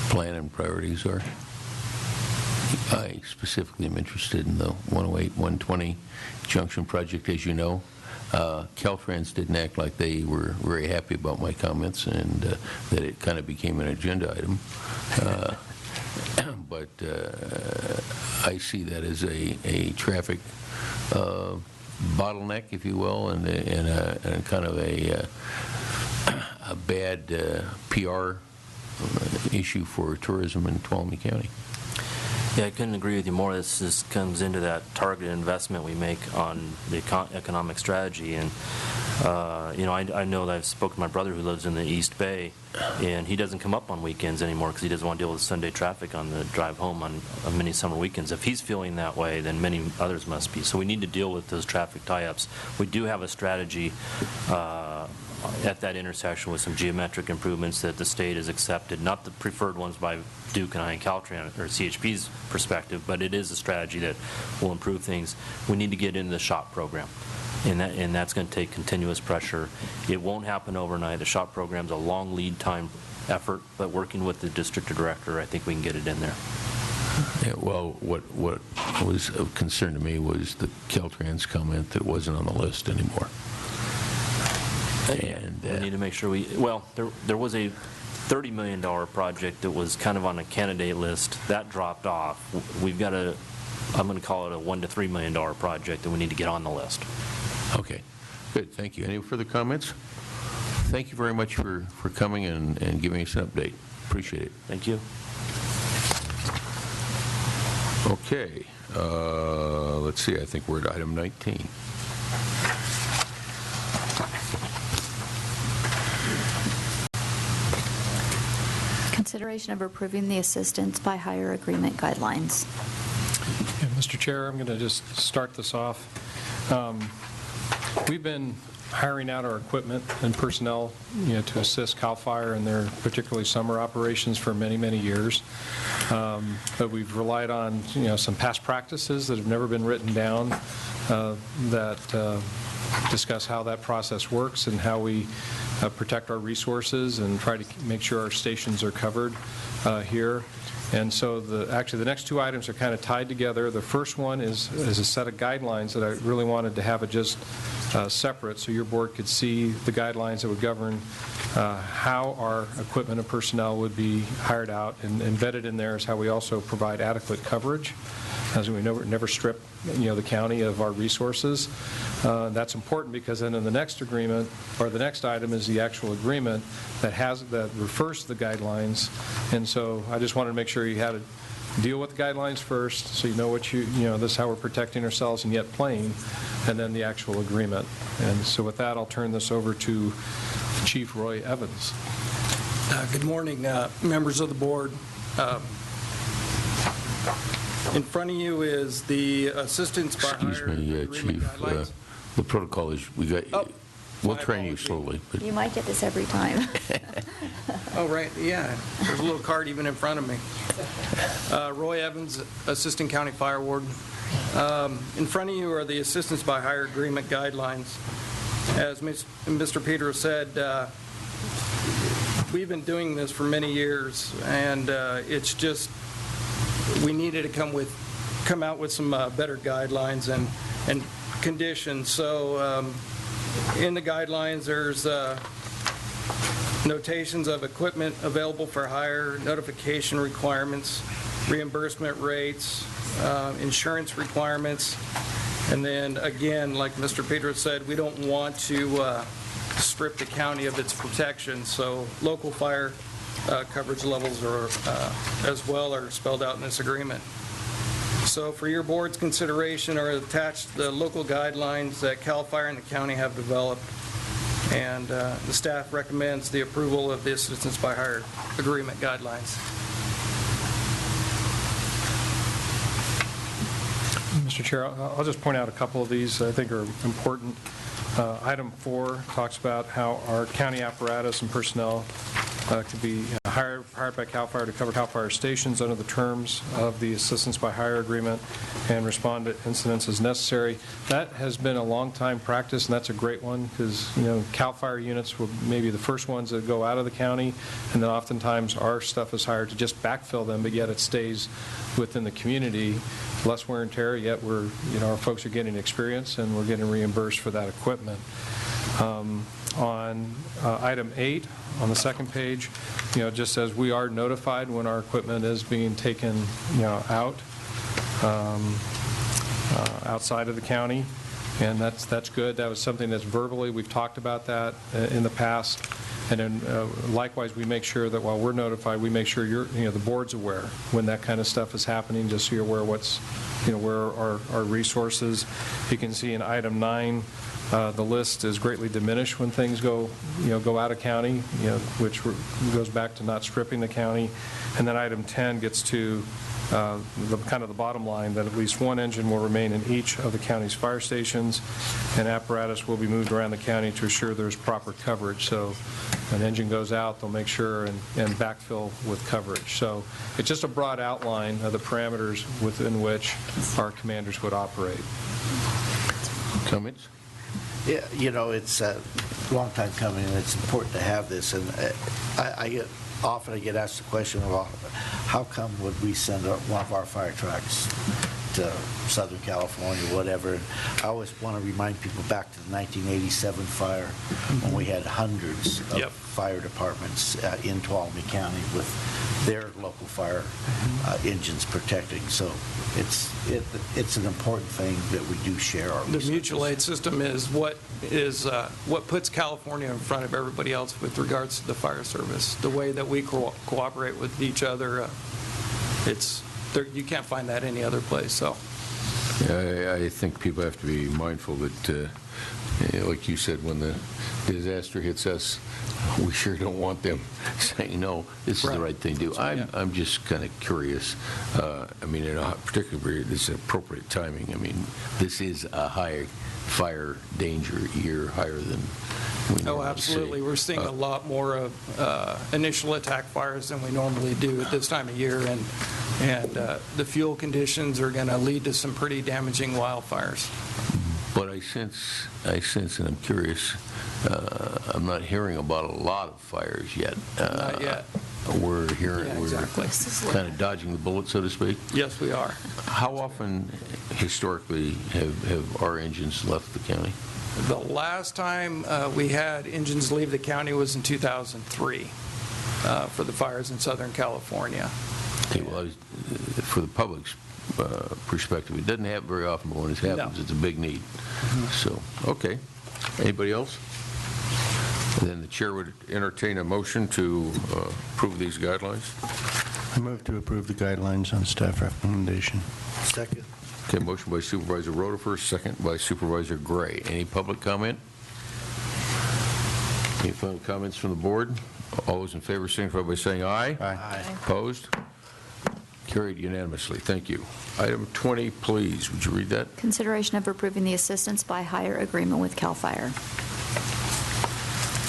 plan and priorities are? I specifically am interested in the 108-120 junction project, as you know. Caltrans didn't act like they were very happy about my comments, and that it kind of became an agenda item. But I see that as a traffic bottleneck, if you will, and a kind of a bad PR issue for tourism in Tuolumne County. Yeah, I couldn't agree with you more. This comes into that targeted investment we make on the economic strategy. And, I know that I've spoken to my brother who lives in the East Bay, and he doesn't come up on weekends anymore because he doesn't want to deal with Sunday traffic on the drive home on many summer weekends. If he's feeling that way, then many others must be. So we need to deal with those traffic tie-ups. We do have a strategy at that intersection with some geometric improvements that the state has accepted, not the preferred ones by Duke and I and Caltrans or CHP's perspective, but it is a strategy that will improve things. We need to get into the SHOP program, and that's going to take continuous pressure. It won't happen overnight. The SHOP program's a long lead time effort, but working with the district director, I think we can get it in there. Yeah, well, what was of concern to me was the Caltrans comment that it wasn't on the list anymore. And we need to make sure there was a $30 million project that was kind of on a candidate list. That dropped off. We've got I'm going to call it a $1 to $3 million project that we need to get on the list. Okay, good, thank you. Any further comments? Thank you very much for coming and giving us an update. Appreciate it. Thank you. Okay, let's see, I think we're at item 19. Consideration of approving the assistance by hire agreement guidelines. Yeah, Mr. Chair, I'm going to just start this off. We've been hiring out our equipment and personnel, to assist CAL FIRE in their particularly summer operations for many, many years. But we've relied on, some past practices that have never been written down that discuss how that process works and how we protect our resources and try to make sure our stations are covered here. And so actually the next two items are kind of tied together. The first one is a set of guidelines that I really wanted to have it just separate so your board could see the guidelines that would govern how our equipment and personnel would be hired out, and embedded in there is how we also provide adequate coverage, as we never strip the county of our resources. That's important because then in the next agreement, or the next item, is the actual agreement that refers to the guidelines. And so I just wanted to make sure you had to deal with the guidelines first, so you know what this is how we're protecting ourselves and yet playing, and then the actual agreement. And so with that, I'll turn this over to Chief Roy Evans. Good morning, members of the board. In front of you is the assistance by hire. Excuse me, Chief. The protocol is we'll train you slowly. But You might get this every time. Oh, right, yeah. There's a little card even in front of me. Roy Evans, Assistant County Fire Warden. In front of you are the assistance by hire agreement guidelines. As Mr. Peters said, we've been doing this for many years, and it's just we needed to come out with some better guidelines and conditions. So in the guidelines, there's notations of equipment available for hire, notification requirements, reimbursement rates, insurance requirements, and then again, like Mr. Peters said, we don't want to strip the county of its protection, so local fire coverage levels are as well are spelled out in this agreement. So for your board's consideration are attached the local guidelines that CAL FIRE and the county have developed, and the staff recommends the approval of the assistance by hire agreement guidelines. Mr. Chair, I'll just point out a couple of these I think are important. Item 4 talks about how our county apparatus and personnel could be hired by CAL FIRE to cover CAL FIRE stations under the terms of the assistance by hire agreement and respond to incidents as necessary. That has been a long time practice, and that's a great one because CAL FIRE units will maybe the first ones that go out of the county, and then oftentimes our stuff is hired to just backfill them, but yet it stays within the community. Less wear and tear, yet our folks are getting experience and we're getting reimbursed for that equipment. On item 8 on the second page, it just says we are notified when our equipment is being taken out outside of the county, and that's good. That was something that's verbally, we've talked about that in the past. And then likewise, we make sure that while we're notified, we make sure the board's aware when that kind of stuff is happening, just so you're aware what's, where our resources. You can see in item 9, the list is greatly diminished when things go out of county, which goes back to not stripping the county. And then item 10 gets to the bottom line, that at least one engine will remain in each of the county's fire stations, and apparatus will be moved around the county to assure there's proper coverage. So an engine goes out, they'll make sure and backfill with coverage. So it's just a broad outline of the parameters within which our commanders would operate. Comments? Yeah, it's a long time coming, and it's important to have this. And often I get asked the question about how come would we send one of our fire trucks to Southern California, whatever. I always want to remind people back to the 1987 fire when we had hundreds of fire departments in Tuolumne County with their local fire engines protecting. So it's an important thing that we do share our resources. The mutual aid system is what puts California in front of everybody else with regards to the fire service. The way that we cooperate with each other, you can't find that any other place. So I think people have to be mindful that, like you said, when the disaster hits us, we sure don't want them saying, no, this is the right thing to do. I'm just kind of curious. Particularly this is appropriate timing. This is a high fire danger year, higher than we normally absolutely. see. We're seeing a lot more of initial attack fires than we normally do at this time of year, and the fuel conditions are going to lead to some pretty damaging wildfires. But I sense, and I'm curious, I'm not hearing about a lot of fires yet. Not yet. We're hearing, Yeah, exactly. we're kind of dodging the bullet, so to speak. Yes, we are. How often, historically, have our engines left the county? The last time we had engines leave the county was in 2003 for the fires in Southern California. Okay, well, for the public's perspective, it doesn't happen very often, but when it happens, it's a big need. So, okay. Anybody else? Then the chair would entertain a motion to approve these guidelines. I move to approve the guidelines on staff recommendation. Second. Okay, motion by Supervisor Rutherford, second by Supervisor Gray. Any public comment? Any final comments from the board? All those in favor signify by saying aye. Aye. Opposed? Carried unanimously. Thank you. Item 20, please. Would you read that? Consideration of approving the assistance by hire agreement with CAL FIRE.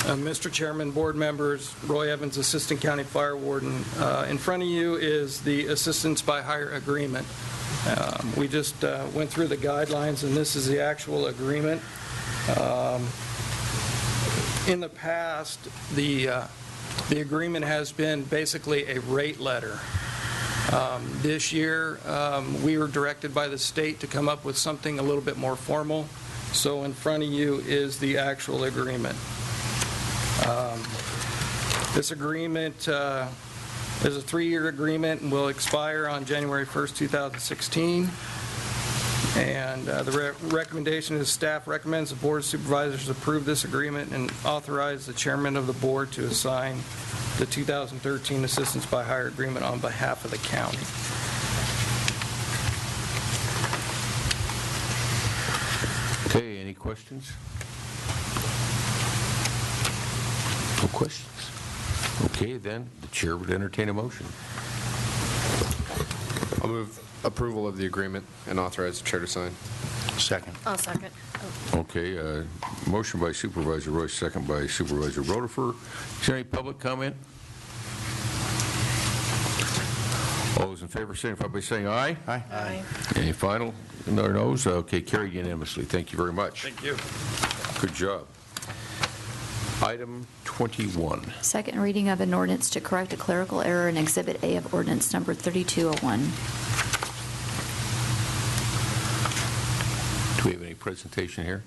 Mr. Chairman, board members, Roy Evans, Assistant County Fire Warden. In front of you is the assistance by hire agreement. We just went through the guidelines, and this is the actual agreement. In the past, the agreement has been basically a rate letter. This year, we were directed by the state to come up with something a little bit more formal. So in front of you is the actual agreement. This agreement is a 3-year agreement and will expire on January 1st, 2016. And the recommendation is staff recommends the Board of Supervisors approve this agreement and authorize the chairman of the board to assign the 2013 assistance by hire agreement on behalf of the county. Okay, any questions? No questions? Okay, then the chair would entertain a motion. I'll move approval of the agreement and authorize the chair to sign. Second. I'll second. Okay, motion by Supervisor Royce, second by Supervisor Rutherford. Is there any public comment? All those in favor signify by saying aye. Aye. Any final or no's? Okay, carried unanimously. Thank you very much. Thank you. Good job. Item 21. Second reading of an ordinance to correct a clerical error in Exhibit A of ordinance number 3201. Do we have any presentation here?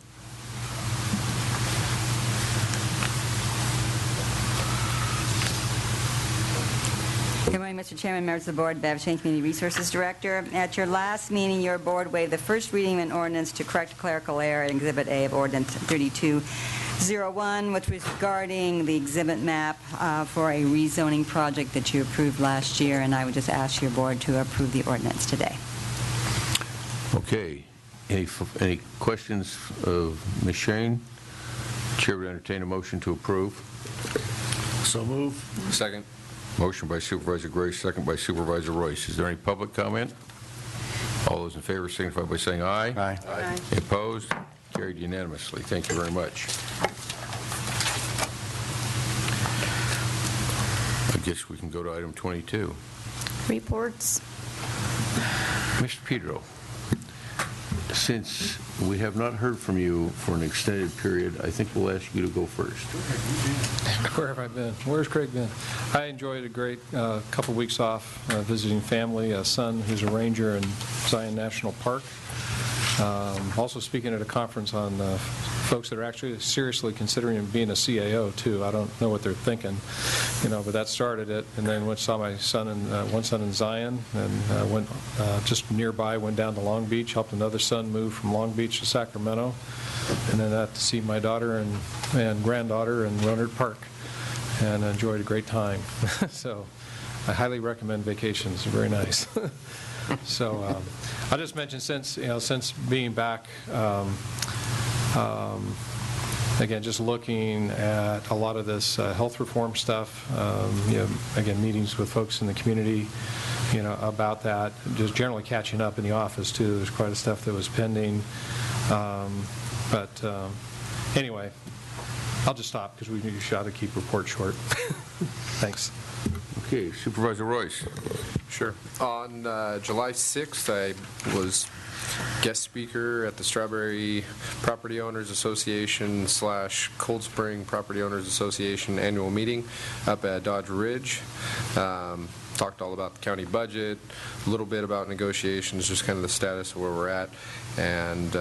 Good morning, Mr. Chairman, members of the board. Bev Shane, Community Resources Director. At your last meeting, your board waived the first reading of an ordinance to correct clerical error in Exhibit A of Ordinance 3201, which was regarding the exhibit map for a rezoning project that you approved last year, and I would just ask your board to approve the ordinance today. Okay. Any questions of Ms. Shane? Chair would entertain a motion to approve. So move. Second. Motion by Supervisor Gray, second by Supervisor Royce. Is there any public comment? All those in favor signify by saying aye. Aye. Aye. Opposed? Carried unanimously. Thank you very much. I guess we can go to item 22. Reports. Mr. Pedro, since we have not heard from you for an extended period, I think we'll ask you to go first. Where have I been? Where's Craig been? I enjoyed a great couple weeks off visiting family, a son who's a ranger in Zion National Park. Also speaking at a conference on folks that are actually seriously considering being a CAO, too. I don't know what they're thinking, but that started it. And then saw my son and one son in Zion, and went just nearby, went down to Long Beach, helped another son move from Long Beach to Sacramento, and then got to see my daughter and granddaughter in Rohnert Park, and enjoyed a great time. So I highly recommend vacations. They're very nice. So I'll just mention, since being back, again, just looking at a lot of this health reform stuff, again, meetings with folks in the community, about that, just generally catching up in the office, too. There's quite a stuff that was pending. But anyway, I'll just stop because we try to keep reports short. Thanks. Okay, Supervisor Royce. Sure. On July 6th, I was guest speaker at the Strawberry Property Owners Association / Cold Spring Property Owners Association annual meeting up at Dodge Ridge. Talked all about the county budget, a little bit about negotiations, just kind of the status of where we're at, and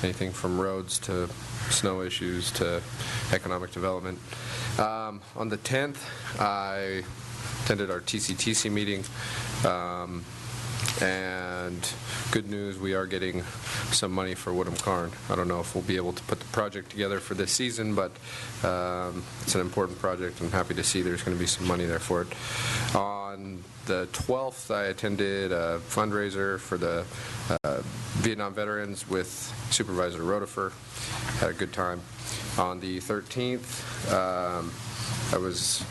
anything from roads to snow issues to economic development. On the 10th, I attended our TCTC meeting, and good news, we are getting some money for Woodham Carn. I don't know if we'll be able to put the project together for this season, but it's an important project. I'm happy to see there's going to be some money there for it. On the 12th, I attended a fundraiser for the Vietnam veterans with Supervisor Rotifer. Had a good time. On the 13th, I was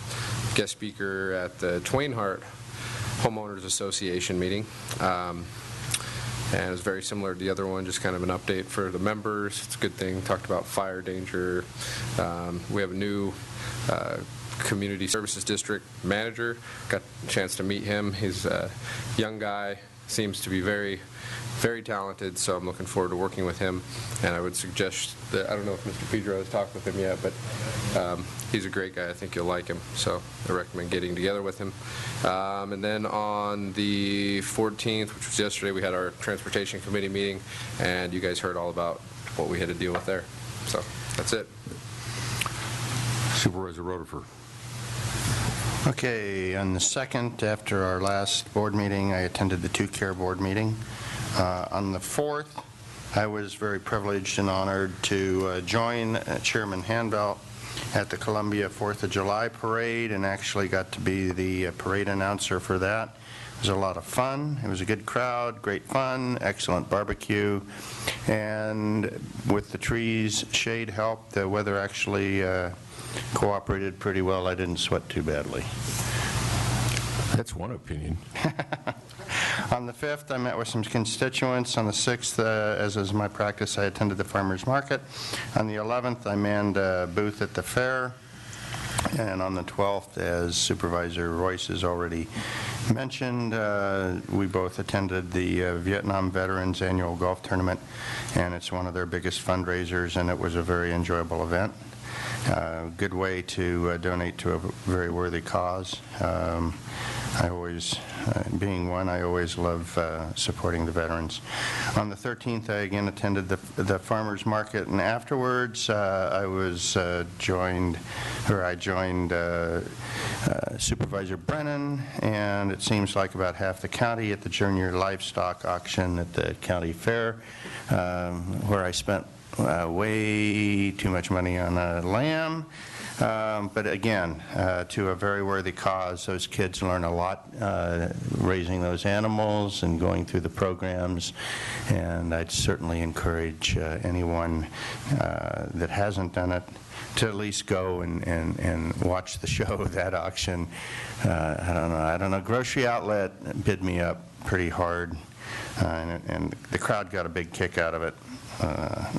guest speaker at the Twainhart Homeowners Association meeting. And it was very similar to the other one, just kind of an update for the members. It's a good thing. Talked about fire danger. We have a new community services district manager. Got a chance to meet him. He's a young guy, seems to be very, very talented, so I'm looking forward to working with him. And I would suggest that, I don't know if Mr. Pedro has talked with him yet, but he's a great guy. I think you'll like him, so I recommend getting together with him. And then on the 14th, which was yesterday, we had our Transportation Committee meeting, and you guys heard all about what we had to deal with there. So that's it. Supervisor Rotifer. Okay, on the 2nd, after our last board meeting, I attended the 2Care board meeting. On the 4th, I was very privileged and honored to join Chairman Hanbelt at the Columbia 4th of July parade, and actually got to be the parade announcer for that. It was a lot of fun. It was a good crowd, great fun, excellent barbecue, and with the trees, shade helped. The weather actually cooperated pretty well. I didn't sweat too badly. That's one opinion. On the 5th, I met with some constituents. On the 6th, as is my practice, I attended the farmers market. On the 11th, I manned a booth at the fair. And on the 12th, as Supervisor Royce has already mentioned, we both attended the Vietnam Veterans Annual Golf Tournament, and it's one of their biggest fundraisers, and it was a very enjoyable event. Good way to donate to a very worthy cause. I always, being one, I always love supporting the veterans. On the 13th, I again attended the farmers market, and afterwards I joined Supervisor Brennan, and it seems like about half the county at the junior livestock auction at the county fair, where I spent way too much money on a lamb. But again, to a very worthy cause. Those kids learn a lot raising those animals and going through the programs, and I'd certainly encourage anyone that hasn't done it to at least go and watch the show of that auction. I don't know, Grocery Outlet bid me up pretty hard, and the crowd got a big kick out of it.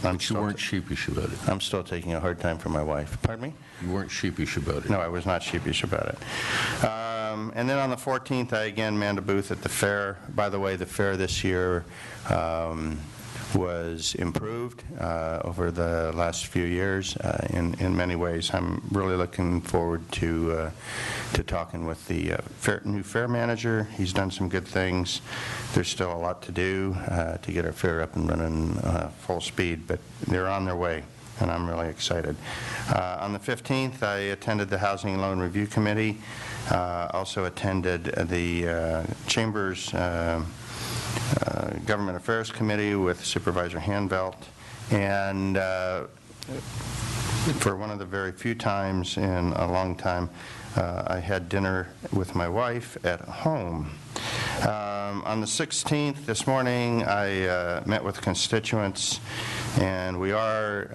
But you weren't sheepish about it. I'm still taking a hard time for my wife. Pardon me? You weren't sheepish about it. No, I was not sheepish about it. And then on the 14th, I again manned a booth at the fair. By the way, the fair this year was improved over the last few years in many ways. I'm really looking forward to talking with the new fair manager. He's done some good things. There's still a lot to do to get our fair up and running full speed, but they're on their way, and I'm really excited. On the 15th, I attended the Housing Loan Review Committee. Also attended the Chamber's Government Affairs Committee with Supervisor Hanvelt, and for one of the very few times in a long time, I had dinner with my wife at home. On the 16th, this morning, I met with constituents, and we are,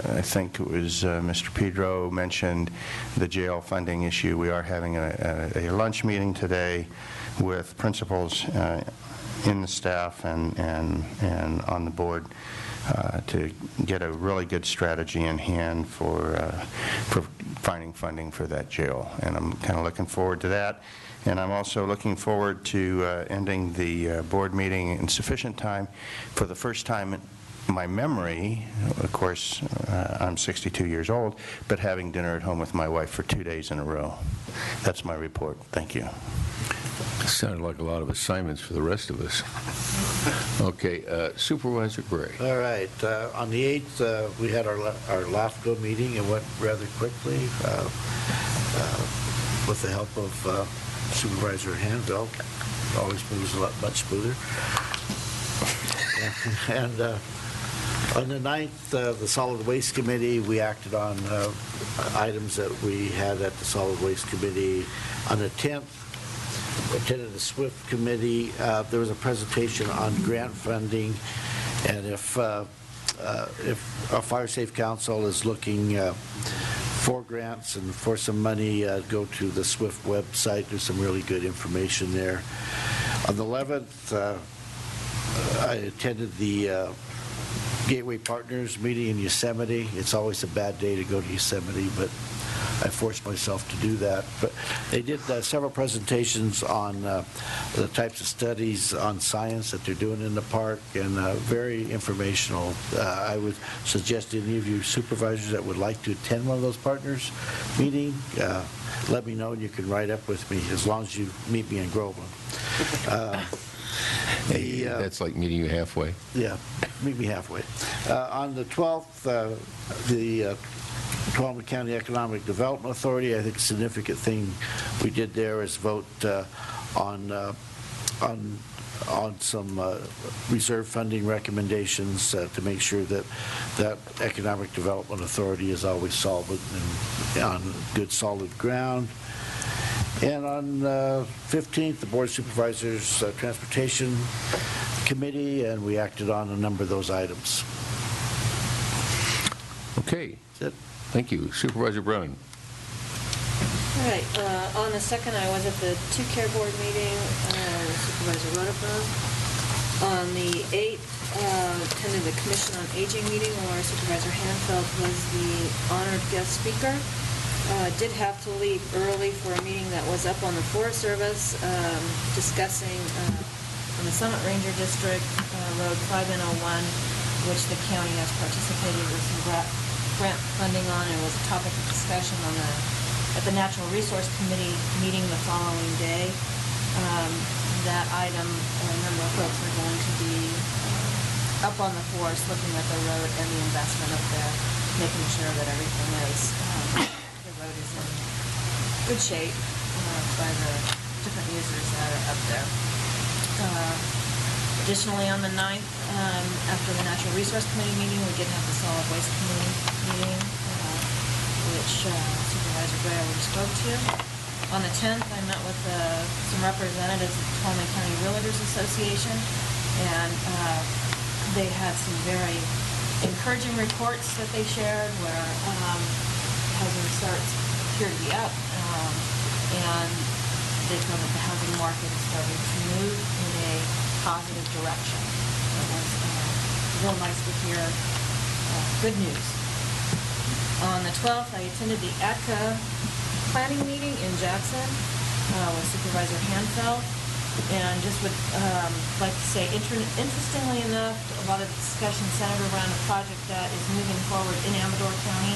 I think it was Mr. Pedro mentioned the jail funding issue. We are having a lunch meeting today with principals in the staff and on the board to get a really good strategy in hand for finding funding for that jail. And I'm kind of looking forward to that. And I'm also looking forward to ending the board meeting in sufficient time for the first time in my memory. Of course, I'm 62 years old, but having dinner at home with my wife for 2 days in a row. That's my report. Thank you. Sounded like a lot of assignments for the rest of us. Okay, Supervisor Gray. All right. On the 8th, we had our LAFCO meeting. It went rather quickly with the help of Supervisor Hanville. Always moves a lot much smoother. And on the 9th, the Solid Waste Committee, we acted on items that we had at the Solid Waste Committee. On the 10th, we attended the SWIFT Committee. There was a presentation on grant funding, and if our Fire Safe Council is looking for grants and for some money, go to the SWIFT website. There's some really good information there. On the 11th, I attended the Gateway Partners meeting in Yosemite. It's always a bad day to go to Yosemite, but I forced myself to do that. But they did several presentations on the types of studies on science that they're doing in the park, and very informational. I would suggest any of you supervisors that would like to attend one of those partners meeting, let me know, and you can write up with me as long as you meet me in Groveland. That's like meeting you halfway. Yeah, meet me halfway. On the 12th, the Tuolumne County Economic Development Authority, I think a significant thing we did there is vote on some reserve funding recommendations to make sure that that Economic Development Authority is always solid and on good solid ground. And on 15th, the Board of Supervisors Transportation Committee, and we acted on a number of those items. Okay. That's it. Thank you. Supervisor Brown. All right, on the 2nd, I was at the two-care board meeting with Supervisor Rotifer. On the 8th, attended the Commission on Aging meeting where Supervisor Hanfeld was the honored guest speaker. Did have to leave early for a meeting that was up on the Forest Service discussing in the Summit Ranger District, Road 501, which the county has participated with some grant funding on. It was a topic of discussion on at the Natural Resource Committee meeting the following day. That item, a number of folks are going to be up on the forest looking at the road and the investment up there, making sure that everything is the road is in good shape by the different users that are up there. Additionally, on the 9th, after the Natural Resource Committee meeting, we did have the Solid Waste Committee meeting, which Supervisor Gray already spoke to. On the 10th, I met with some representatives of the Tuolumne County Realtors Association, and they had some very encouraging reports that they shared where housing starts appear to be up, and they feel that the housing market is starting to move in a positive direction. It was real nice to hear good news. On the 12th, I attended the ATCA planning meeting in Jackson with Supervisor Hanfeld, and just would like to say, interestingly enough, a lot of the discussion centered around a project that is moving forward in Amador County.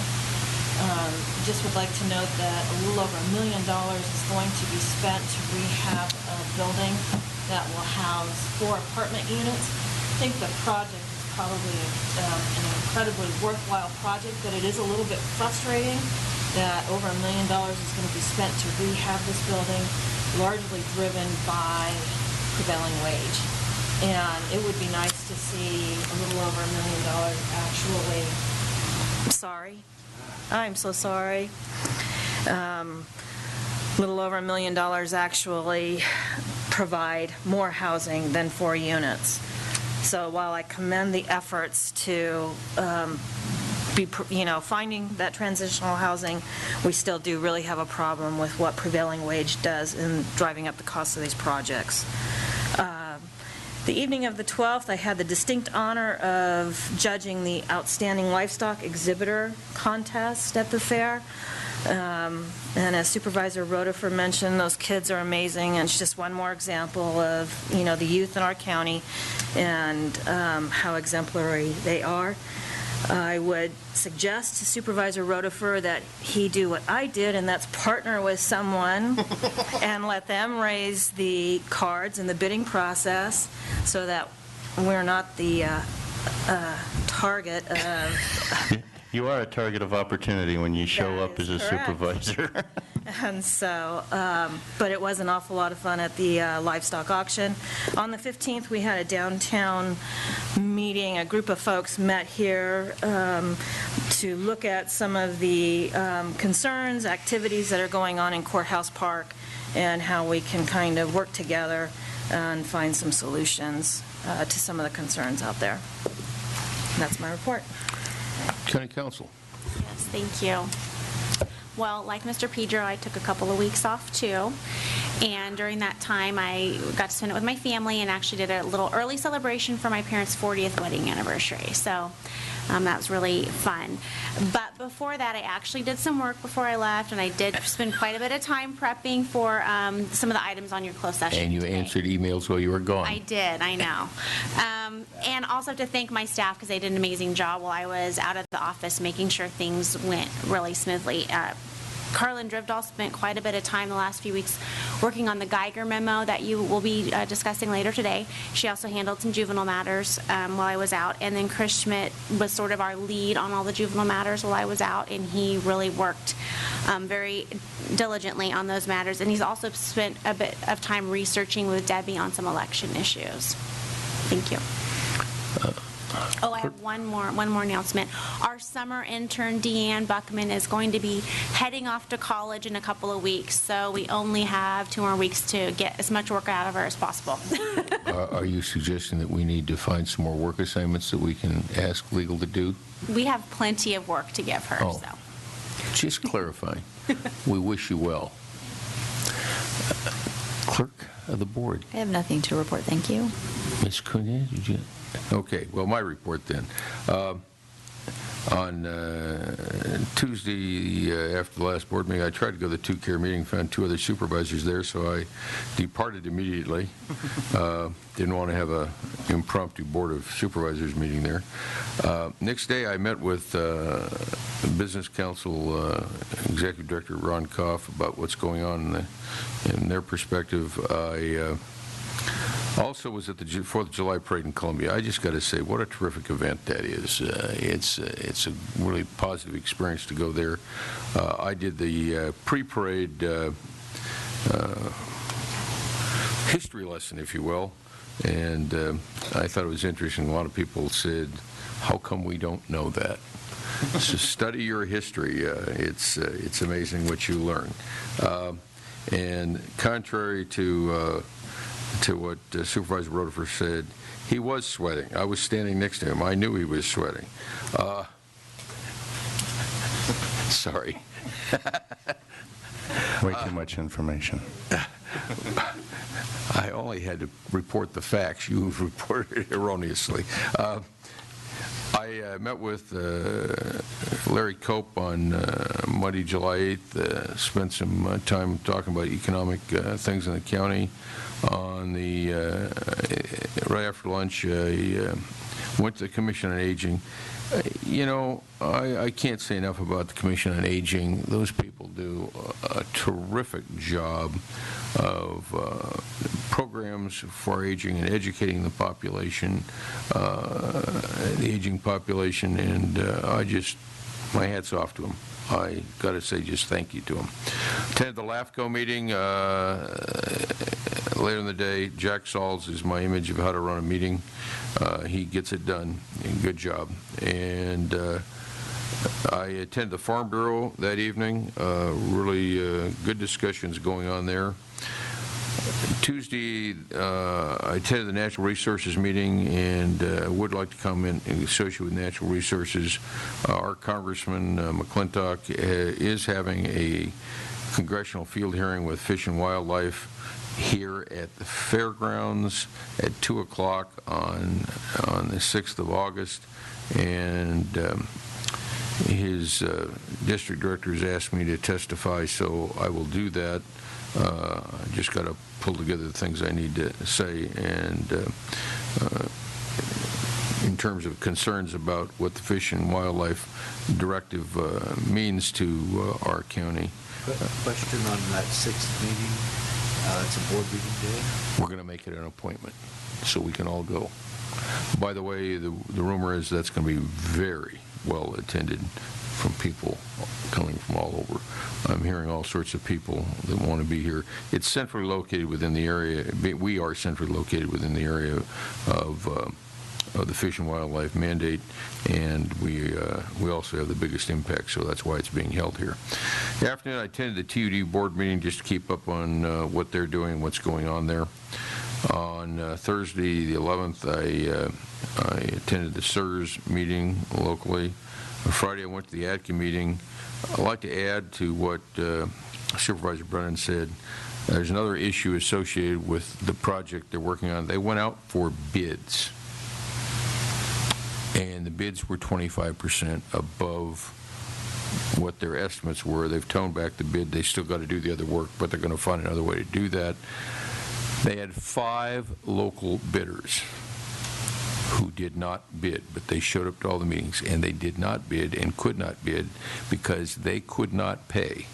Just would like to note that a little over $1 million is going to be spent to rehab a building that will house 4 apartment units. I think the project is probably an incredibly worthwhile project, but it is a little bit frustrating that over $1 million is going to be spent to rehab this building, largely driven by prevailing wage. And it would be nice to see a little over $1 million actually. I'm sorry. I'm so sorry. A little over $1 million actually provide more housing than 4 units. So while I commend the efforts to finding that transitional housing, we still do really have a problem with what prevailing wage does in driving up the cost of these projects. The evening of the 12th, I had the distinct honor of judging the Outstanding Livestock Exhibitor Contest at the fair. And as Supervisor Rotifer mentioned, those kids are amazing, and it's just one more example of, the youth in our county and how exemplary they are. I would suggest to Supervisor Rotifer that he do what I did, and that's partner with someone and let them raise the cards in the bidding process so that we're not the target of... You are a target of opportunity when you show up as a supervisor. And so, but it was an awful lot of fun at the livestock auction. On the 15th, we had a downtown meeting. A group of folks met here to look at some of the concerns, activities that are going on in Courthouse Park, and how we can kind of work together and find some solutions to some of the concerns out there. And that's my report. County Council. Yes, thank you. Well, like Mr. Pedro, I took a couple of weeks off too, and during that time I got to spend it with my family and actually did a little early celebration for my parents' 40th wedding anniversary. So that was really fun. But before that, I actually did some work before I left, and I did spend quite a bit of time prepping for some of the items on your closed session And you today. answered emails while you were gone. I did, I know. And also to thank my staff because they did an amazing job while I was out of the office making sure things went really smoothly. Carlin Drivdahl spent quite a bit of time the last few weeks working on the Geiger memo that you will be discussing later today. She also handled some juvenile matters while I was out. And then Chris Schmidt was sort of our lead on all the juvenile matters while I was out, and he really worked very diligently on those matters. And he's also spent a bit of time researching with Debbie on some election issues. Thank you. Oh, I have one more announcement. Our summer intern, Deanne Buckman, is going to be heading off to college in a couple of weeks, so we only have 2 more weeks to get as much work out of her as possible. Are you suggesting that we need to find some more work assignments that we can ask legal to do? We have plenty of work to give her, so. Just clarifying. We wish you well. Clerk of the board. I have nothing to report, thank you. Ms. Cunha, did you? Okay, well, my report then. On Tuesday, after the last board meeting, I tried to go to the two-care meeting, found 2 other supervisors there, so I departed immediately. Didn't want to have an impromptu Board of Supervisors meeting there. Next day, I met with Business Council Executive Director Ron Koff about what's going on in their perspective. I also was at the 4th of July parade in Columbia. I just got to say, what a terrific event that is. It's a really positive experience to go there. I did the pre-parade history lesson, if you will, and I thought it was interesting. A lot of people said, how come we don't know that? So study your history. It's amazing what you learn. And contrary to what Supervisor Rotifer said, he was sweating. I was standing next to him. I knew he was sweating. Sorry. Way too much information. I only had to report the facts. You reported it erroneously. I met with Larry Cope on Monday, July 8th, spent some time talking about economic things in the county. On the right after lunch, I went to the Commission on Aging. I can't say enough about the Commission on Aging. Those people do a terrific job of programs for aging and educating the population, the aging population, and my hat's off to them. I got to say just thank you to them. Attended the LAFCO meeting later in the day. Jack Sauls is my image of how to run a meeting. He gets it done. Good job. And I attended the Farm Bureau that evening. Really good discussions going on there. Tuesday, I attended the Natural Resources meeting and would like to comment associated with natural resources. Our Congressman McClintock is having a congressional field hearing with Fish and Wildlife here at the fairgrounds at 2 o'clock on the 6th of August, and his district director has asked me to testify, so I will do that. I just got to pull together the things I need to say, and in terms of concerns about what the Fish and Wildlife Directive means to our county. Question on that 6th meeting. It's a board meeting day. We're going to make it an appointment so we can all go. By the way, the rumor is that's going to be very well attended from people coming from all over. I'm hearing all sorts of people that want to be here. It's centrally located within the area. We are centrally located within the area of the Fish and Wildlife mandate, and we also have the biggest impact, so that's why it's being held here. The afternoon, I attended the TUD board meeting just to keep up on what they're doing, what's going on there. On Thursday, the 11th, I attended the CSRS meeting locally. On Friday, I went to the ADCA meeting. I'd like to add to what Supervisor Brennan said. There's another issue associated with the project they're working on. They went out for bids, and the bids were 25% above what their estimates were. They've toned back the bid. They still got to do the other work, but they're going to find another way to do that. They had 5 local bidders who did not bid, but they showed up to all the meetings, and they did not bid and could not bid because they could not pay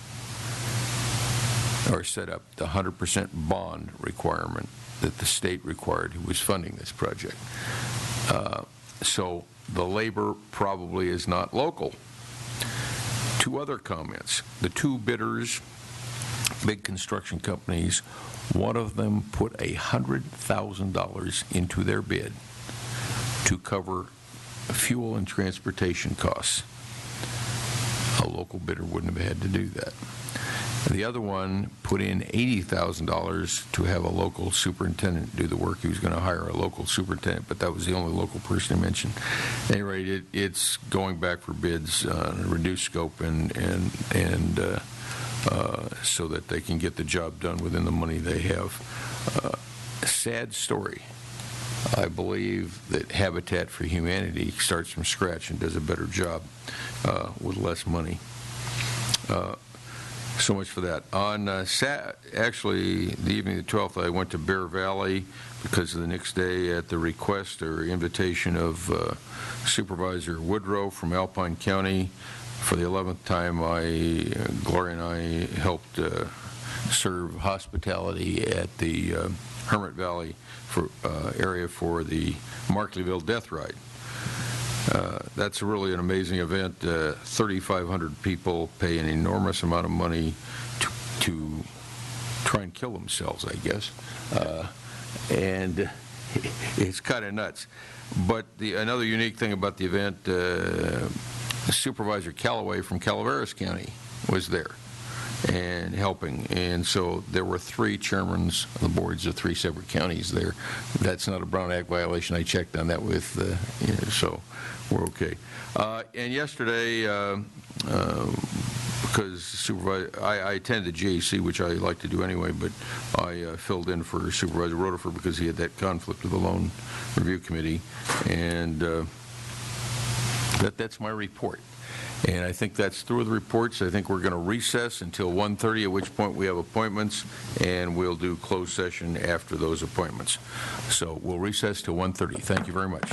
or set up the 100% bond requirement that the state required, who was funding this project. So the labor probably is not local. 2 other comments. The 2 bidders, big construction companies, one of them put $100,000 into their bid to cover fuel and transportation costs. A local bidder wouldn't have had to do that. The other one put in $80,000 to have a local superintendent do the work. He was going to hire a local superintendent, but that was the only local person he mentioned. At any rate, it's going back for bids on a reduced scope and so that they can get the job done within the money they have. A sad story. I believe that Habitat for Humanity starts from scratch and does a better job with less money. So much for that. On actually, the evening of the 12th, I went to Bear Valley because the next day, at the request or invitation of Supervisor Woodrow from Alpine County, for the 11th time, Gloria and I helped serve hospitality at the Hermit Valley area for the Markleyville Death Ride. That's really an amazing event. 3,500 people pay an enormous amount of money to try and kill themselves, I guess. And it's kind of nuts. But another unique thing about the event, Supervisor Callaway from Calaveras County was there and helping. And so there were 3 chairmen of the boards of 3 separate counties there. That's not a Brown Act violation. I checked on that with, so we're okay. And yesterday, because I attended the GAC, which I like to do anyway, but I filled in for Supervisor Rutherford because he had that conflict with the Loan Review Committee, and that's my report. And I think that's through the reports. I think we're going to recess until 1:30, at which point we have appointments, and we'll do closed session after those appointments. So we'll recess till 1:30. Thank you very much.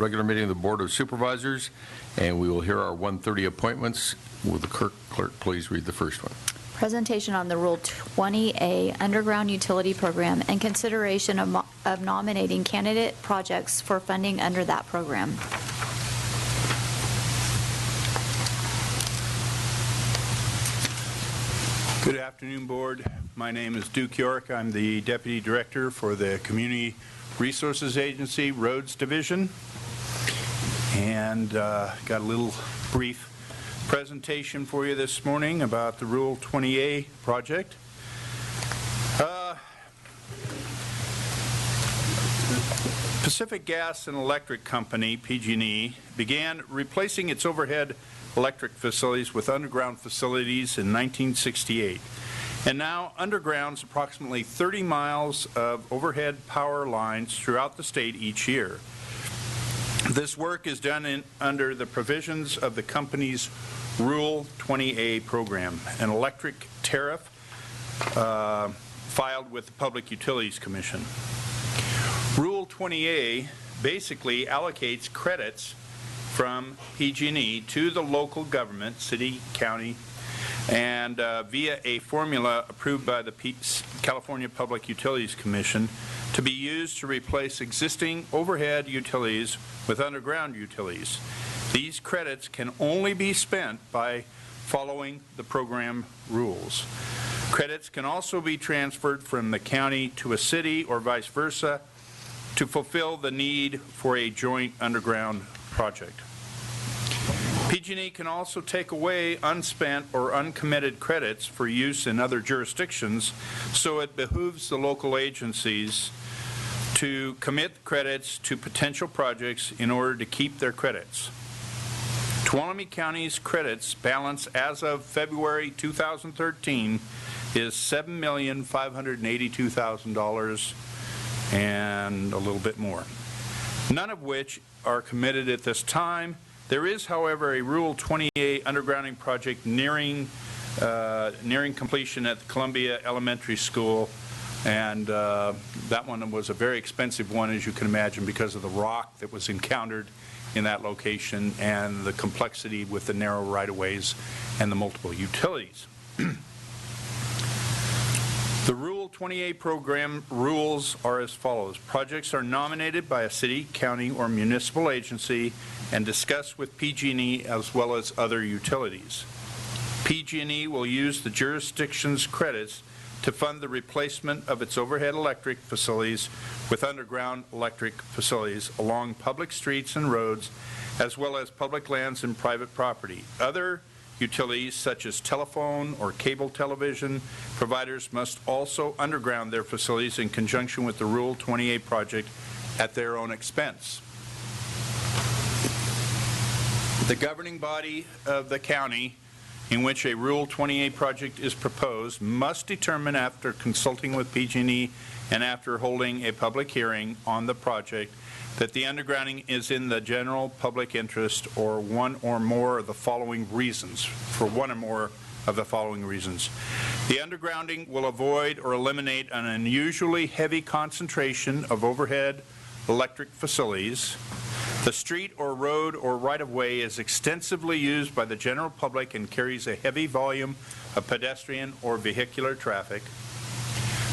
regular meeting of the Board of Supervisors, and we will hear our 1:30 appointments. Will the clerk please read the first one? Presentation on the Rule 20A Underground Utility Program and consideration of nominating candidate projects for funding under that program. Good afternoon, Board. My name is Duke York. I'm the Deputy Director for the Community Resources Agency Roads Division, and got a little brief presentation for you this morning about the Rule 20A project. Pacific Gas and Electric Company, PG&E, began replacing its overhead electric facilities with underground facilities in 1968, and now undergrounds approximately 30 miles of overhead power lines throughout the state each year. This work is done under the provisions of the company's Rule 20A program, an electric tariff filed with the Public Utilities Commission. Rule 20A basically allocates credits from PG&E to the local government, city, county, and via a formula approved by the California Public Utilities Commission to be used to replace existing overhead utilities with underground utilities. These credits can only be spent by following the program rules. Credits can also be transferred from the county to a city or vice versa to fulfill the need for a joint underground project. PG&E can also take away unspent or uncommitted credits for use in other jurisdictions, so it behooves the local agencies to commit credits to potential projects in order to keep their credits. Tuolumne County's credits balance as of February 2013 is $7,582,000 and a little bit more, none of which are committed at this time. There is, however, a Rule 20A undergrounding project nearing completion at the Columbia Elementary School, and that one was a very expensive one, as you can imagine, because of the rock that was encountered in that location and the complexity with the narrow right-of-ways and the multiple utilities. The Rule 20A program rules are as follows. Projects are nominated by a city, county, or municipal agency and discussed with PG&E as well as other utilities. PG&E will use the jurisdiction's credits to fund the replacement of its overhead electric facilities with underground electric facilities along public streets and roads, as well as public lands and private property. Other utilities, such as telephone or cable television providers, must also underground their facilities in conjunction with the Rule 20A project at their own expense. The governing body of the county in which a Rule 20A project is proposed must determine, after consulting with PG&E and after holding a public hearing on the project, that the undergrounding is in the general public interest or one or more of the following reasons. For one or more of the following reasons. The undergrounding will avoid or eliminate an unusually heavy concentration of overhead electric facilities. The street or road or right-of-way is extensively used by the general public and carries a heavy volume of pedestrian or vehicular traffic.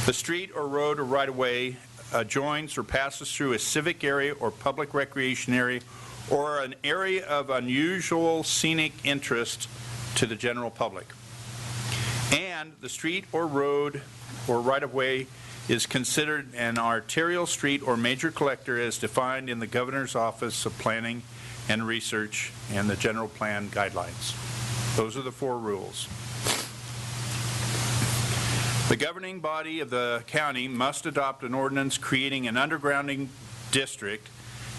The street or road or right-of-way joins or passes through a civic area or public recreation area or an area of unusual scenic interest to the general public. And the street or road or right-of-way is considered an arterial street or major collector as defined in the Governor's Office of Planning and Research and the General Plan Guidelines. Those are the four rules. The governing body of the county must adopt an ordinance creating an undergrounding district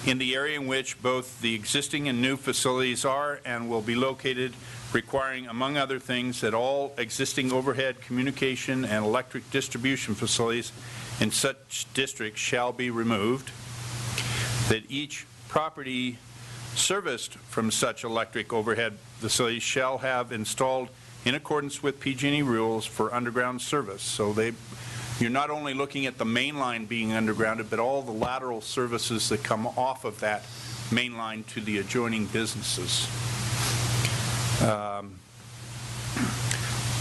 in the area in which both the existing and new facilities are and will be located, requiring, among other things, that all existing overhead communication and electric distribution facilities in such district shall be removed, that each property serviced from such electric overhead facilities shall have installed in accordance with PG&E rules for underground service. So you're not only looking at the main line being undergrounded, but all the lateral services that come off of that main line to the adjoining businesses.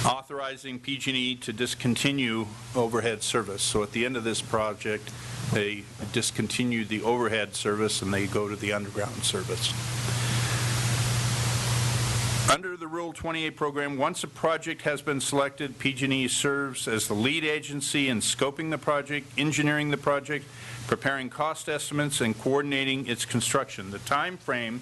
Authorizing PG&E to discontinue overhead service. So at the end of this project, they discontinue the overhead service and they go to the underground service. Under the Rule 28 program, once a project has been selected, PG&E serves as the lead agency in scoping the project, engineering the project, preparing cost estimates, and coordinating its construction. The time frame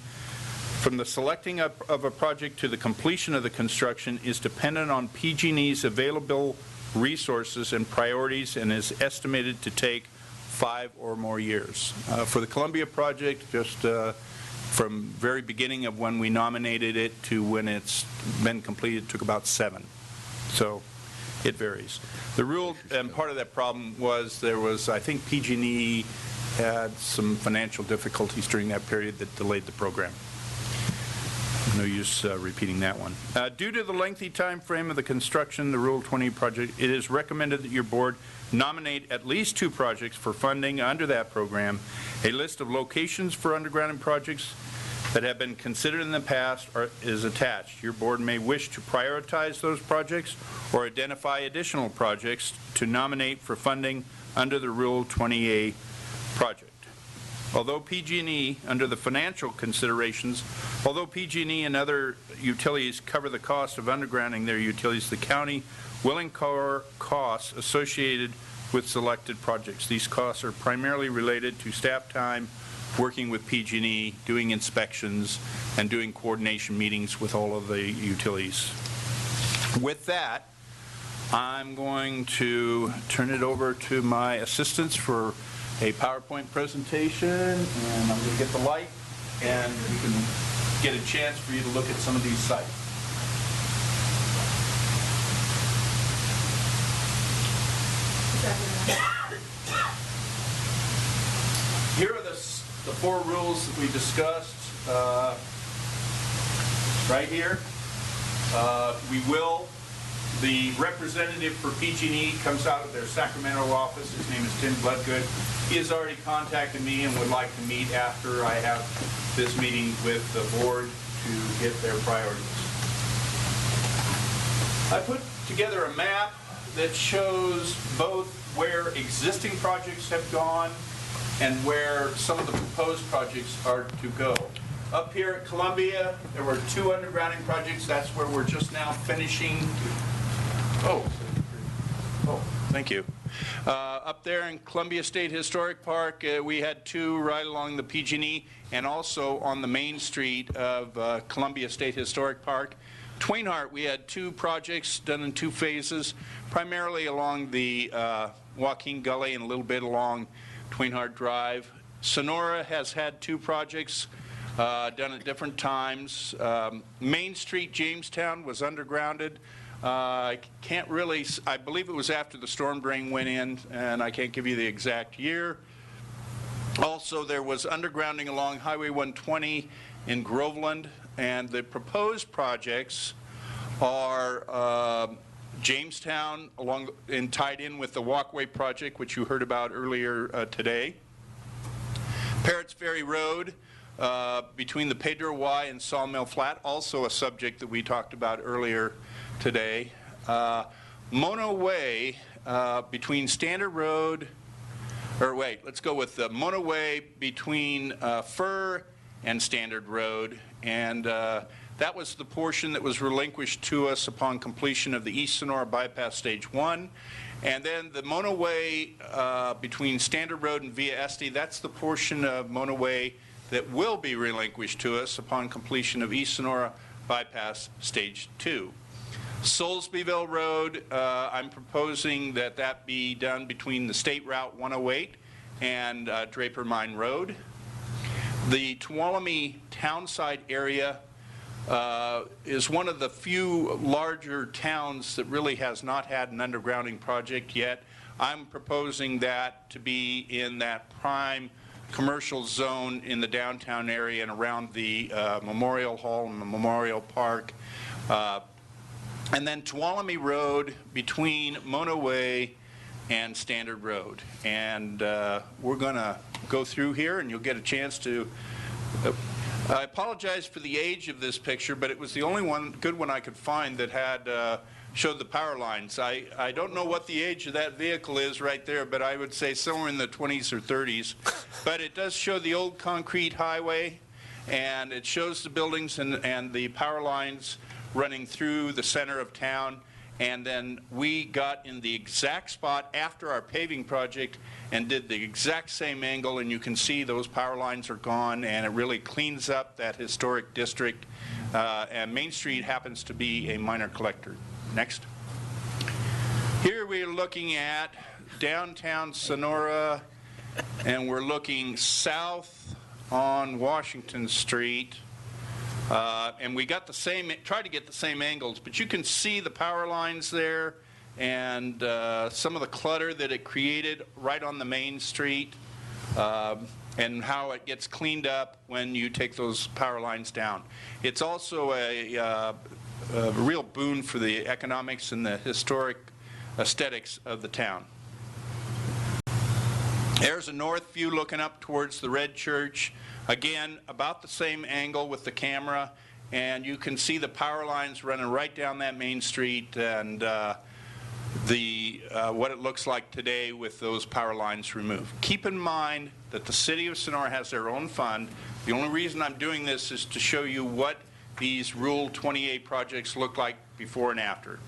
from the selecting of a project to the completion of the construction is dependent on PG&E's available resources and priorities and is estimated to take 5 or more years. For the Columbia project, just from very beginning of when we nominated it to when it's been completed took about 7. So it varies. The rule, and part of that problem was there was, I think PG&E had some financial difficulties during that period that delayed the program. No use repeating that one. Due to the lengthy time frame of the construction of the Rule 20 project, it is recommended that your board nominate at least 2 projects for funding under that program. A list of locations for undergrounding projects that have been considered in the past is attached. Your board may wish to prioritize those projects or identify additional projects to nominate for funding under the Rule 20A project. Although PG&E, under the financial considerations, although PG&E and other utilities cover the cost of undergrounding their utilities, the county will incur costs associated with selected projects. These costs are primarily related to staff time, working with PG&E, doing inspections, and doing coordination meetings with all of the utilities. With that, I'm going to turn it over to my assistants for a PowerPoint presentation, and I'm going to get the light, and we can get a chance for you to look at some of these sites. Here are the 4 rules that we discussed right here. The representative for PG&E comes out of their Sacramento office. His name is Tim Bloodgood. He has already contacted me and would like to meet after I have this meeting with the board to get their priorities. I put together a map that shows both where existing projects have gone and where some of the proposed projects are to go. Up here at Columbia, there were 2 undergrounding projects. That's where we're just now finishing. Thank you. Up there in Columbia State Historic Park, we had 2 right along the PG&E and also on the main street of Columbia State Historic Park. Tweenhart, we had 2 projects done in 2 phases, primarily along the Joaquin Gully and a little bit along Tweenhart Drive. Sonora has had 2 projects done at different times. Main Street, Jamestown, was undergrounded. I believe it was after the storm drain went in, and I can't give you the exact year. Also, there was undergrounding along Highway 120 in Groveland, and the proposed projects are Jamestown and tied in with the Walkway project, which you heard about earlier today. Parrots Ferry Road between the Pedro Y and Sawmill Flat, also a subject that we talked about earlier today. Mono Way between Standard Road, let's go with the Mono Way between Fur and Standard Road, and that was the portion that was relinquished to us upon completion of the East Sonora Bypass Stage 1. And then the Mono Way between Standard Road and Via Este, that's the portion of Mono Way that will be relinquished to us upon completion of East Sonora Bypass Stage 2. Soulsbyville Road, I'm proposing that be done between the State Route 108 and Draper Mine Road. The Tuolumne Townside area is one of the few larger towns that really has not had an undergrounding project yet. I'm proposing that to be in that prime commercial zone in the downtown area and around the Memorial Hall and the Memorial Park. And then Tuolumne Road between Mono Way and Standard Road. And we're going to go through here, and you'll get a chance to I apologize for the age of this picture, but it was the only good one I could find that had showed the power lines. I don't know what the age of that vehicle is right there, but I would say somewhere in the 20s or 30s. But it does show the old concrete highway, and it shows the buildings and the power lines running through the center of town. And then we got in the exact spot after our paving project and did the exact same angle, and you can see those power lines are gone, and it really cleans up that historic district. And Main Street happens to be a minor collector. Next. Here we're looking at downtown Sonora, and we're looking south on Washington Street. And we got the same, tried to get the same angles, but you can see the power lines there and some of the clutter that it created right on the main street, and how it gets cleaned up when you take those power lines down. It's also a real boon for the economics and the historic aesthetics of the town. There's a north view looking up towards the Red Church. Again, about the same angle with the camera, and you can see the power lines running right down that main street, and what it looks like today with those power lines removed. Keep in mind that the city of Sonora has their own fund. The only reason I'm doing this is to show you what these Rule 28 projects look like before and after.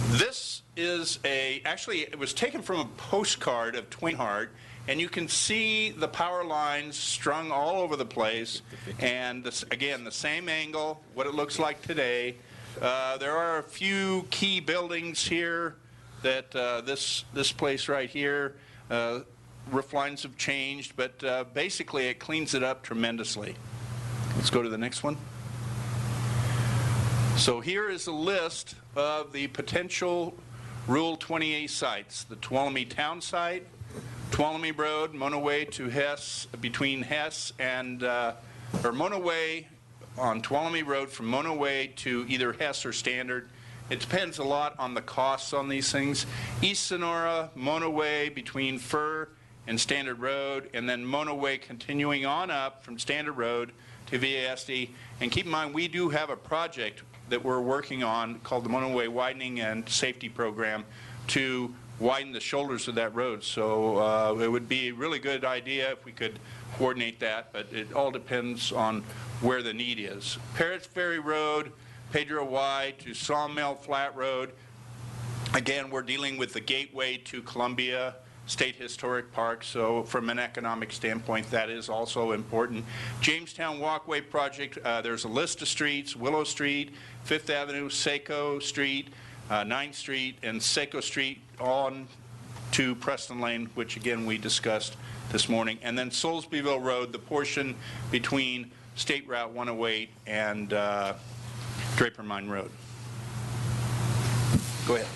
This is actually it was taken from a postcard of Twinehart, and you can see the power lines strung all over the place, and this, again, the same angle, what it looks like today. There are a few key buildings here that this place right here, roof lines have changed, but basically it cleans it up tremendously. Let's go to the next one. So here is a list of the potential Rule 28 sites. The Tuolumne Town site, Tuolumne Road, Monoway to Hess, between Hess and, or Monoway on Tuolumne Road from Monoway to either Hess or Standard. It depends a lot on the costs on these things. East Sonora, Monoway between Fur and Standard Road, and then Monoway continuing on up from Standard Road to VASD. And keep in mind, we do have a project that we're working on called the Monoway Widening and Safety Program to widen the shoulders of that road. So it would be a really good idea if we could coordinate that, but it all depends on where the need is. Parrots Ferry Road, Pedro Y to Sawmill Flat Road. Again, we're dealing with the gateway to Columbia State Historic Park, so from an economic standpoint, that is also important. Jamestown Walkway Project, there's a list of streets: Willow Street, 5th Avenue, Seco Street, 9th Street, and Seco Street on to Preston Lane, which again we discussed this morning. And then Soulsbyville Road, the portion between State Route 108 and Draper Mine Road. Go ahead.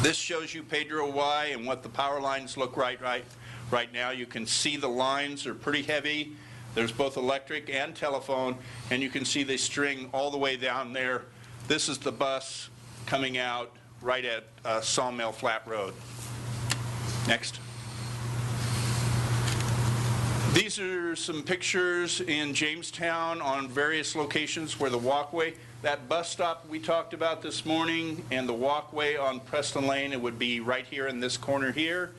This shows you Pedro Y and what the power lines look right now. You can see the lines are pretty heavy. There's both electric and telephone, and you can see they string all the way down there. This is the bus coming out right at Sawmill Flat Road. Next. These are some pictures in Jamestown on various locations where the walkway, that bus stop we talked about this morning, and the walkway on Preston Lane, it would be right here in this corner here.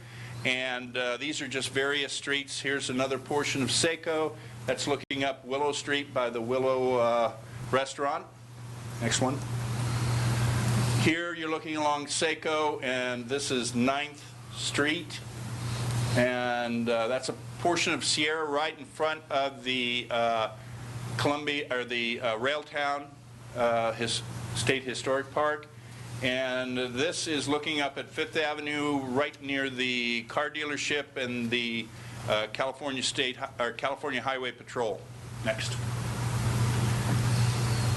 And these are just various streets. Here's another portion of Seco that's looking up Willow Street by the Willow restaurant. Next one. Here you're looking along Seco, and this is 9th Street. And that's a portion of Sierra right in front of the Columbia, or the Railtown State Historic Park. And this is looking up at 5th Avenue right near the car dealership and the California Highway Patrol. Next.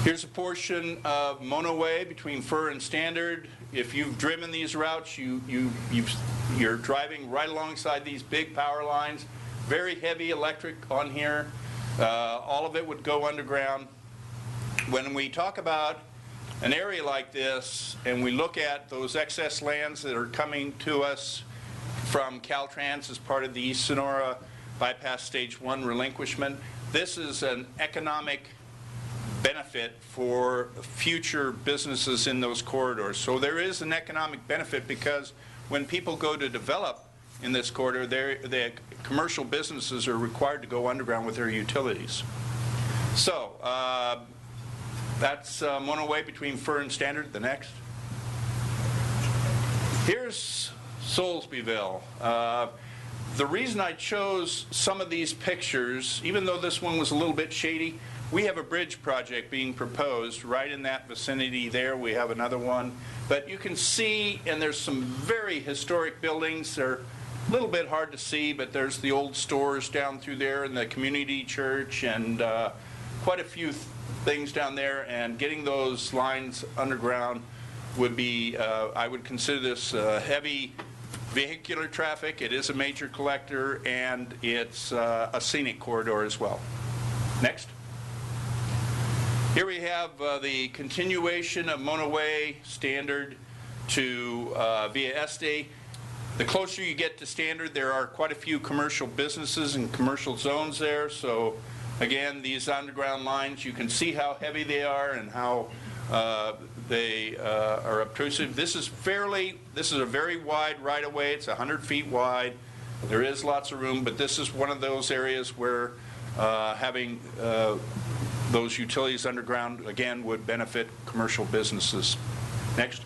Here's a portion of Monoway between Fur and Standard. If you've driven these routes, you're driving right alongside these big power lines. Very heavy electric on here. All of it would go underground. When we talk about an area like this and we look at those excess lands that are coming to us from Caltrans as part of the East Sonora Bypass Stage 1 relinquishment. This is an economic benefit for future businesses in those corridors. So there is an economic benefit because when people go to develop in this corridor, the commercial businesses are required to go underground with their utilities. So that's Monoway between Fur and Standard. The next. Here's Soulsbyville. The reason I chose some of these pictures, even though this one was a little bit shady, we have a bridge project being proposed right in that vicinity there. We have another one. But you can see, and there's some very historic buildings. They're a little bit hard to see, but there's the old stores down through there and the community church and quite a few things down there. And getting those lines underground would be, I would consider this heavy vehicular traffic. It is a major collector, and it's a scenic corridor as well. Next. Here we have the continuation of Monoway Standard to via Este. The closer you get to Standard, there are quite a few commercial businesses and commercial zones there. So again, these underground lines, you can see how heavy they are and how they are obtrusive. This is a very wide right-of-way. It's 100 feet wide. There is lots of room, but this is one of those areas where having those utilities underground, again, would benefit commercial businesses. Next.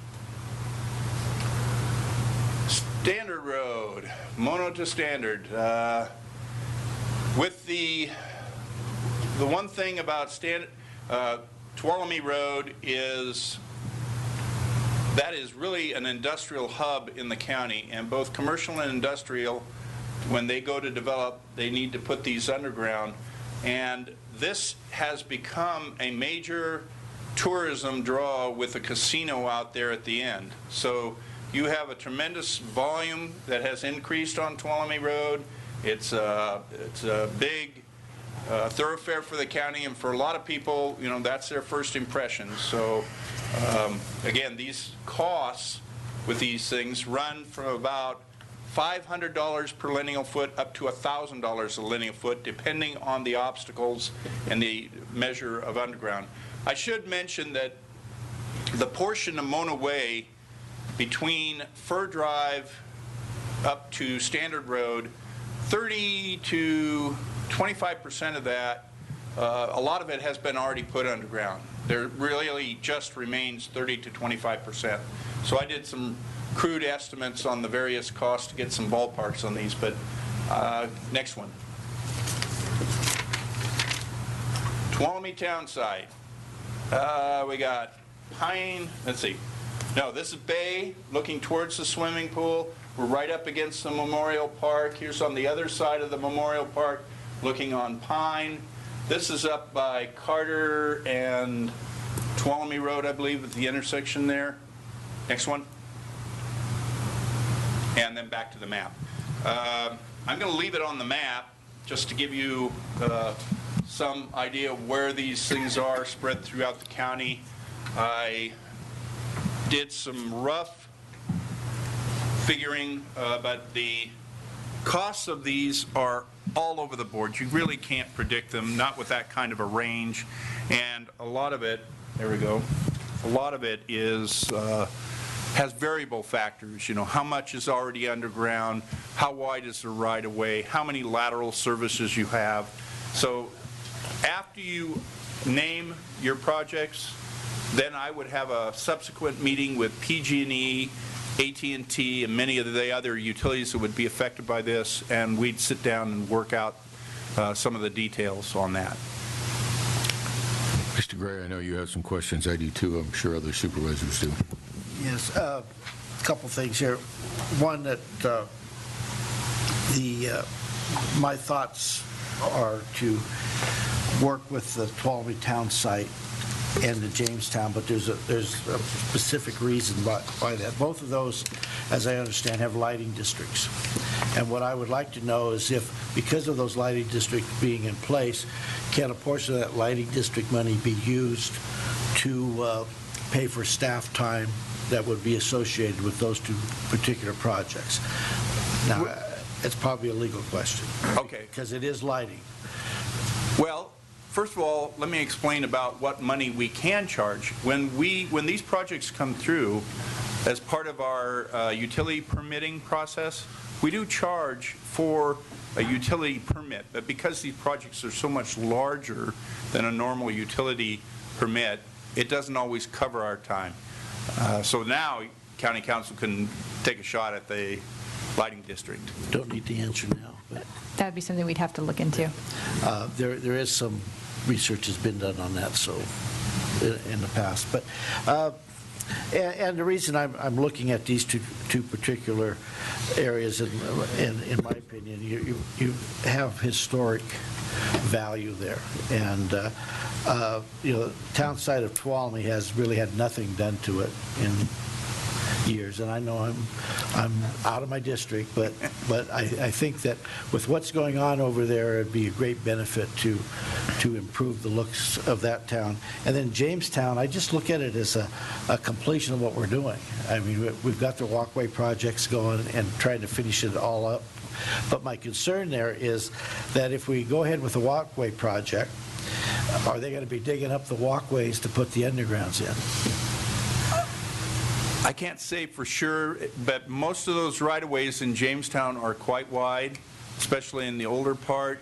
Standard Road, Mono to Standard. With the one thing about Tuolumne Road is that is really an industrial hub in the county, and both commercial and industrial, when they go to develop, they need to put these underground. And this has become a major tourism draw with a casino out there at the end. So you have a tremendous volume that has increased on Tuolumne Road. It's a big thoroughfare for the county, and for a lot of people, you know, that's their first impression. So again, these costs with these things run from about $500 per lineal foot up to $1,000 a lineal foot, depending on the obstacles and the measure of underground. I should mention that the portion of Monoway between Fur Drive up to Standard Road, 30 to 25% of that, a lot of it has been already put underground. There really just remains 30 to 25%. So I did some crude estimates on the various costs to get some ballparks on these, but next one. Tuolumne Town site. We got Pine, let's see. No, this is Bay, looking towards the swimming pool. We're right up against the Memorial Park. Here's on the other side of the Memorial Park, looking on Pine. This is up by Carter and Tuolumne Road, I believe, at the intersection there. Next one. And then back to the map. I'm going to leave it on the map just to give you some idea of where these things are spread throughout the county. I did some rough figuring, but the costs of these are all over the board. You really can't predict them, not with that kind of a range. And a lot of it, there we go, a lot of it is has variable factors. You know, how much is already underground, how wide is the right-of-way, how many lateral services you have. So after you name your projects, then I would have a subsequent meeting with PG&E, AT&T, and many of the other utilities that would be affected by this, and we'd sit down and work out some of the details on that. Mr. Gray, I know you have some questions. I do too. I'm sure other supervisors do. Yes, a couple things here. One, that my thoughts are to work with the Tuolumne Town site and the Jamestown, but there's a specific reason why that. Both of those, as I understand, have lighting districts. And what I would like to know is if, because of those lighting districts being in place, can a portion of that lighting district money be used to pay for staff time that would be associated with those two particular projects? Now, it's probably a legal question. Okay. Because it is lighting. Well, first of all, let me explain about what money we can charge. When these projects come through, as part of our utility permitting process, we do charge for a utility permit, but because these projects are so much larger than a normal utility permit, it doesn't always cover our time. So now, County Council can take a shot at the lighting district. Don't need the answer now, but That would be something we'd have to look into. there is some research has been done on that, so, in the past. But and the reason I'm looking at these two particular areas, in my opinion, you have historic value there, and town side of Tuolumne has really had nothing done to it in years, and I know I'm out of my district, but I think that with what's going on over there, it'd be a great benefit to improve the looks of that town. And then Jamestown, I just look at it as a completion of what we're doing. I mean, we've got the walkway projects going and trying to finish it all up. But my concern there is that if we go ahead with the walkway project, are they going to be digging up the walkways to put the undergrounds in? I can't say for sure, but most of those right-of-ways in Jamestown are quite wide, especially in the older part.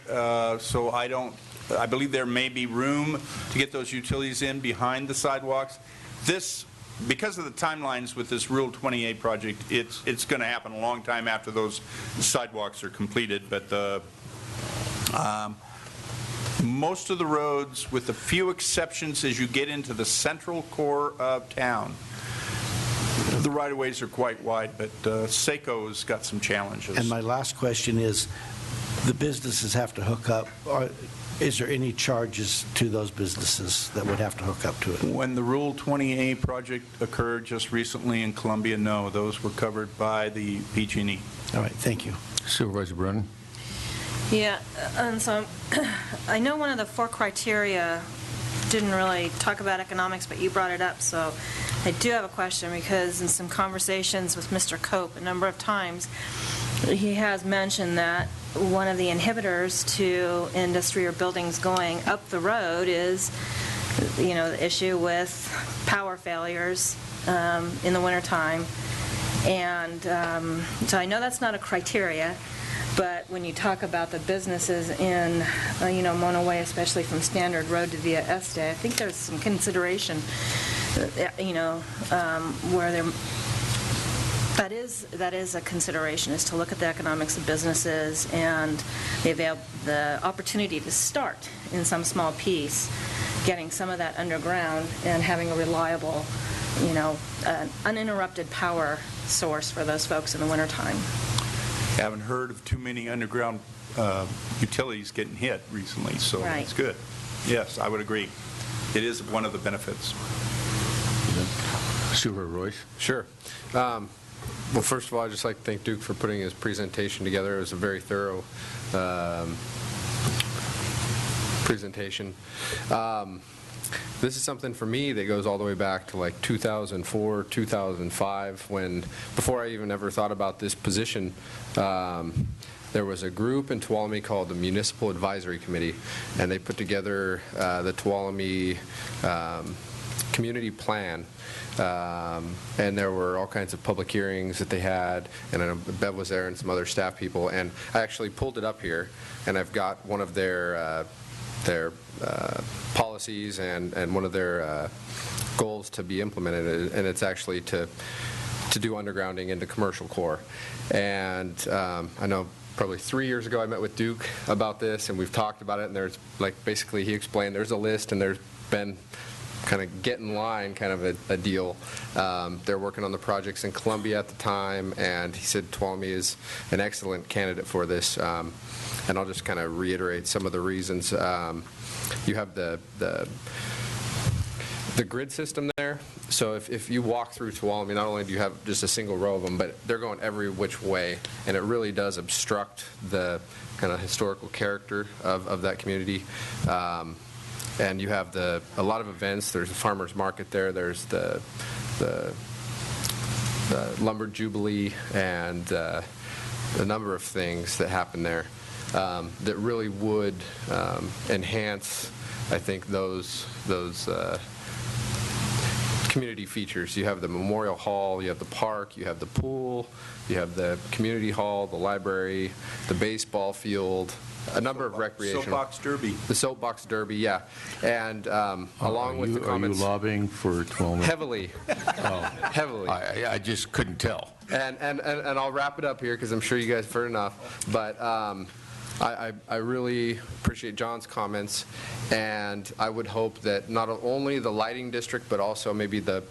So I believe there may be room to get those utilities in behind the sidewalks. Because of the timelines with this Rural 28 project, it's going to happen a long time after those sidewalks are completed. But most of the roads, with a few exceptions as you get into the central core of town, the right-of-ways are quite wide, but SACO's got some challenges. And my last question is, the businesses have to hook up. Is there any charges to those businesses that would have to hook up to it? When the Rural 28 project occurred just recently in Columbia, no, those were covered by the PG&E. All right, thank you. Supervisor Brennan? Yeah, and so I know one of the 4 criteria didn't really talk about economics, but you brought it up, so I do have a question, because in some conversations with Mr. Cope a number of times, he has mentioned that one of the inhibitors to industry or buildings going up the road is, the issue with power failures in the wintertime. And so I know that's not a criteria, but when you talk about the businesses in, Mona Way, especially from Standard Road to Via Este, I think there's some consideration, where there, that is a consideration, is to look at the economics of businesses and the opportunity to start in some small piece, getting some of that underground and having a reliable, uninterrupted power source for those folks in the wintertime. Haven't heard of too many underground utilities getting hit recently, so Right. It's good. Yes, I would agree. It is one of the benefits. Supervisor Royce? Sure. Well, first of all, I'd just like to thank Duke for putting his presentation together. It was a very thorough presentation. This is something for me that goes all the way back to like 2004, 2005, before I even ever thought about this position. There was a group in Tuolumne called the Municipal Advisory Committee, and they put together the Tuolumne Community Plan. And there were all kinds of public hearings that they had, and I know Bev was there and some other staff people, and I actually pulled it up here, and I've got one of their policies and one of their goals to be implemented, and it's actually to do undergrounding into commercial core. And I know probably 3 years ago I met with Duke about this, and we've talked about it, and there's basically he explained there's a list, and there's been kind of get in line kind of a deal. They're working on the projects in Columbia at the time, and he said Tuolumne is an excellent candidate for this. And I'll just kind of reiterate some of the reasons. You have the grid system there. So if you walk through Tuolumne, not only do you have just a single row of them, but they're going every which way, and it really does obstruct the kind of historical character of that community. And you have a lot of events. There's a farmer's market there. There's the lumber jubilee, and a number of things that happen there that really would enhance, I think, those community features. You have the Memorial Hall, you have the park, you have the pool, you have the community hall, the library, the baseball field, a number of recreational. Soapbox Derby. The Soapbox Derby, yeah. And along with the comments. Are you lobbying for 12 Heavily. Heavily. I just couldn't tell. And I'll wrap it up here because I'm sure you guys have heard enough. But I really appreciate John's comments, and I would hope that not only the lighting district, but also maybe the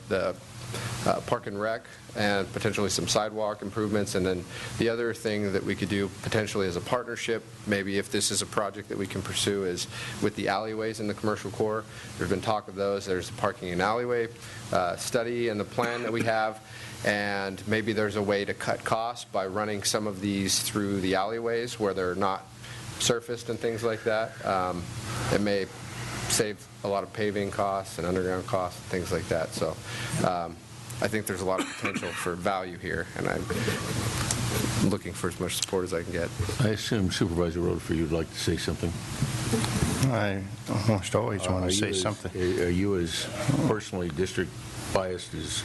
park and rec, and potentially some sidewalk improvements, and then the other thing that we could do potentially as a partnership, maybe if this is a project that we can pursue, is with the alleyways in the commercial core. There's been talk of those. There's a parking and alleyway study and the plan that we have, and maybe there's a way to cut costs by running some of these through the alleyways where they're not surfaced and things like that. It may save a lot of paving costs and underground costs, things like that. So I think there's a lot of potential for value here, and I'm looking for as much support as I can get. I assume Supervisor Rutherford, you'd like to say something? I almost always want to say something. Are you as personally district biased as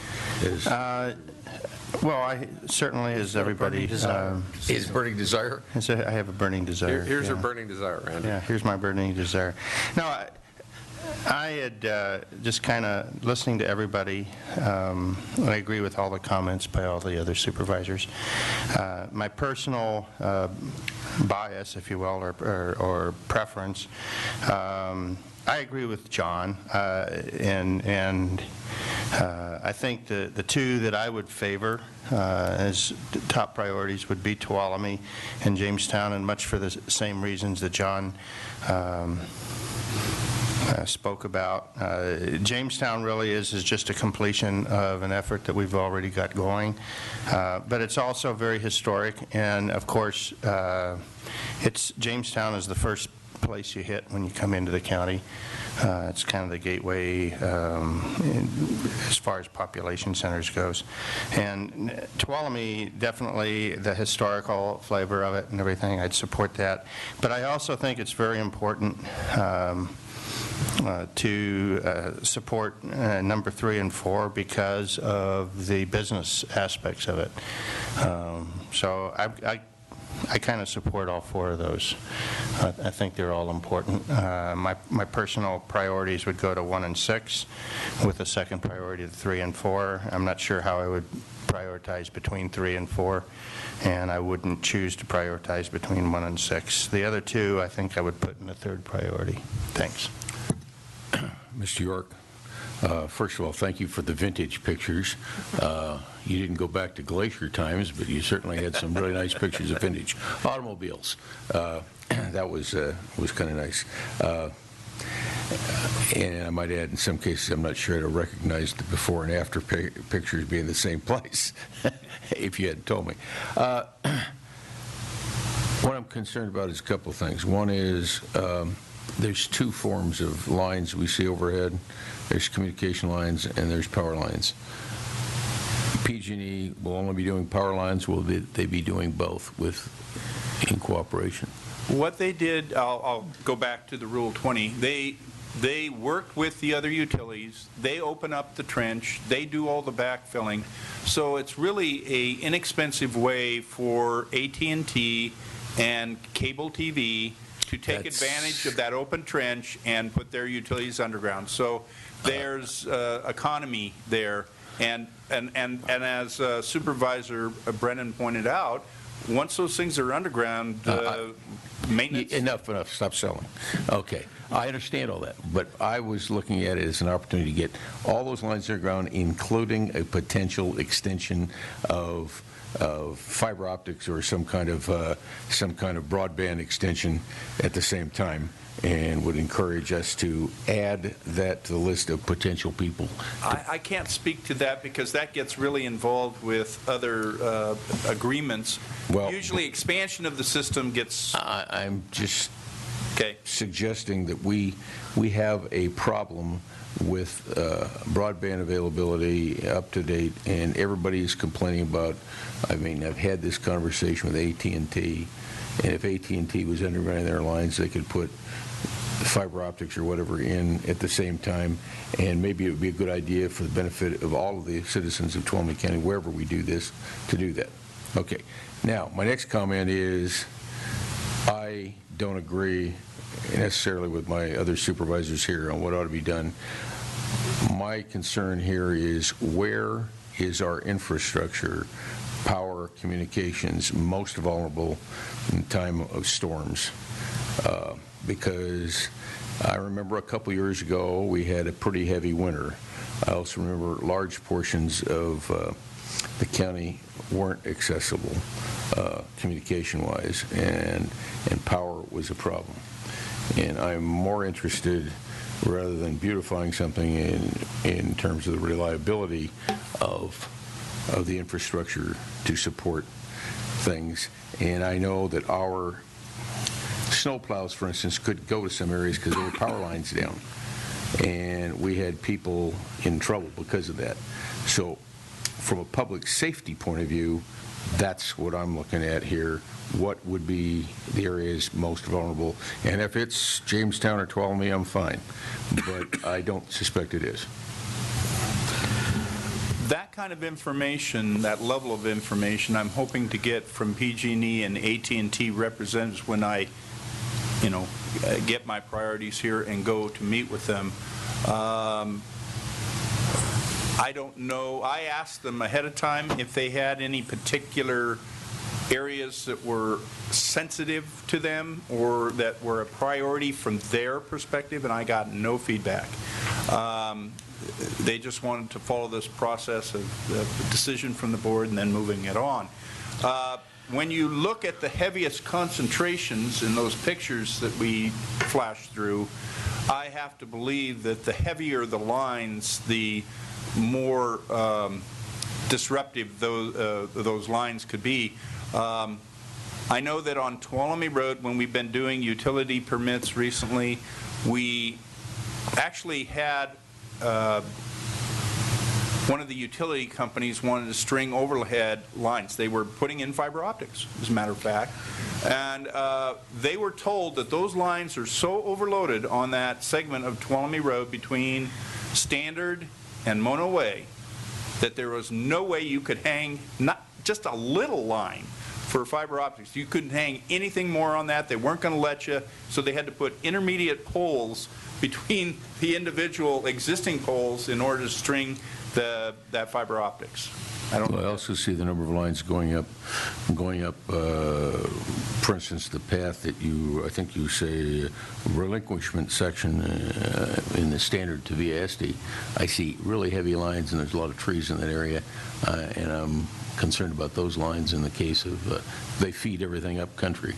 well, I certainly, as everybody. Is burning desire? I have a burning desire. Here's your burning desire, Randy. Yeah, here's my burning desire. No, I had just kind of listening to everybody. I agree with all the comments by all the other supervisors. My personal bias, if you will, or preference, I agree with John, and I think the two that I would favor as top priorities would be Tuolumne and Jamestown, and much for the same reasons that John spoke about. Jamestown really is just a completion of an effort that we've already got going, but it's also very historic, and of course Jamestown is the first place you hit when you come into the county. It's kind of the gateway as far as population centers goes. And Tuolumne, definitely the historical flavor of it and everything, I'd support that. But I also think it's very important to support number 3 and 4 because of the business aspects of it. So I kind of support all 4 of those. I think they're all important. My personal priorities would go to 1 and 6, with a second priority to 3 and 4. I'm not sure how I would prioritize between 3 and 4, and I wouldn't choose to prioritize between 1 and 6. The other 2, I think I would put in the third priority. Thanks. Mr. York, first of all, thank you for the vintage pictures. You didn't go back to glacier times, but you certainly had some really nice pictures of vintage automobiles. That was kind of nice. And I might add, in some cases, I'm not sure I'd have recognized the before and after pictures being the same place, if you hadn't told me. What I'm concerned about is a couple of things. One is there's 2 forms of lines we see overhead. There's communication lines and there's power lines. PG&E will only be doing power lines. Will they be doing both in cooperation? What they did, I'll go back to the Rule 20. They worked with the other utilities. They open up the trench. They do all the backfilling. So it's really a inexpensive way for AT&T and cable TV to take advantage of that open trench and put their utilities underground. So there's economy there. And as Supervisor Brennan pointed out, once those things are underground, maintenance... Enough. Stop selling. Okay. I understand all that, but I was looking at it as an opportunity to get all those lines underground, including a potential extension of fiber optics or some kind of broadband extension at the same time, and would encourage us to add that to the list of potential people. I can't speak to that because that gets really involved with other agreements. Well, usually expansion of the system gets... I'm just suggesting that we have a problem with broadband availability up to date, and everybody's complaining about, I mean, I've had this conversation with AT&T, and if AT&T was undergrounding their lines, they could put fiber optics or whatever in at the same time, and maybe it would be a good idea for the benefit of all of the citizens of Tuolumne County, wherever we do this, to do that. Okay. Now, my next comment is I don't agree necessarily with my other supervisors here on what ought to be done. My concern here is, where is our infrastructure, power, communications, most vulnerable in time of storms? Because I remember a couple years ago we had a pretty heavy winter. I also remember large portions of the county weren't accessible communication-wise, and power was a problem. And I'm more interested, rather than beautifying something, in terms of the reliability of the infrastructure to support things. And I know that our snowplows, for instance, couldn't go to some areas because there were power lines down, and we had people in trouble because of that. So from a public safety point of view, that's what I'm looking at here. What would be the areas most vulnerable? And if it's Jamestown or Tuolumne, I'm fine, but I don't suspect it is. That kind of information, that level of information, I'm hoping to get from PG&E and AT&T representatives when I, get my priorities here and go to meet with them. I don't know. I asked them ahead of time if they had any particular areas that were sensitive to them or that were a priority from their perspective, and I got no feedback. They just wanted to follow this process of the decision from the board and then moving it on. When you look at the heaviest concentrations in those pictures that we flashed through, I have to believe that the heavier the lines, the more disruptive those lines could be. I know that on Tuolumne Road, when we've been doing utility permits recently, we actually had one of the utility companies wanted to string overhead lines. They were putting in fiber optics, as a matter of fact. And they were told that those lines are so overloaded on that segment of Tuolumne Road between Standard and Mono Way that there was no way you could hang not just a little line for fiber optics. You couldn't hang anything more on that. They weren't going to let you, so they had to put intermediate poles between the individual existing poles in order to string that fiber optics. I also see the number of lines going up, for instance, the path that I think you say relinquishment section in the Standard to Viasti. I see really heavy lines, and there's a lot of trees in that area, and I'm concerned about those lines in the case of they feed everything up country.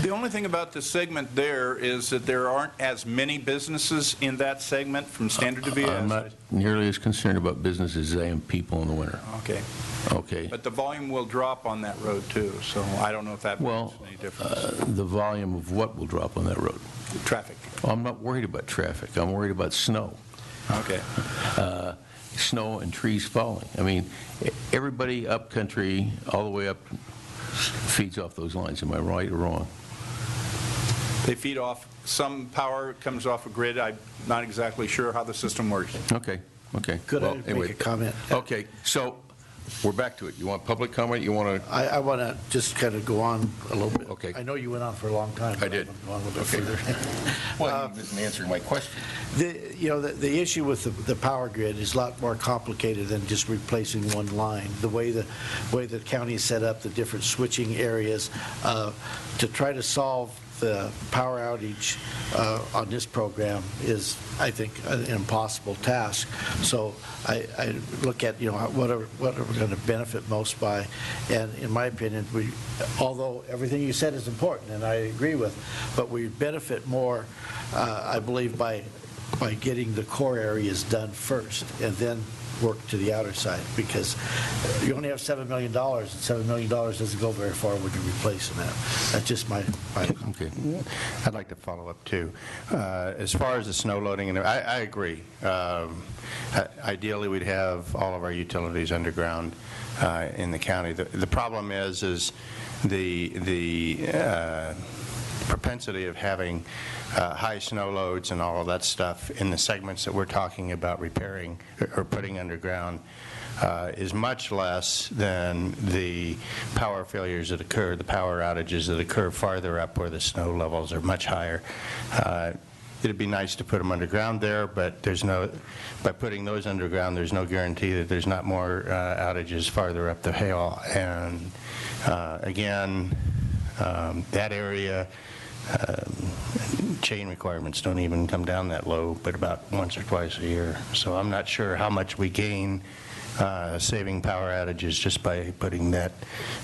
The only thing about the segment there is that there aren't as many businesses in that segment from Standard to Viasti. I'm not nearly as concerned about businesses as I am people in the winter. Okay. But the volume will drop on that road too, so I don't know if that makes any difference. The volume of what will drop on that road? Traffic. I'm not worried about traffic. I'm worried about snow. Okay. Snow and trees falling. I mean, everybody up country, all the way up, feeds off those lines. Am I right or wrong? They feed off, some power comes off a grid. I'm not exactly sure how the system works. Okay. Could I make a comment? Okay, so we're back to it. You want public comment? You want to? I want to just kind of go on a little bit. Okay. I know you went on for a long time. I did. Go on a little bit further. Well, you wasn't answering my question. The issue with the power grid is a lot more complicated than just replacing one line. The way the county is set up, the different switching areas, to try to solve the power outage on this program is, I think, an impossible task. So I look at what are we going to benefit most by, and in my opinion, although everything you said is important and I agree with, but we benefit more, I believe, by getting the core areas done first, and then work to the outer side, because you only have $7 million, and $7 million doesn't go very far when you're replacing that. That's just my Okay. I'd like to follow up, too. As far as the snow loading, and I agree. Ideally, we'd have all of our utilities underground in the county. The problem is the propensity of having high snow loads and all of that stuff in the segments that we're talking about repairing or putting underground is much less than the power failures that occur, the power outages that occur farther up where the snow levels are much higher. It'd be nice to put them underground there, but by putting those underground, there's no guarantee that there's not more outages farther up the hill. And again, that area, chain requirements don't even come down that low, but about once or twice a year. So I'm not sure how much we gain saving power outages just by putting that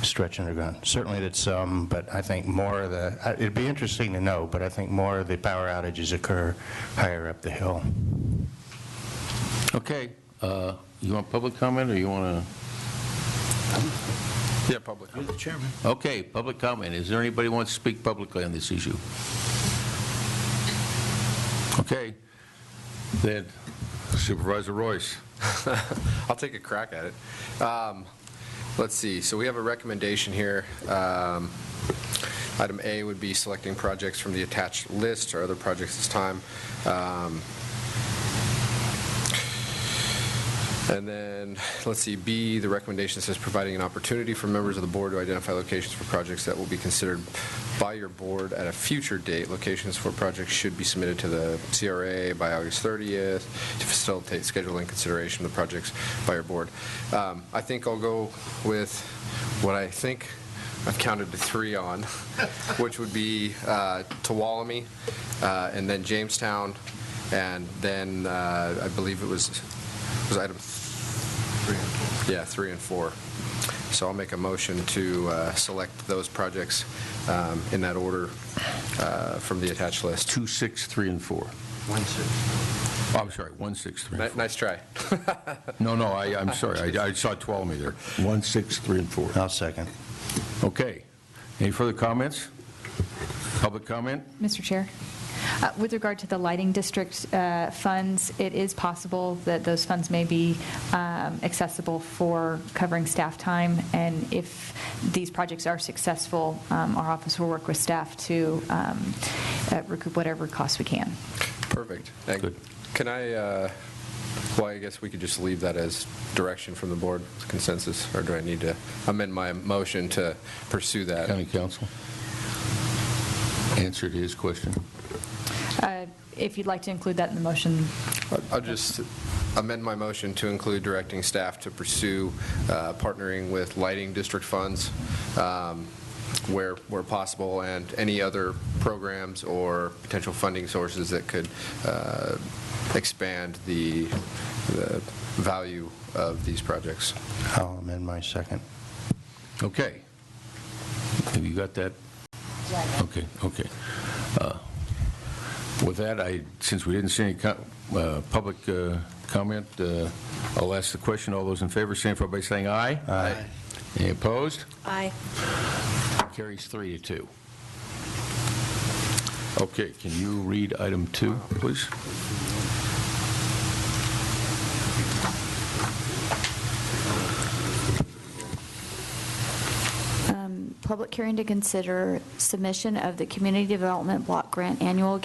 stretch underground. Certainly that's some, but I think more of it'd be interesting to know, but I think more of the power outages occur higher up the hill. Okay. You want public comment, or you want to? Yeah, public comment. You're the chairman. Okay, public comment. Is there anybody who wants to speak publicly on this issue? Okay. Then Supervisor Royce. I'll take a crack at it. Let's see. So we have a recommendation here. Item A would be selecting projects from the attached list or other projects this time. And then, let's see, B, the recommendation says providing an opportunity for members of the board to identify locations for projects that will be considered by your board at a future date. Locations for projects should be submitted to the CRA by August 30th to facilitate scheduling consideration of the projects by your board. I think I'll go with what I think I've counted to 3 on, which would be Tuolumne, and then Jamestown, and then I believe it was item 3 and 4. So I'll make a motion to select those projects in that order from the attached list. 2, 6, 3, and 4. 1, 6. Oh, I'm sorry, 1, 6, 3, and 4. Nice try. No, I'm sorry. I saw Tuolumne there. 1, 6, 3, and 4. I'll second. Okay. Any further comments? Public comment? Mr. Chair, with regard to the lighting district funds, it is possible that those funds may be accessible for covering staff time, and if these projects are successful, our office will work with staff to recoup whatever costs we can. Perfect. Good. Can I, well, I guess we could just leave that as direction from the board, consensus, or do I need to amend my motion to pursue that? County Council? Answer to his question. If you'd like to include that in the motion. I'll just amend my motion to include directing staff to pursue partnering with lighting district funds where possible, and any other programs or potential funding sources that could expand the value of these projects. I'll amend my second. Okay. Have you got that? Okay. With that, since we didn't see any public comment, I'll ask the question. All those in favor, signify by saying aye. Aye. Any opposed? Aye. Carries 3-2. Okay, can you read item 2, please? Public hearing to consider submission of the Community Development Block Grant Annual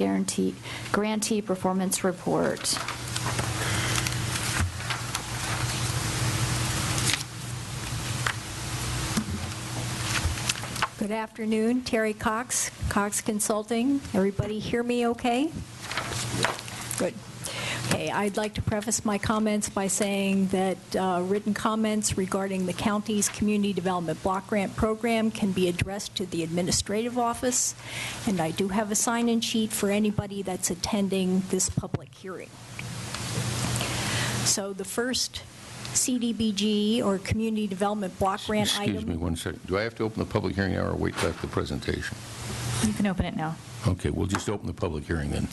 Grantee Performance Report. Good afternoon, Terry Cox, Cox Consulting. Everybody hear me okay? Good. Okay, I'd like to preface my comments by saying that written comments regarding the county's Community Development Block Grant Program can be addressed to the administrative office, and I do have a sign-in sheet for anybody that's attending this public hearing. So the first CDBG, or Community Development Block Grant item... Excuse me 1 second. Do I have to open the public hearing now or wait till after the presentation? You can open it now. Okay, we'll just open the public hearing then.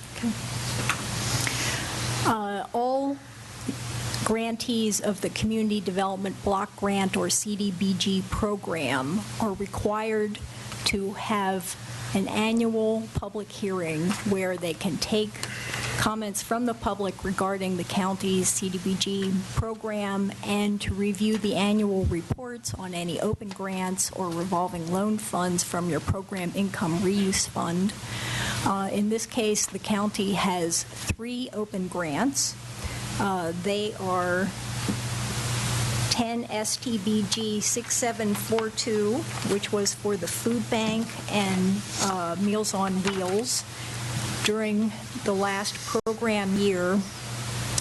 All grantees of the Community Development Block Grant or CDBG program are required to have an annual public hearing where they can take comments from the public regarding the county's CDBG program and to review the annual reports on any open grants or revolving loan funds from your program income reuse fund. In this case, the county has 3 open grants. They are 10 STBG 6742, which was for the food bank and Meals on Wheels. During the last program year,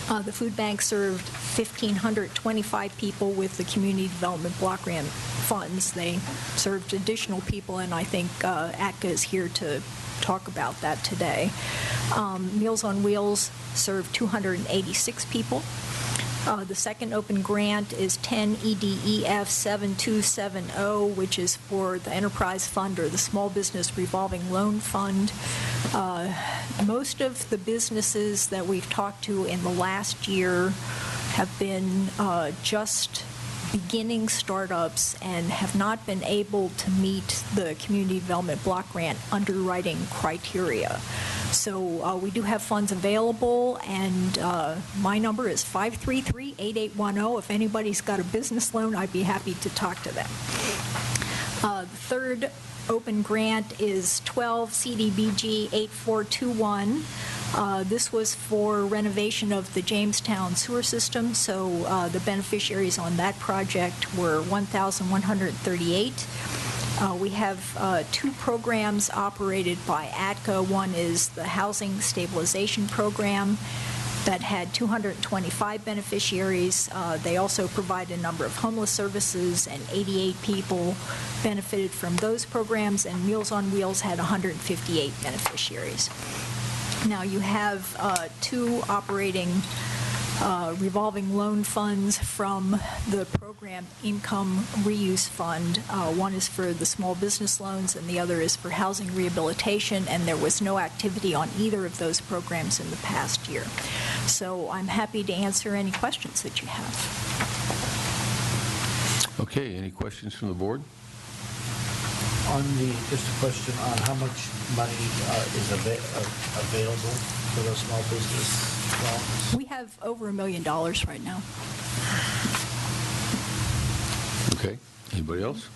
the food bank served 1,525 people with the Community Development Block Grant funds. They served additional people, and I think ATCA is here to talk about that today. Meals on Wheels served 286 people. The second open grant is 10 EDEF 7270, which is for the enterprise fund or the small business revolving loan fund. Most of the businesses that we've talked to in the last year have been just beginning startups and have not been able to meet the Community Development Block Grant underwriting criteria. So we do have funds available, and my number is 533-8810. If anybody's got a business loan, I'd be happy to talk to them. The third open grant is 12 CDBG 8421. This was for renovation of the Jamestown sewer system, so the beneficiaries on that project were 1,138. We have 2 programs operated by ATCA. One is the Housing Stabilization Program that had 225 beneficiaries. They also provide a number of homeless services, and 88 people benefited from those programs, and Meals on Wheels had 158 beneficiaries. Now you have 2 operating revolving loan funds from the program income reuse fund. One is for the small business loans and the other is for housing rehabilitation, and there was no activity on either of those programs in the past year. So I'm happy to answer any questions that you have. Okay, any questions from the board? Just a question on how much money is available for those small business loans? We have over $1 million right now. Okay, anybody else?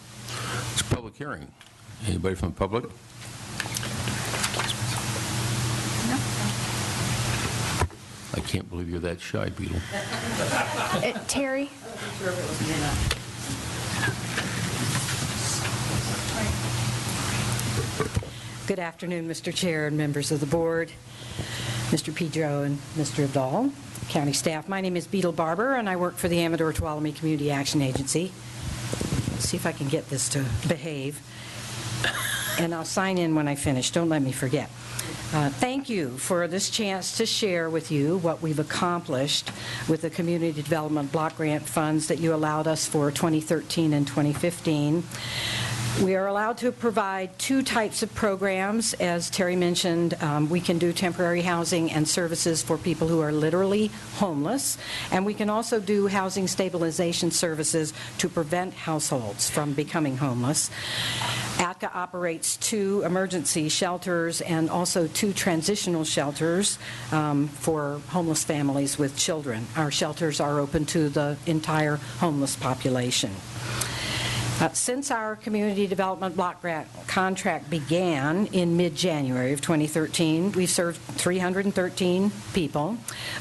It's a public hearing. Anybody from the public? No. I can't believe you're that shy, Beetle. Terry? Good afternoon, Mr. Chair and members of the board, Mr. Pedro and Mr. Abdal, county staff. My name is Beetle Barber, and I work for the Amador-Tuolumne Community Action Agency. Let's see if I can get this to behave. And I'll sign in when I finish. Don't let me forget. Thank you for this chance to share with you what we've accomplished with the Community Development Block Grant funds that you allowed us for 2013 and 2015. We are allowed to provide 2 types of programs. As Terry mentioned, we can do temporary housing and services for people who are literally homeless, and we can also do housing stabilization services to prevent households from becoming homeless. ATCA operates 2 emergency shelters and also 2 transitional shelters for homeless families with children. Our shelters are open to the entire homeless population. Since our Community Development Block Grant contract began in mid-January of 2013, we've served 313 people.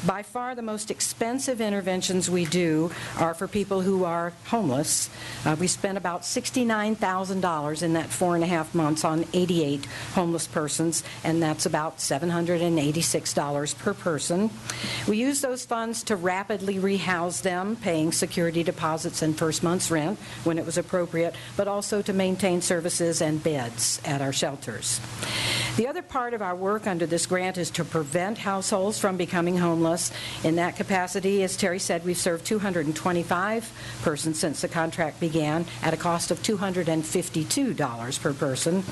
By far the most expensive interventions we do are for people who are homeless. We spent about $69,000 in that 4.5 months on 88 homeless persons, and that's about $786 per person. We use those funds to rapidly rehouse them, paying security deposits and first month's rent when it was appropriate, but also to maintain services and beds at our shelters. The other part of our work under this grant is to prevent households from becoming homeless. In that capacity, as Terry said, we've served 225 persons since the contract began at a cost of $252 per person.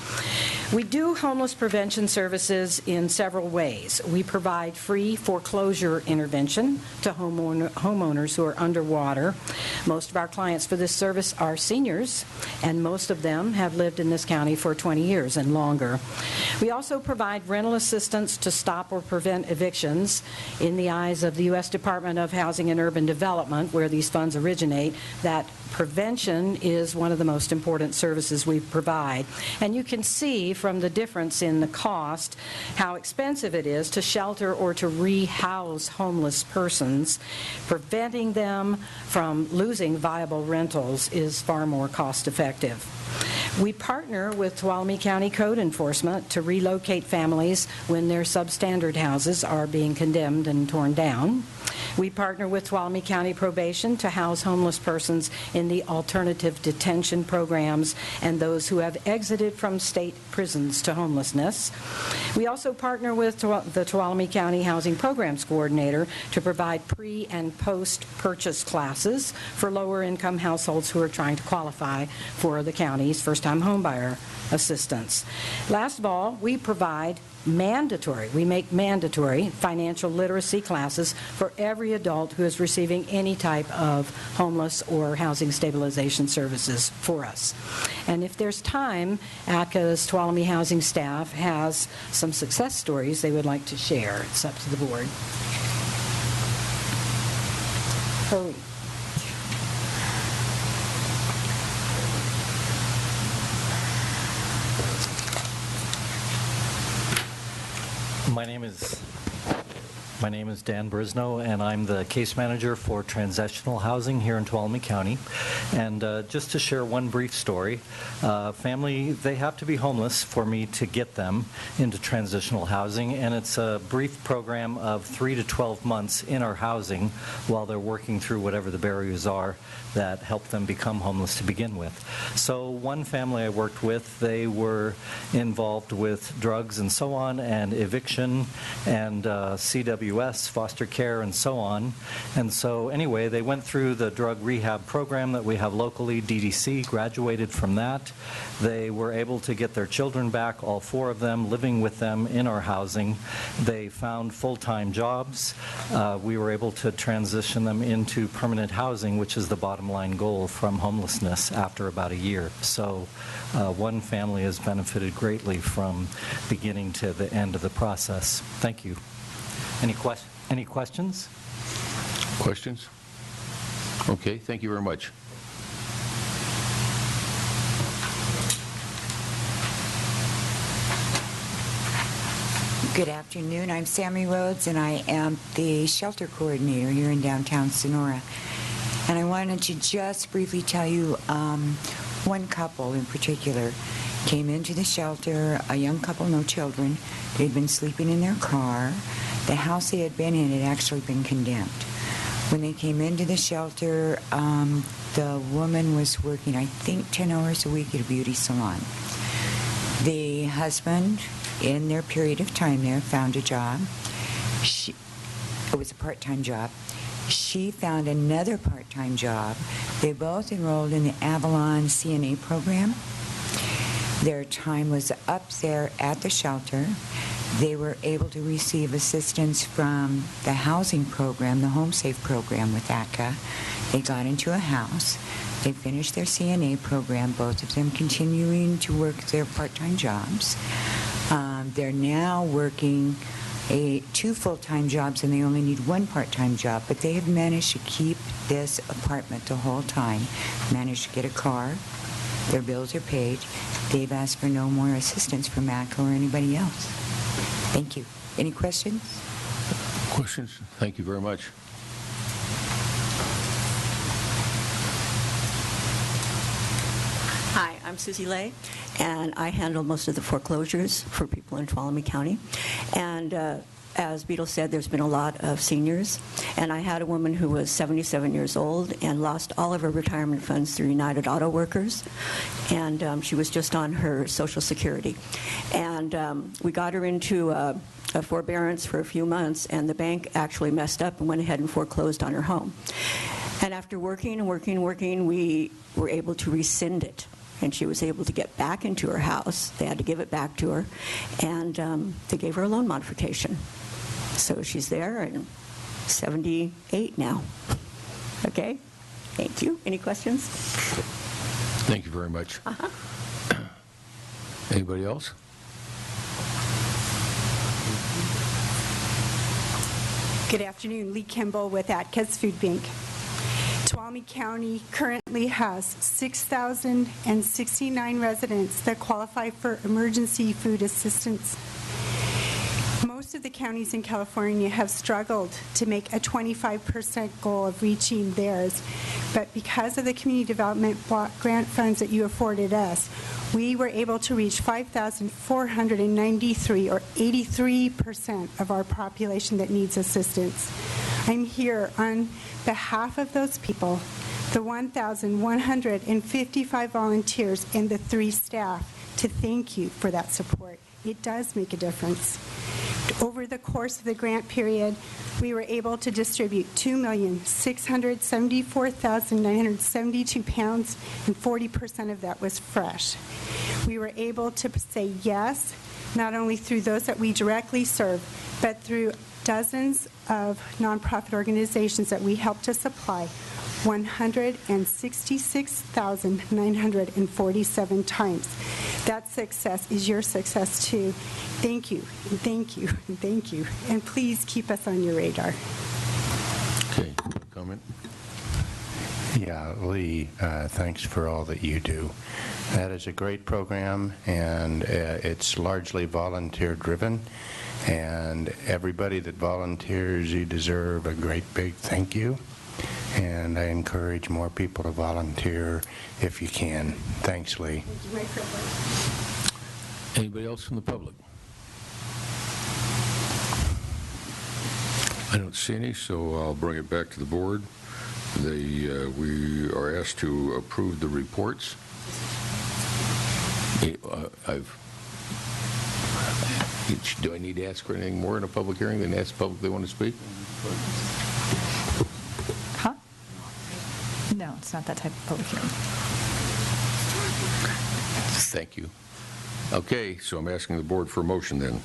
We do homeless prevention services in several ways. We provide free foreclosure intervention to homeowners who are underwater. Most of our clients for this service are seniors, and most of them have lived in this county for 20 years and longer. We also provide rental assistance to stop or prevent evictions. In the eyes of the U.S. Department of Housing and Urban Development, where these funds originate, that prevention is one of the most important services we provide. And you can see from the difference in the cost how expensive it is to shelter or to rehouse homeless persons. Preventing them from losing viable rentals is far more cost effective. We partner with Tuolumne County Code Enforcement to relocate families when their substandard houses are being condemned and torn down. We partner with Tuolumne County Probation to house homeless persons in the alternative detention programs and those who have exited from state prisons to homelessness. We also partner with the Tuolumne County Housing Programs Coordinator to provide pre- and post-purchase classes for lower-income households who are trying to qualify for the county's first-time homebuyer assistance. Last of all, we make mandatory financial literacy classes for every adult who is receiving any type of homeless or housing stabilization services for us. And if there's time, ATCA's Tuolumne housing staff has some success stories they would like to share. It's up to the board. Hurry. My name is Dan Brisno, and I'm the case manager for transitional housing here in Tuolumne County. And just to share one brief story, family, they have to be homeless for me to get them into transitional housing, and it's a brief program of 3 to 12 months in our housing while they're working through whatever the barriers are that help them become homeless to begin with. So one family I worked with, they were involved with drugs and so on, and eviction, and CWS, foster care, and so on. And so anyway, they went through the drug rehab program that we have locally, DDC, graduated from that. They were able to get their children back, all 4 of them, living with them in our housing. They found full-time jobs. We were able to transition them into permanent housing, which is the bottom line goal from homelessness after about a year. So one family has benefited greatly from beginning to the end of the process. Thank you. Any questions? Questions? Okay, thank you very much. Good afternoon. I'm Sammy Rhodes, and I am the shelter coordinator here in downtown Sonora. And I wanted to just briefly tell you one couple in particular came into the shelter, a young couple, no children. They'd been sleeping in their car. The house they had been in had actually been condemned. When they came into the shelter, the woman was working, I think, 10 hours a week at a beauty salon. The husband, in their period of time there, found a job. It was a part-time job. She found another part-time job. They both enrolled in the Avalon CNA program. Their time was up there at the shelter. They were able to receive assistance from the housing program, the Home Safe program with ATCA. They got into a house. They finished their CNA program, both of them continuing to work their part-time jobs. They're now working 2 full-time jobs, and they only need 1 part-time job, but they have managed to keep this apartment the whole time, managed to get a car. Their bills are paid. They've asked for no more assistance from ATCA or anybody else. Thank you. Any questions? Questions? Thank you very much. Hi, I'm Susie Lay, and I handle most of the foreclosures for people in Tuolumne County. And as Beetle said, there's been a lot of seniors, and I had a woman who was 77 years old and lost all of her retirement funds through United Auto Workers, and she was just on her Social Security. And we got her into a forbearance for a few months, and the bank actually messed up and went ahead and foreclosed on her home. And after working and working and working, we were able to rescind it. And she was able to get back into her house. They had to give it back to her. And they gave her a loan modification. So she's there and 78 now. Okay? Thank you. Any questions? Thank you very much. Anybody else? Good afternoon. Lee Kimball with Atkins Food Bank. Tuolumne County currently has 6,069 residents that qualify for emergency food assistance. Most of the counties in California have struggled to make a 25% goal of reaching theirs, but because of the community development block grant funds that you afforded us, we were able to reach 5,493, or 83% of our population that needs assistance. I'm here on behalf of those people, the 1,155 volunteers and the 3 staff, to thank you for that support. It does make a difference. Over the course of the grant period, we were able to distribute 2,674,972 pounds, and 40% of that was fresh. We were able to say yes, not only through those that we directly serve, but through dozens of nonprofit organizations that we help to supply 166,947 times. That success is your success too. Thank you, and thank you, and thank you. And please keep us on your radar. Okay, comment? Yeah, Lee, thanks for all that you do. That is a great program, and it's largely volunteer-driven. And everybody that volunteers, you deserve a great big thank you. And I encourage more people to volunteer if you can. Thanks, Lee. Thank you, my privilege. Anybody else from the public? I don't see any, so I'll bring it back to the board. We are asked to approve the reports. Do I need to ask for anything more in a public hearing than ask the public if they want to speak? Huh? No, it's not that type of public hearing. Thank you. Okay, so I'm asking the board for a motion then.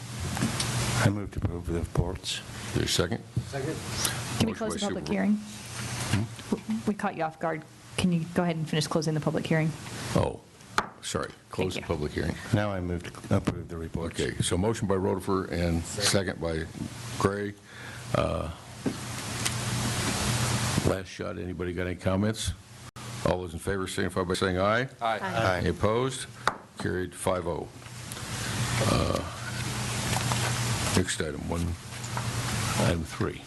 I move to approve the reports. Is there a second? Second. Can we close the public hearing? We caught you off guard. Can you go ahead and finish closing the public hearing? Oh, sorry. Close the public hearing. Now I move to approve the reports. Okay, so motion by Rotifer and second by Gray. Last shot. Anybody got any comments? All those in favor signify by saying aye. Aye. Aye. Any opposed? Carried 5-0. Next item, item 3.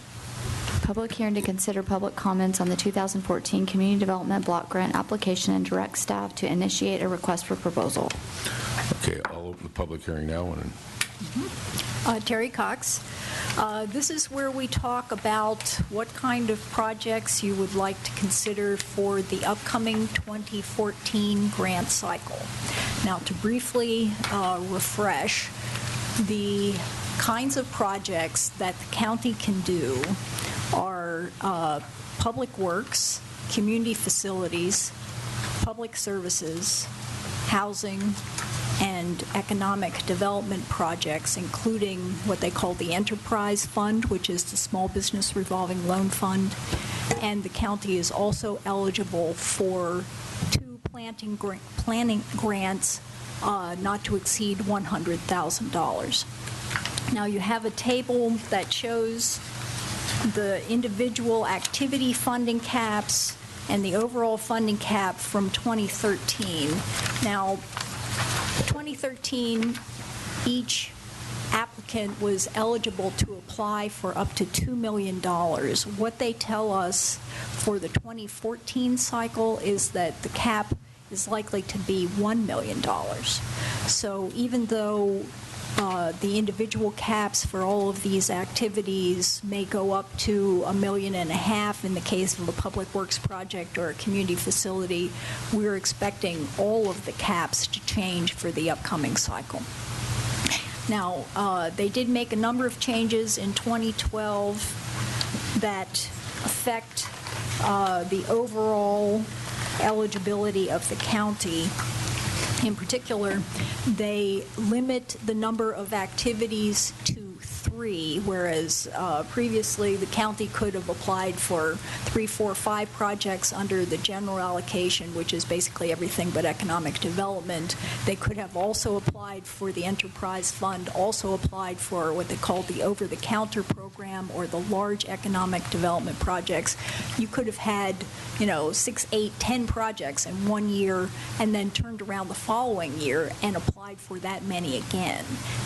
Public hearing to consider public comments on the 2014 Community Development Block Grant application and direct staff to initiate a request for proposal. Okay, I'll open the public hearing now. Terry Cox. This is where we talk about what kind of projects you would like to consider for the upcoming 2014 grant cycle. Now, to briefly refresh, the kinds of projects that the county can do are public works, community facilities, public services, housing, and economic development projects, including what they call the Enterprise Fund, which is the Small Business Revolving Loan Fund. And the county is also eligible for 2 planning grants not to exceed $100,000. Now, you have a table that shows the individual activity funding caps and the overall funding cap from 2013. Now, 2013, each applicant was eligible to apply for up to $2 million. What they tell us for the 2014 cycle is that the cap is likely to be $1 million. So even though the individual caps for all of these activities may go up to $1.5 million in the case of a public works project or a community facility. We're expecting all of the caps to change for the upcoming cycle. Now, they did make a number of changes in 2012 that affect the overall eligibility of the county. In particular, they limit the number of activities to 3, whereas previously the county could have applied for 3, 4, 5 projects under the general allocation, which is basically everything but economic development. They could have also applied for the enterprise fund, also applied for what they call the over-the-counter program or the large economic development projects. You could have had, 6, 8, 10 projects in 1 year and then turned around the following year and applied for that many again.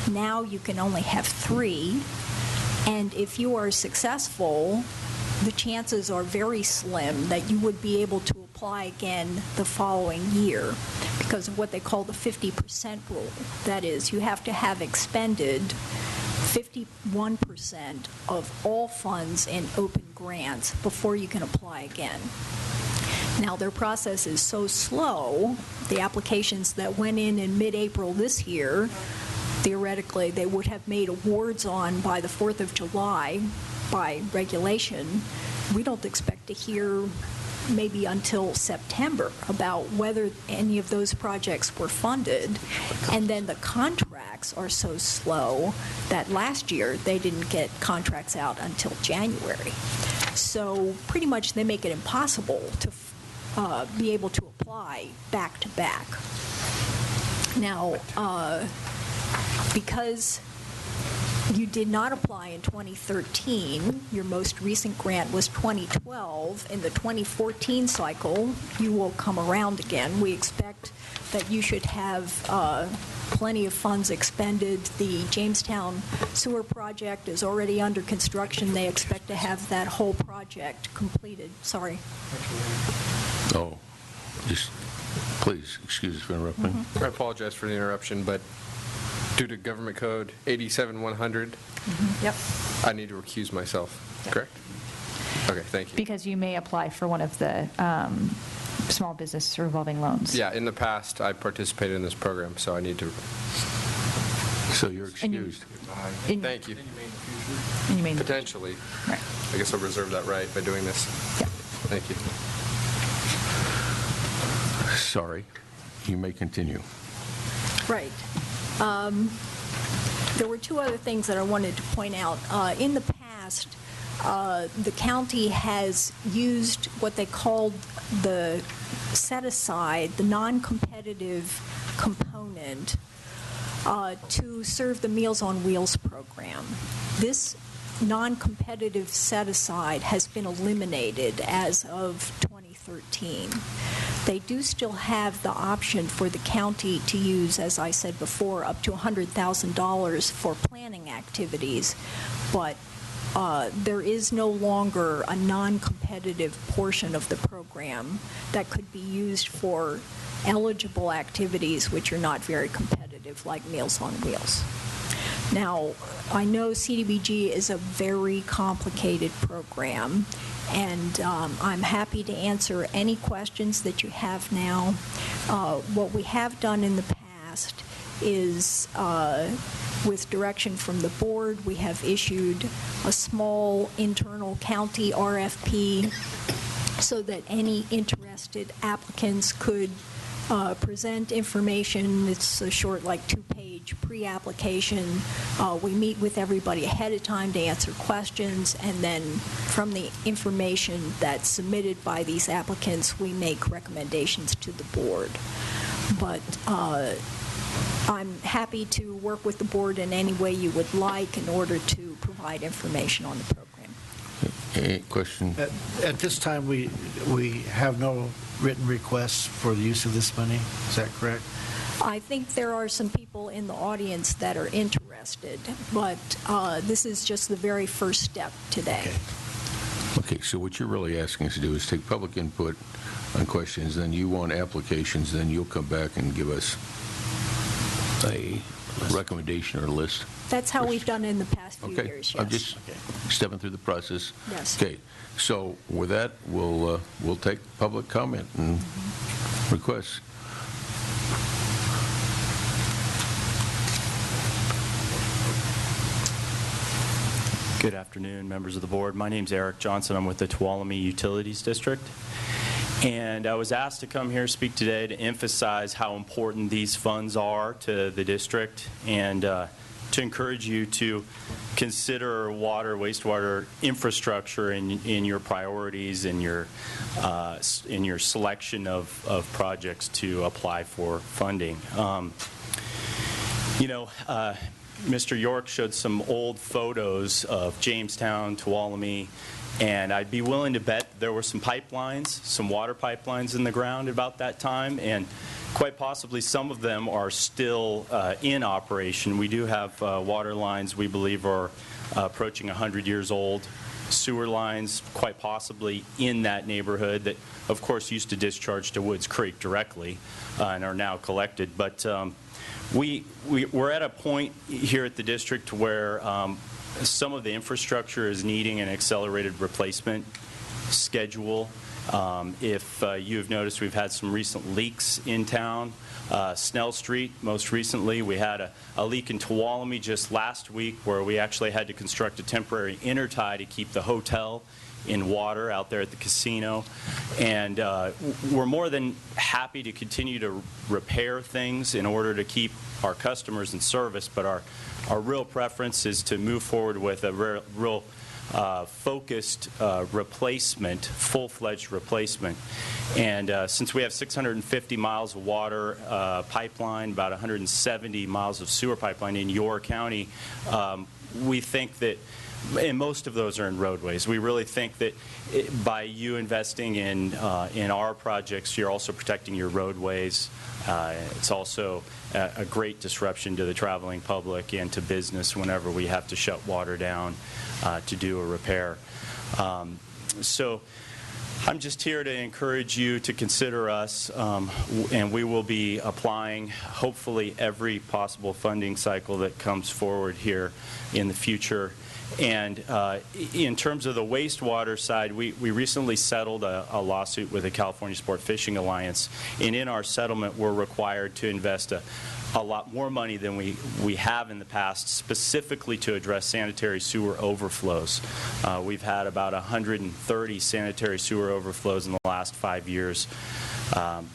Now you can only have 3, and if you are successful, the chances are very slim that you would be able to apply again the following year because of what they call the 50% rule. That is, you have to have expended 51% of all funds in open grants before you can apply again. Now, their process is so slow, the applications that went in mid-April this year, theoretically, they would have made awards on by the 4th of July by regulation. We don't expect to hear maybe until September about whether any of those projects were funded. And then the contracts are so slow that last year they didn't get contracts out until January. So pretty much they make it impossible to be able to apply back to back. Now, because you did not apply in 2013, your most recent grant was 2012. In the 2014 cycle, you will come around again. We expect that you should have plenty of funds expended. The Jamestown sewer project is already under construction. They expect to have that whole project completed. Sorry. Oh, just please excuse us for interrupting. I apologize for the interruption, but due to Government Code 87100, Yep. I need to recuse myself, correct? Okay, thank you. Because you may apply for one of the small business revolving loans. Yeah, in the past, I participated in this program, so I need to. So you're excused. Thank you. And you may Potentially. Right. I guess I'll reserve that right by doing this. Yeah. Thank you. Sorry. You may continue. Right. There were 2 other things that I wanted to point out. In the past, the county has used what they called the set-aside, the non-competitive component, to serve the Meals on Wheels program. This non-competitive set-aside has been eliminated as of 2013. They do still have the option for the county to use, as I said before, up to $100,000 for planning activities, but there is no longer a non-competitive portion of the program that could be used for eligible activities which are not very competitive, like Meals on Wheels. Now, I know CDBG is a very complicated program, and I'm happy to answer any questions that you have now. What we have done in the past is, with direction from the board, we have issued a small internal county RFP so that any interested applicants could present information. It's a short, like 2-page pre-application. We meet with everybody ahead of time to answer questions, and then from the information that's submitted by these applicants, we make recommendations to the board. But I'm happy to work with the board in any way you would like in order to provide information on the program. Any question? At this time, we have no written requests for the use of this money. Is that correct? I think there are some people in the audience that are interested, but this is just the very first step today. Okay, so what you're really asking us to do is take public input on questions, then you want applications, then you'll come back and give us a recommendation or list? That's how we've done in the past few Okay, years, I'm yes. just stepping through the process. Yes. Okay, so with that, we'll take public comment and requests. Good afternoon, members of the board. My name's Eric Johnson. I'm with the Tuolumne Utilities District. And I was asked to come here speak today to emphasize how important these funds are to the district and to encourage you to consider wastewater infrastructure in your priorities and your selection of projects to apply for funding. Mr. York showed some old photos of Jamestown, Tuolumne, and I'd be willing to bet there were some pipelines, some water pipelines in the ground about that time, and quite possibly some of them are still in operation. We do have water lines we believe are approaching 100 years old, sewer lines quite possibly in that neighborhood that, of course, used to discharge to Woods Creek directly and are now collected. But we're at a point here at the district where some of the infrastructure is needing an accelerated replacement schedule. If you have noticed, we've had some recent leaks in town. Snell Street, most recently, we had a leak in Tuolumne just last week where we actually had to construct a temporary intertie to keep the hotel in water out there at the casino. And we're more than happy to continue to repair things in order to keep our customers in service, but our real preference is to move forward with a real focused replacement, full-fledged replacement. And since we have 650 miles of water pipeline, about 170 miles of sewer pipeline in your county, we think that, and most of those are in roadways, we really think that by you investing in our projects, you're also protecting your roadways. It's also a great disruption to the traveling public and to business whenever we have to shut water down to do a repair. So I'm just here to encourage you to consider us, and we will be applying hopefully every possible funding cycle that comes forward here in the future. And in terms of the wastewater side, we recently settled a lawsuit with the California Sport Fishing Alliance, and in our settlement we're required to invest a lot more money than we have in the past, specifically to address sanitary sewer overflows. We've had about 130 sanitary sewer overflows in the last 5 years,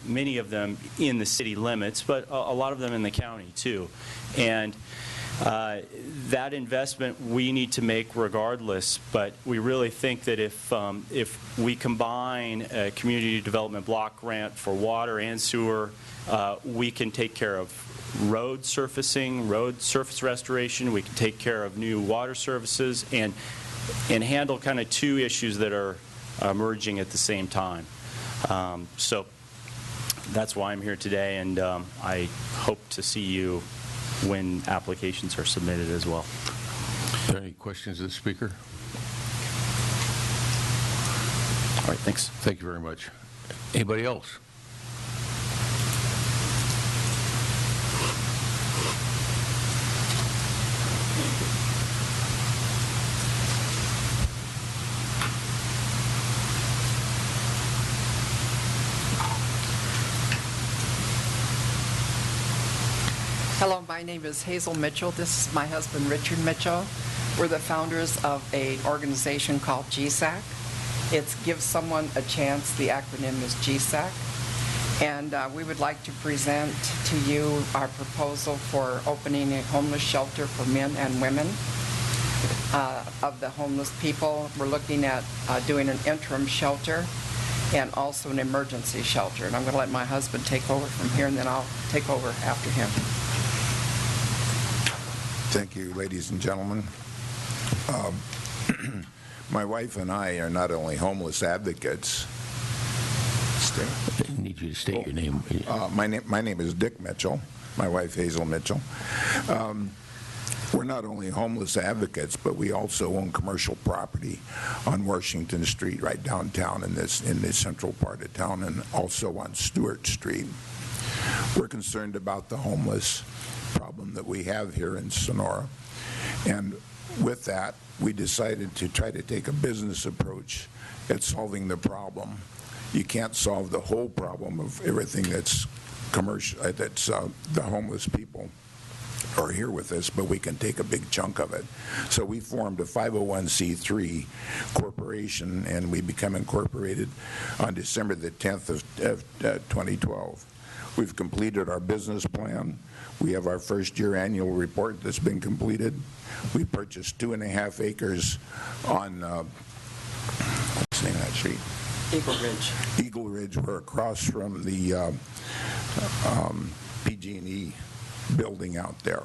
many of them in the city limits, but a lot of them in the county too. And that investment we need to make regardless, but we really think that if we combine a community development block grant for water and sewer, we can take care of road surfacing, road surface restoration, we can take care of new water services, and handle kind of two issues that are emerging at the same time. So that's why I'm here today, and I hope to see you when applications are submitted as well. Are there any questions of the speaker? All right, thanks. Thank you very much. Anybody else? Hello, my name is Hazel Mitchell. This is my husband, Richard Mitchell. We're the founders of an organization called GSAC. It's Give Someone a Chance. The acronym is GSAC. And we would like to present to you our proposal for opening a homeless shelter for men and women. Of the homeless people, we're looking at doing an interim shelter and also an emergency shelter. And I'm going to let my husband take over from here, and then I'll take over after him. Thank you, ladies and gentlemen. My wife and I are not only homeless advocates. I need you to state your name. My name is Dick Mitchell. My wife, Hazel Mitchell. We're not only homeless advocates, but we also own commercial property on Washington Street, right downtown in the central part of town, and also on Stewart Street. We're concerned about the homeless problem that we have here in Sonora. And with that, we decided to try to take a business approach at solving the problem. You can't solve the whole problem of everything that's commercial, that's the homeless people are here with us, but we can take a big chunk of it. So we formed a 501c3 corporation, and we become incorporated on December the 10th of 2012. We've completed our business plan. We have our first year annual report that's been completed. We purchased 2.5 acres on, what's the name of that street? Eagle Ridge. Eagle Ridge. We're across from the PG&E building out there.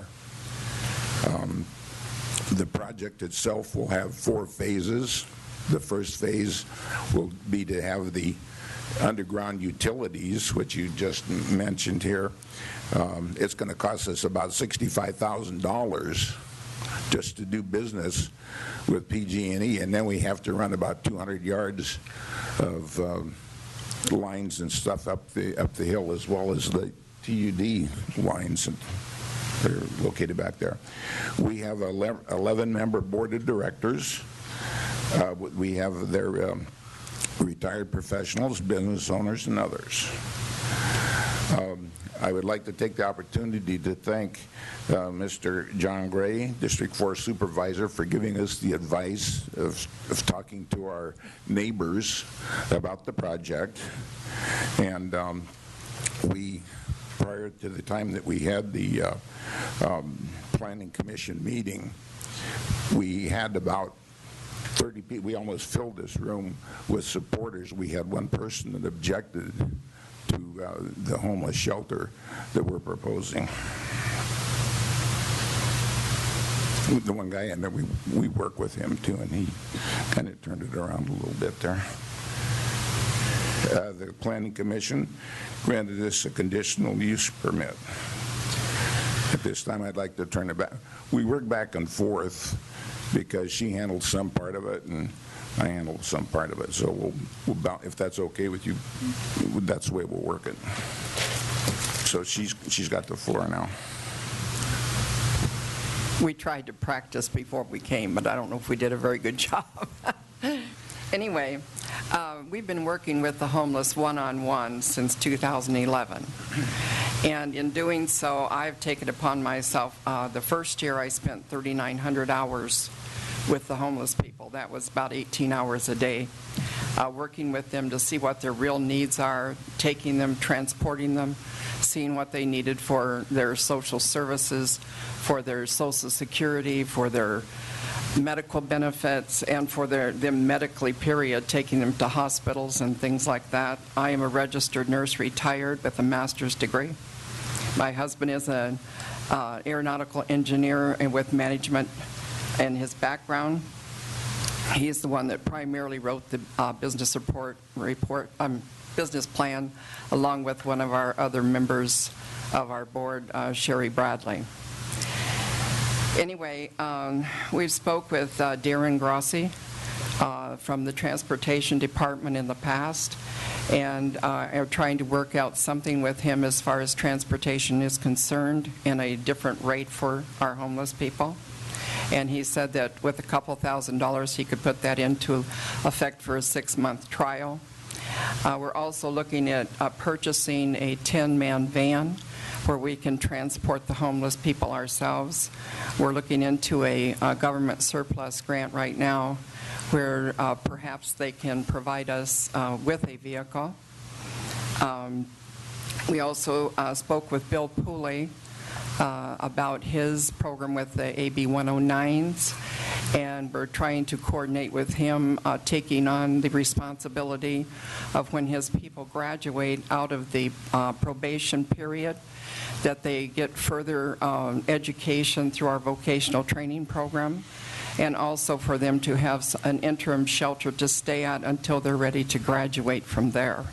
The project itself will have 4 phases. The first phase will be to have the underground utilities, which you just mentioned here. It's going to cost us about $65,000 just to do business with PG&E, and then we have to run about 200 yards of lines and stuff up the hill, as well as the TUD lines that are located back there. We have 11-member board of directors. We have their retired professionals, business owners, and others. I would like to take the opportunity to thank Mr. John Gray, District 4 Supervisor, for giving us the advice of talking to our neighbors about the project. And we, prior to the time that we had the Planning Commission meeting, we had about 30 people. We almost filled this room with supporters. We had one person that objected to the homeless shelter that we're proposing. The one guy, and then we work with him too, and he kind of turned it around a little bit there. The Planning Commission granted us a conditional use permit. At this time, I'd like to turn it back. We work back and forth because she handled some part of it and I handled some part of it. So we'll if that's okay with you, that's the way we'll work it. So she's got the floor now. We tried to practice before we came, but I don't know if we did a very good job. Anyway, we've been working with the homeless one-on-one since 2011. And in doing so, I've taken upon myself, the first year I spent 3,900 hours with the homeless people. That was about 18 hours a day, working with them to see what their real needs are, taking them, transporting them, seeing what they needed for their social services, for their Social Security, for their medical benefits, and for them medically, period, taking them to hospitals and things like that. I am a registered nurse, retired with a master's degree. My husband is an aeronautical engineer and with management in his background. He's the one that primarily wrote the business business plan, along with one of our other members of our board, Sherry Bradley. Anyway, we spoke with Darren Grossi from the Transportation Department in the past, and are trying to work out something with him as far as transportation is concerned and a different rate for our homeless people. And he said that with a couple $1,000s, he could put that into effect for a 6-month trial. We're also looking at purchasing a 10-man van where we can transport the homeless people ourselves. We're looking into a government surplus grant right now where perhaps they can provide us with a vehicle. We also spoke with Bill Pooley about his program with the AB 109s, and we're trying to coordinate with him taking on the responsibility of when his people graduate out of the probation period, that they get further education through our vocational training program, and also for them to have an interim shelter to stay at until they're ready to graduate from there.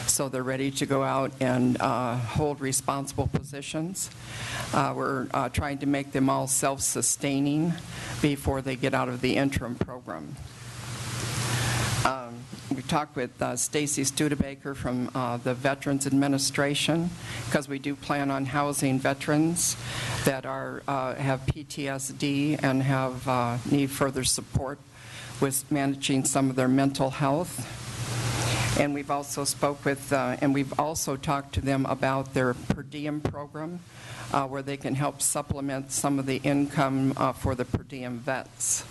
So they're ready to go out and hold responsible positions. We're trying to make them all self-sustaining before they get out of the interim program. We talked with Stacy Studebaker from the Veterans Administration, because we do plan on housing veterans that have PTSD and have need further support with managing some of their mental health. And we've also talked to them about their per diem program, where they can help supplement some of the income for the per diem vets.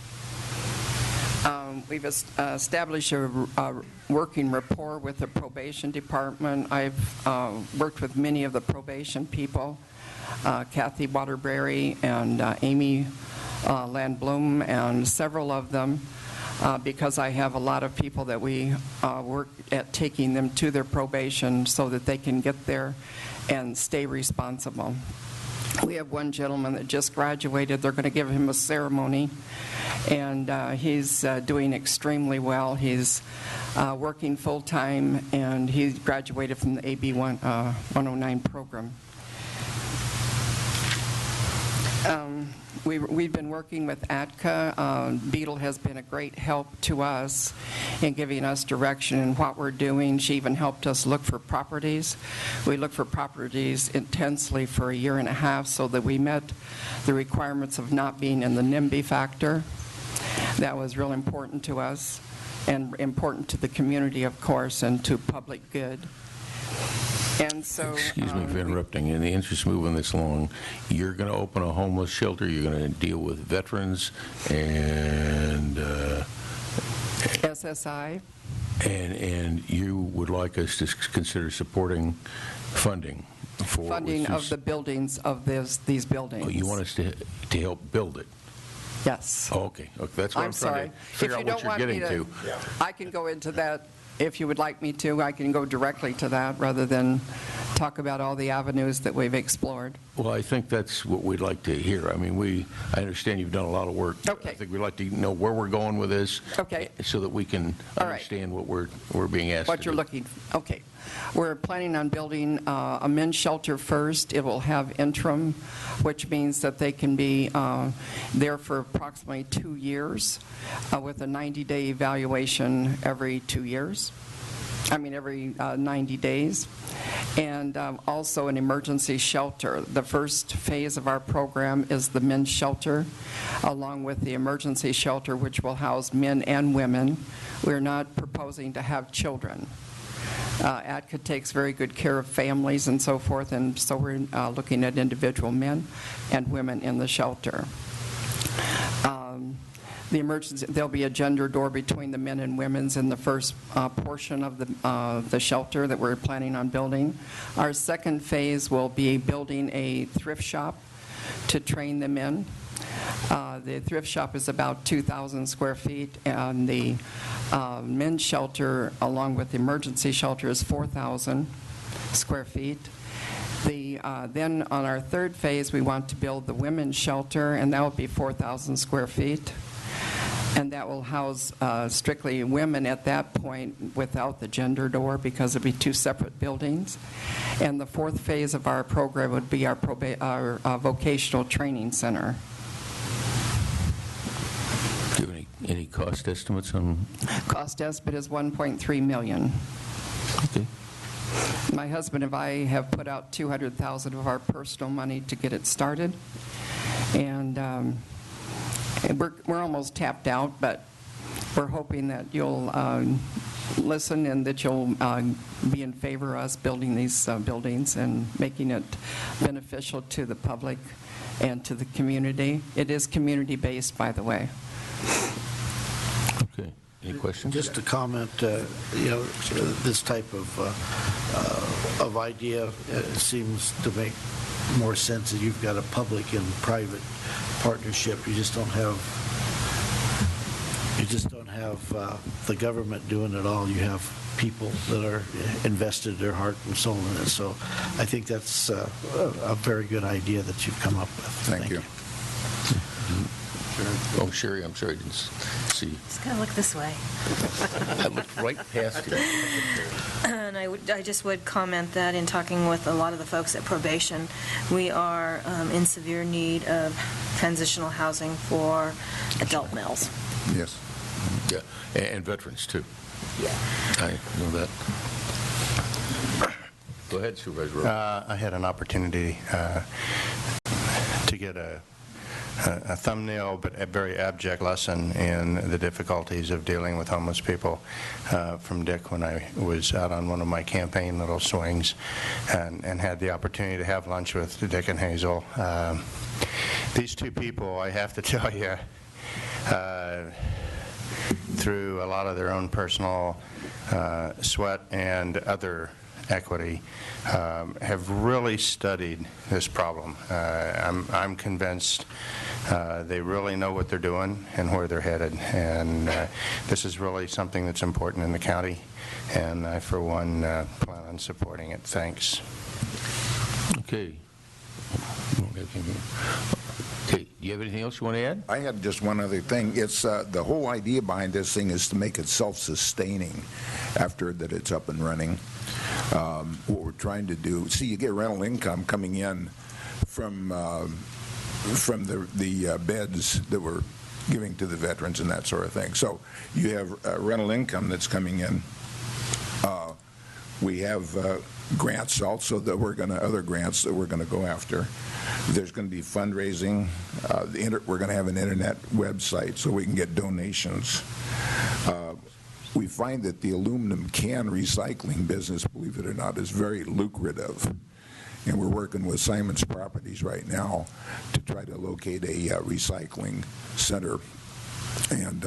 We've established a working rapport with the probation department. I've worked with many of the probation people, Kathy Waterbury and Amy Landblum, and several of them, because I have a lot of people that we work at taking them to their probation so that they can get there and stay responsible. We have one gentleman that just graduated. They're going to give him a ceremony, and he's doing extremely well. He's working full-time, and he graduated from the AB 109 program. We've been working with ATCA. Beetle has been a great help to us in giving us direction in what we're doing. She even helped us look for properties. We looked for properties intensely for a year and a half so that we met the requirements of not being in the NIMBY factor. That was real important to us and important to the community, of course, and to public good. And so, excuse me for interrupting. In the interest of moving this along, you're going to open a homeless shelter. You're going to deal with veterans and SSI. And you would like us to consider supporting funding for funding of the buildings of these buildings. Oh, you want us to help build it? Yes. Oh, okay. That's what I'm trying to figure out what you're getting to. I can go into that. If you would like me to, I can go directly to that rather than talk about all the avenues that we've explored. Well, I think that's what we'd like to hear. I mean, I understand you've done a lot of work. Okay. I think we'd like to know where we're going with this. Okay. So that we can understand what we're being asked what to you're do. looking for. Okay. We're planning on building a men's shelter first. It will have interim, which means that they can be there for approximately 2 years with a 90-day evaluation every 2 years. Every 90 days. And also an emergency shelter. The first phase of our program is the men's shelter, along with the emergency shelter, which will house men and women. We're not proposing to have children. ATCA takes very good care of families and so forth, and so we're looking at individual men and women in the shelter. There'll be a gender door between the men and women's in the first portion of the shelter that we're planning on building. Our second phase will be building a thrift shop to train them in. The thrift shop is about 2,000 square feet, and the men's shelter, along with the emergency shelter, is 4,000 square feet. Then on our third phase, we want to build the women's shelter, and that will be 4,000 square feet. And that will house strictly women at that point without the gender door, because it'll be two separate buildings. And the fourth phase of our program would be our vocational training center. Do you have any cost estimates on? Cost estimate is $1.3 million. Okay. My husband and I have put out $200,000 of our personal money to get it started. And we're almost tapped out, but we're hoping that you'll listen and that you'll be in favor of us building these buildings and making it beneficial to the public and to the community. It is community-based, by the way. Okay. Any questions? Just to comment, this type of idea seems to make more sense that you've got a public and private partnership. You just don't have the government doing it all. You have people that are invested their heart and soul in it. So I think that's a very good idea that you've come up with. Thank you. Oh, Sherry, I'm sorry, I didn't see. Just gotta look this way. I looked right past you. And I just would comment that in talking with a lot of the folks at probation, we are in severe need of transitional housing for adult males. Yes. Yeah, and veterans, too. Yeah. I know that. Go ahead, Supervisor Rowe. I had an opportunity to get a thumbnail but a very abject lesson in the difficulties of dealing with homeless people from Dick when I was out on one of my campaign little swings and had the opportunity to have lunch with Dick and Hazel. These two people, I have to tell you, through a lot of their own personal sweat and other equity, have really studied this problem. I'm convinced they really know what they're doing and where they're headed, and this is really something that's important in the county, and I, for one, plan on supporting it. Thanks. Okay. Okay, do you have anything else you want to add? I had just one other thing. It's the whole idea behind this thing is to make it self-sustaining after that it's up and running. What we're trying to do, see, you get rental income coming in from the beds that we're giving to the veterans and that sort of thing. So you have rental income that's coming in. We have grants also that other grants that we're going to go after. There's going to be fundraising. We're going to have an internet website so we can get donations. We find that the aluminum can recycling business, believe it or not, is very lucrative. And we're working with Simon's Properties right now to try to locate a recycling center. And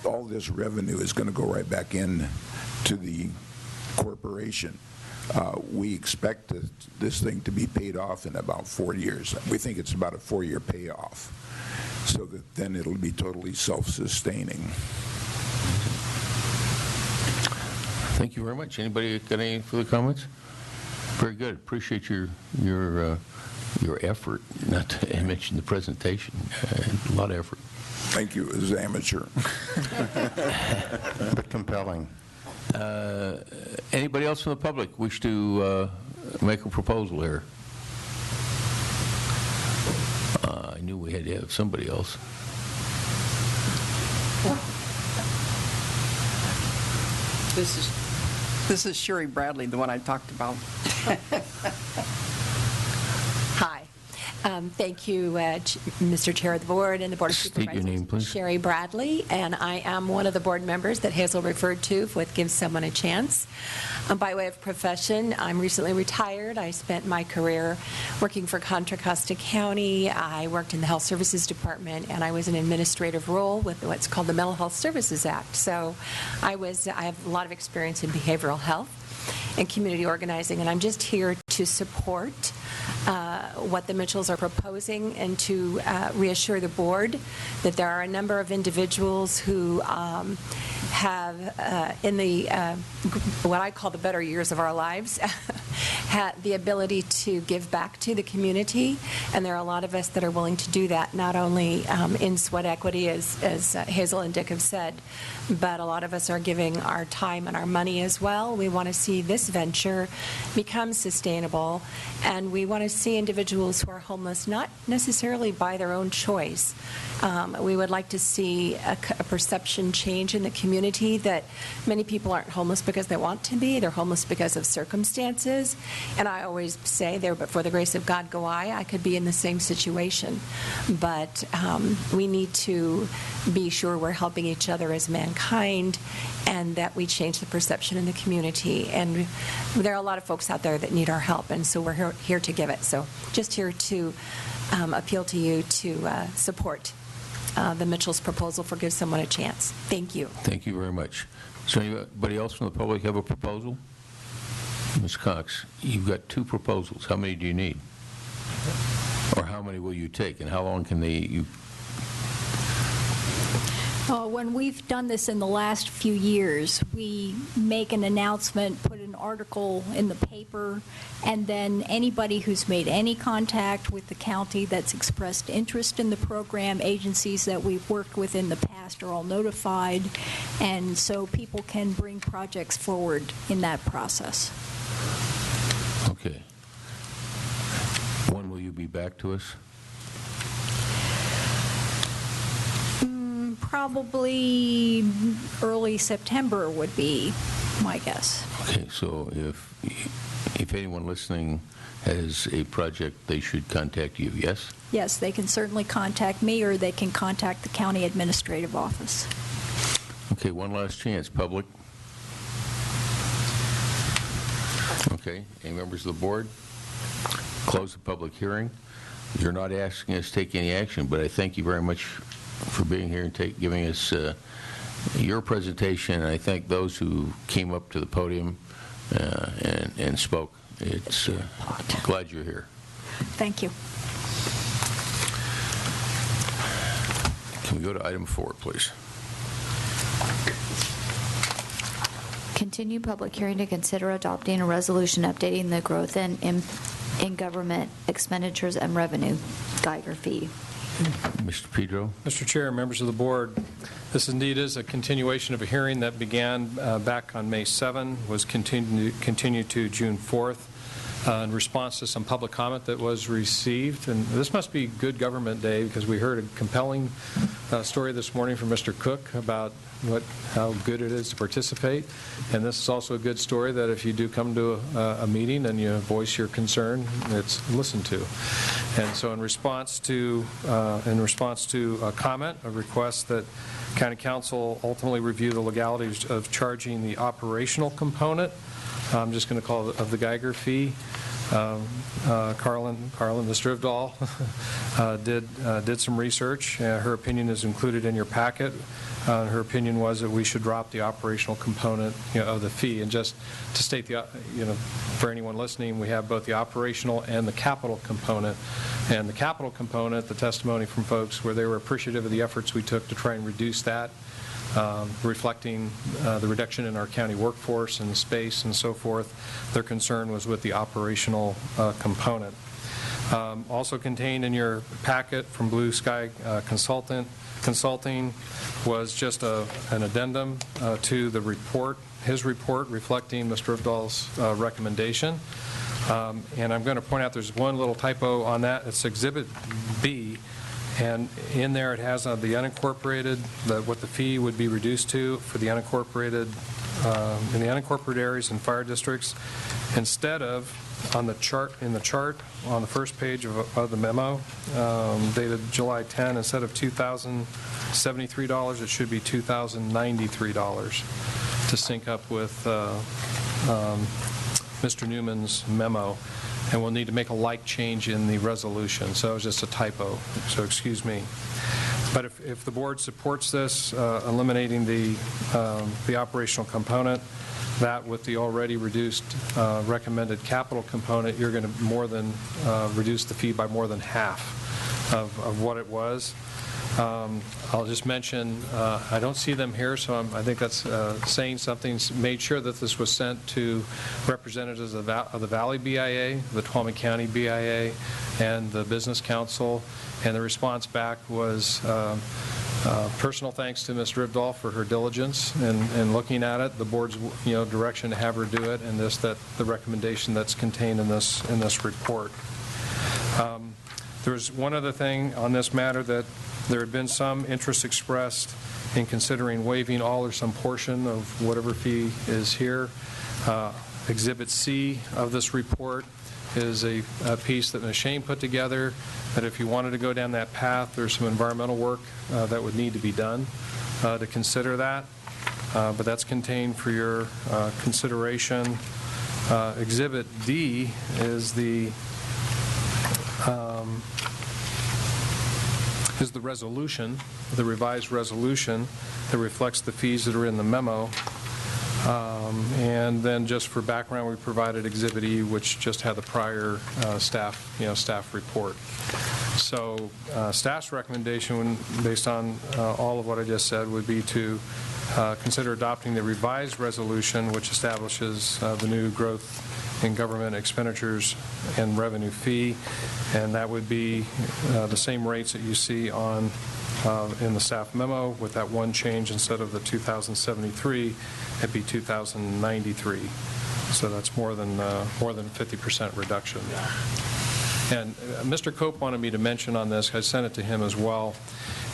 all this revenue is going to go right back in to the corporation. We expect this thing to be paid off in about 4 years. We think it's about a 4-year payoff, so that then it'll be totally self-sustaining. Thank you very much. Anybody got any further comments? Very good. Appreciate your effort. Not to mention the presentation. A lot of effort. Thank you. It was amateur. But compelling. Anybody else from the public wish to make a proposal here? I knew we had to have somebody else. This is Sherry Bradley, the one I talked about. Hi. Thank you, Mr. Chair of the Board and the Board of State Supervisors. your name, please. Sherry Bradley, and I am one of the board members that Hazel referred to with Give Someone a Chance. By way of profession, I'm recently retired. I spent my career working for Contra Costa County. I worked in the Health Services Department, and I was in an administrative role with what's called the Mental Health Services Act. So I have a lot of experience in behavioral health and community organizing, and I'm just here to support what the Mitchells are proposing and to reassure the board that there are a number of individuals who have, in the what I call the better years of our lives, had the ability to give back to the community, and there are a lot of us that are willing to do that, not only in sweat equity, as Hazel and Dick have said, but a lot of us are giving our time and our money as well. We want to see this venture become sustainable, and we want to see individuals who are homeless not necessarily by their own choice. We would like to see a perception change in the community that many people aren't homeless because they want to be. They're homeless because of circumstances. And I always say there, but for the grace of God go I could be in the same situation. But we need to be sure we're helping each other as mankind and that we change the perception in the community. And there are a lot of folks out there that need our help, and so we're here to give it. So just here to appeal to you to support the Mitchell's proposal for Give Someone a Chance. Thank you. Thank you very much. So anybody else from the public have a proposal? Ms. Cox, you've got 2 proposals. How many do you need? Or how many will you take, and how long can you? When we've done this in the last few years, we make an announcement, put an article in the paper, and then anybody who's made any contact with the county that's expressed interest in the program, agencies that we've worked with in the past are all notified, and so people can bring projects forward in that process. Okay. When will you be back to us? Probably early September would be my guess. Okay, so if anyone listening has a project, they should contact you, yes? Yes, they can certainly contact me, or they can contact the county administrative office. Okay, one last chance. Public? Okay, any members of the board? Close the public hearing. You're not asking us to take any action, but I thank you very much for being here and giving us your presentation, and I thank those who came up to the podium and spoke. It's glad you're here. Thank you. Can we go to item 4, please? Continue public hearing to consider adopting a resolution updating the growth in government expenditures and revenue, Geiger fee. Mr. Pedro? Mr. Chair, members of the board, this indeed is a continuation of a hearing that began back on May 7, was continued to June 4th. In response to some public comment that was received. And this must be Good Government Day, because we heard a compelling story this morning from Mr. Cook about how good it is to participate. And this is also a good story that if you do come to a meeting and you voice your concern, it's listened to. And so in response to a comment, a request that County Council ultimately review the legalities of charging the operational component, I'm just going to call it of the Geiger fee. Carlin, Mr. Ivdahl did some research. Her opinion is included in your packet. Her opinion was that we should drop the operational component of the fee. And just to state for anyone listening, we have both the operational and the capital component. And the capital component, the testimony from folks where they were appreciative of the efforts we took to try and reduce that, reflecting the reduction in our county workforce and space and so forth. Their concern was with the operational component. Also contained in your packet from Blue Sky Consulting was just an addendum to the report, his report reflecting Mr. Ivdahl's recommendation. And I'm going to point out there's one little typo on that. It's Exhibit B. And in there it has the unincorporated, what the fee would be reduced to for the unincorporated, in the unincorporated areas and fire districts. Instead of, in the chart on the first page of the memo, dated July 10, instead of $2,073, it should be $2,093 to sync up with Mr. Newman's memo. And we'll need to make a like change in the resolution. So it was just a typo, so excuse me. But if the board supports this, eliminating the operational component, that with the already reduced recommended capital component, you're going to more than reduce the fee by more than half of what it was. I'll just mention, I don't see them here, so I think that's saying something. Made sure that this was sent to representatives of the Valley BIA, the Tuolumne County BIA, and the Business Council, and the response back was personal thanks to Mr. Ivdahl for her diligence in looking at it, the board's direction to have her do it, and the recommendation that's contained in this report. There's one other thing on this matter, that there had been some interest expressed in considering waiving all or some portion of whatever fee is here. Exhibit C of this report is a piece that Ms. Shane put together, that if you wanted to go down that path, there's some environmental work that would need to be done to consider that. But that's contained for your consideration. Exhibit D is the resolution, the revised resolution that reflects the fees that are in the memo. And then just for background, we provided Exhibit E, which just had the prior staff report. So staff's recommendation, based on all of what I just said, would be to consider adopting the revised resolution, which establishes the new growth in government expenditures and revenue fee, and that would be the same rates that you see in the staff memo, with that one change. Instead of the 2,073, it'd be 2,093. So that's more than 50% reduction. And Mr. Cope wanted me to mention on this, I sent it to him as well,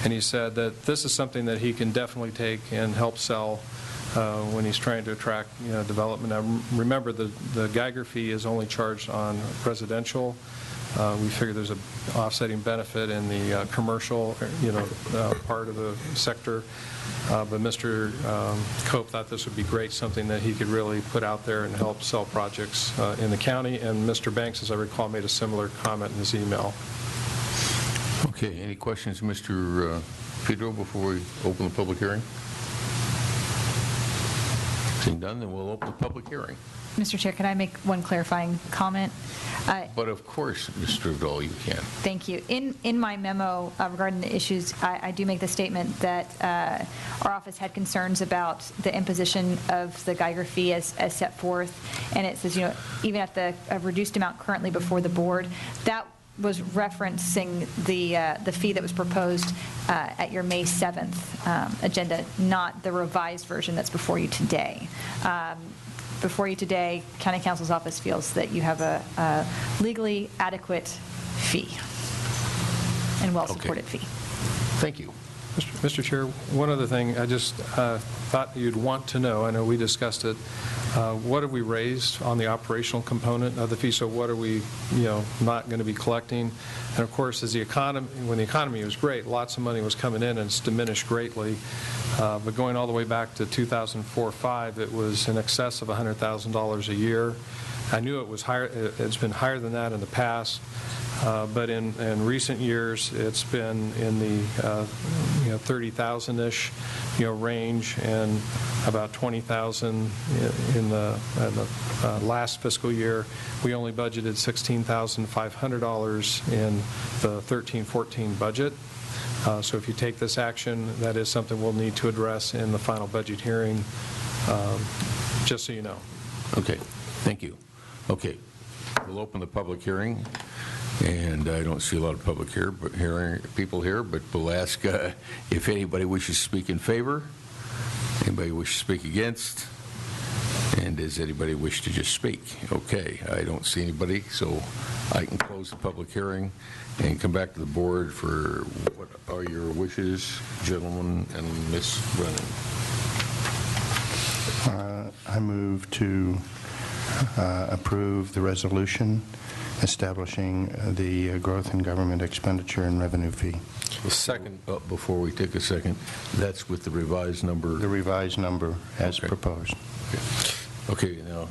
and he said that this is something that he can definitely take and help sell when he's trying to attract development. Now, remember, the Geiger fee is only charged on residential. We figure there's an offsetting benefit in the commercial, part of the sector. But Mr. Cope thought this would be great, something that he could really put out there and help sell projects in the county. And Mr. Banks, as I recall, made a similar comment in his email. Okay, any questions, Mr. Pedro, before we open the public hearing? Seeing none, then we'll open the public hearing. Mr. Chair, can I make one clarifying comment? But of course, Mr. Udall, you can. Thank you. In my memo regarding the issues, I do make the statement that our office had concerns about the imposition of the Geiger fee as set forth, and it says, even at the reduced amount currently before the board, that was referencing the fee that was proposed at your May 7th agenda, not the revised version that's before you today. Before you today, County Counsel's office feels that you have a legally adequate fee and well-supported fee. Thank you. Mr. Chair, one other thing I just thought you'd want to know. I know we discussed it. What have we raised on the operational component of the fee? So what are we, not going to be collecting? And of course, as when the economy was great, lots of money was coming in, and it's diminished greatly. But going all the way back to 2004-05, it was in excess of $100,000 a year. I knew it was higher. It's been higher than that in the past. But in recent years, it's been in the 30,000-ish range, and about 20,000 in the last fiscal year. We only budgeted $16,500 in the 13-14 budget. So if you take this action, that is something we'll need to address in the final budget hearing, just so you know. Okay, thank you. Okay, we'll open the public hearing. And I don't see a lot of public people here, but we'll ask if anybody wishes to speak in favor, anybody wish to speak against, and does anybody wish to just speak? Okay, I don't see anybody, so I can close the public hearing and come back to the board for what are your wishes, gentlemen and Ms. Brennan. I move to approve the resolution establishing the growth in government expenditure and revenue fee. The second, before we take a second, that's with the revised number? The revised number as proposed. Okay, now.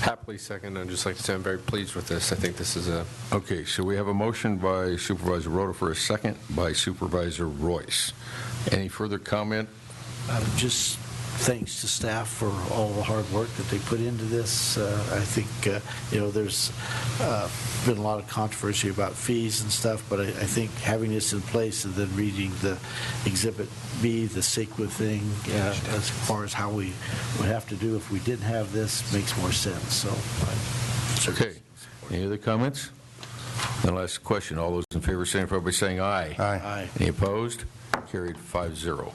Happily second. I'd just like to say I'm very pleased with this. I think this is a... Okay, so we have a motion by Supervisor Roda for a second by Supervisor Royce. Any further comment? Just thanks to staff for all the hard work that they put into this. I think, there's been a lot of controversy about fees and stuff, but I think having this in place and then reading the Exhibit B, the CEQA thing, as far as how we would have to do if we didn't have this, makes more sense. So, okay. Any other comments? Then I'll ask the question. All those in favor signify by saying aye. Aye. Any opposed? Carried 5-0.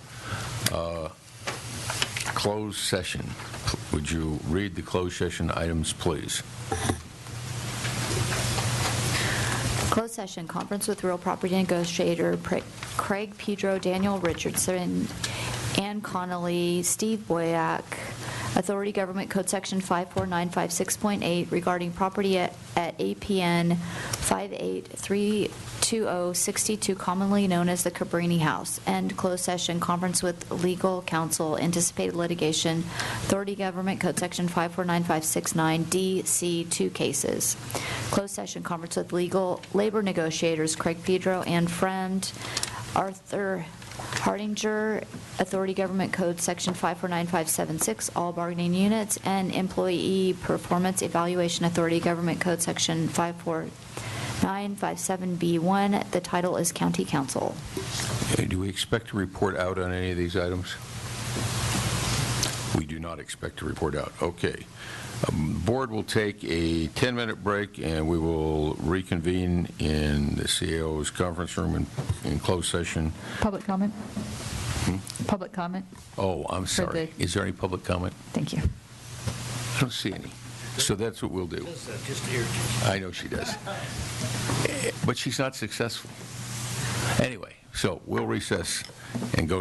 Closed session. Would you read the closed session items, please? Closed session, conference with real property negotiator Craig Pedro, Daniel Richardson, Ann Connolly, Steve Boyack, Authority Government Code Section 54956.8 regarding property at APN 5832062, commonly known as the Cabrini House, and closed session, conference with legal counsel, anticipated litigation, Authority Government Code Section 54956.9 DC 2 cases. Closed session, conference with legal labor negotiators Craig Pedro, Ann Fremd, Arthur Hardinger, Authority Government Code Section 549576, all bargaining units, and Employee Performance Evaluation Authority Government Code Section 54957B1. The title is County Council. Do we expect to report out on any of these items? We do not expect to report out. Okay. Board will take a 10-minute break, and we will reconvene in the CAO's conference room in closed session. Public comment? Public comment? Oh, I'm sorry. Is there any public comment? Thank you. I don't see any. So that's what we'll do. Just to irritate you. I know she does. But she's not successful. Anyway, So we'll recess and go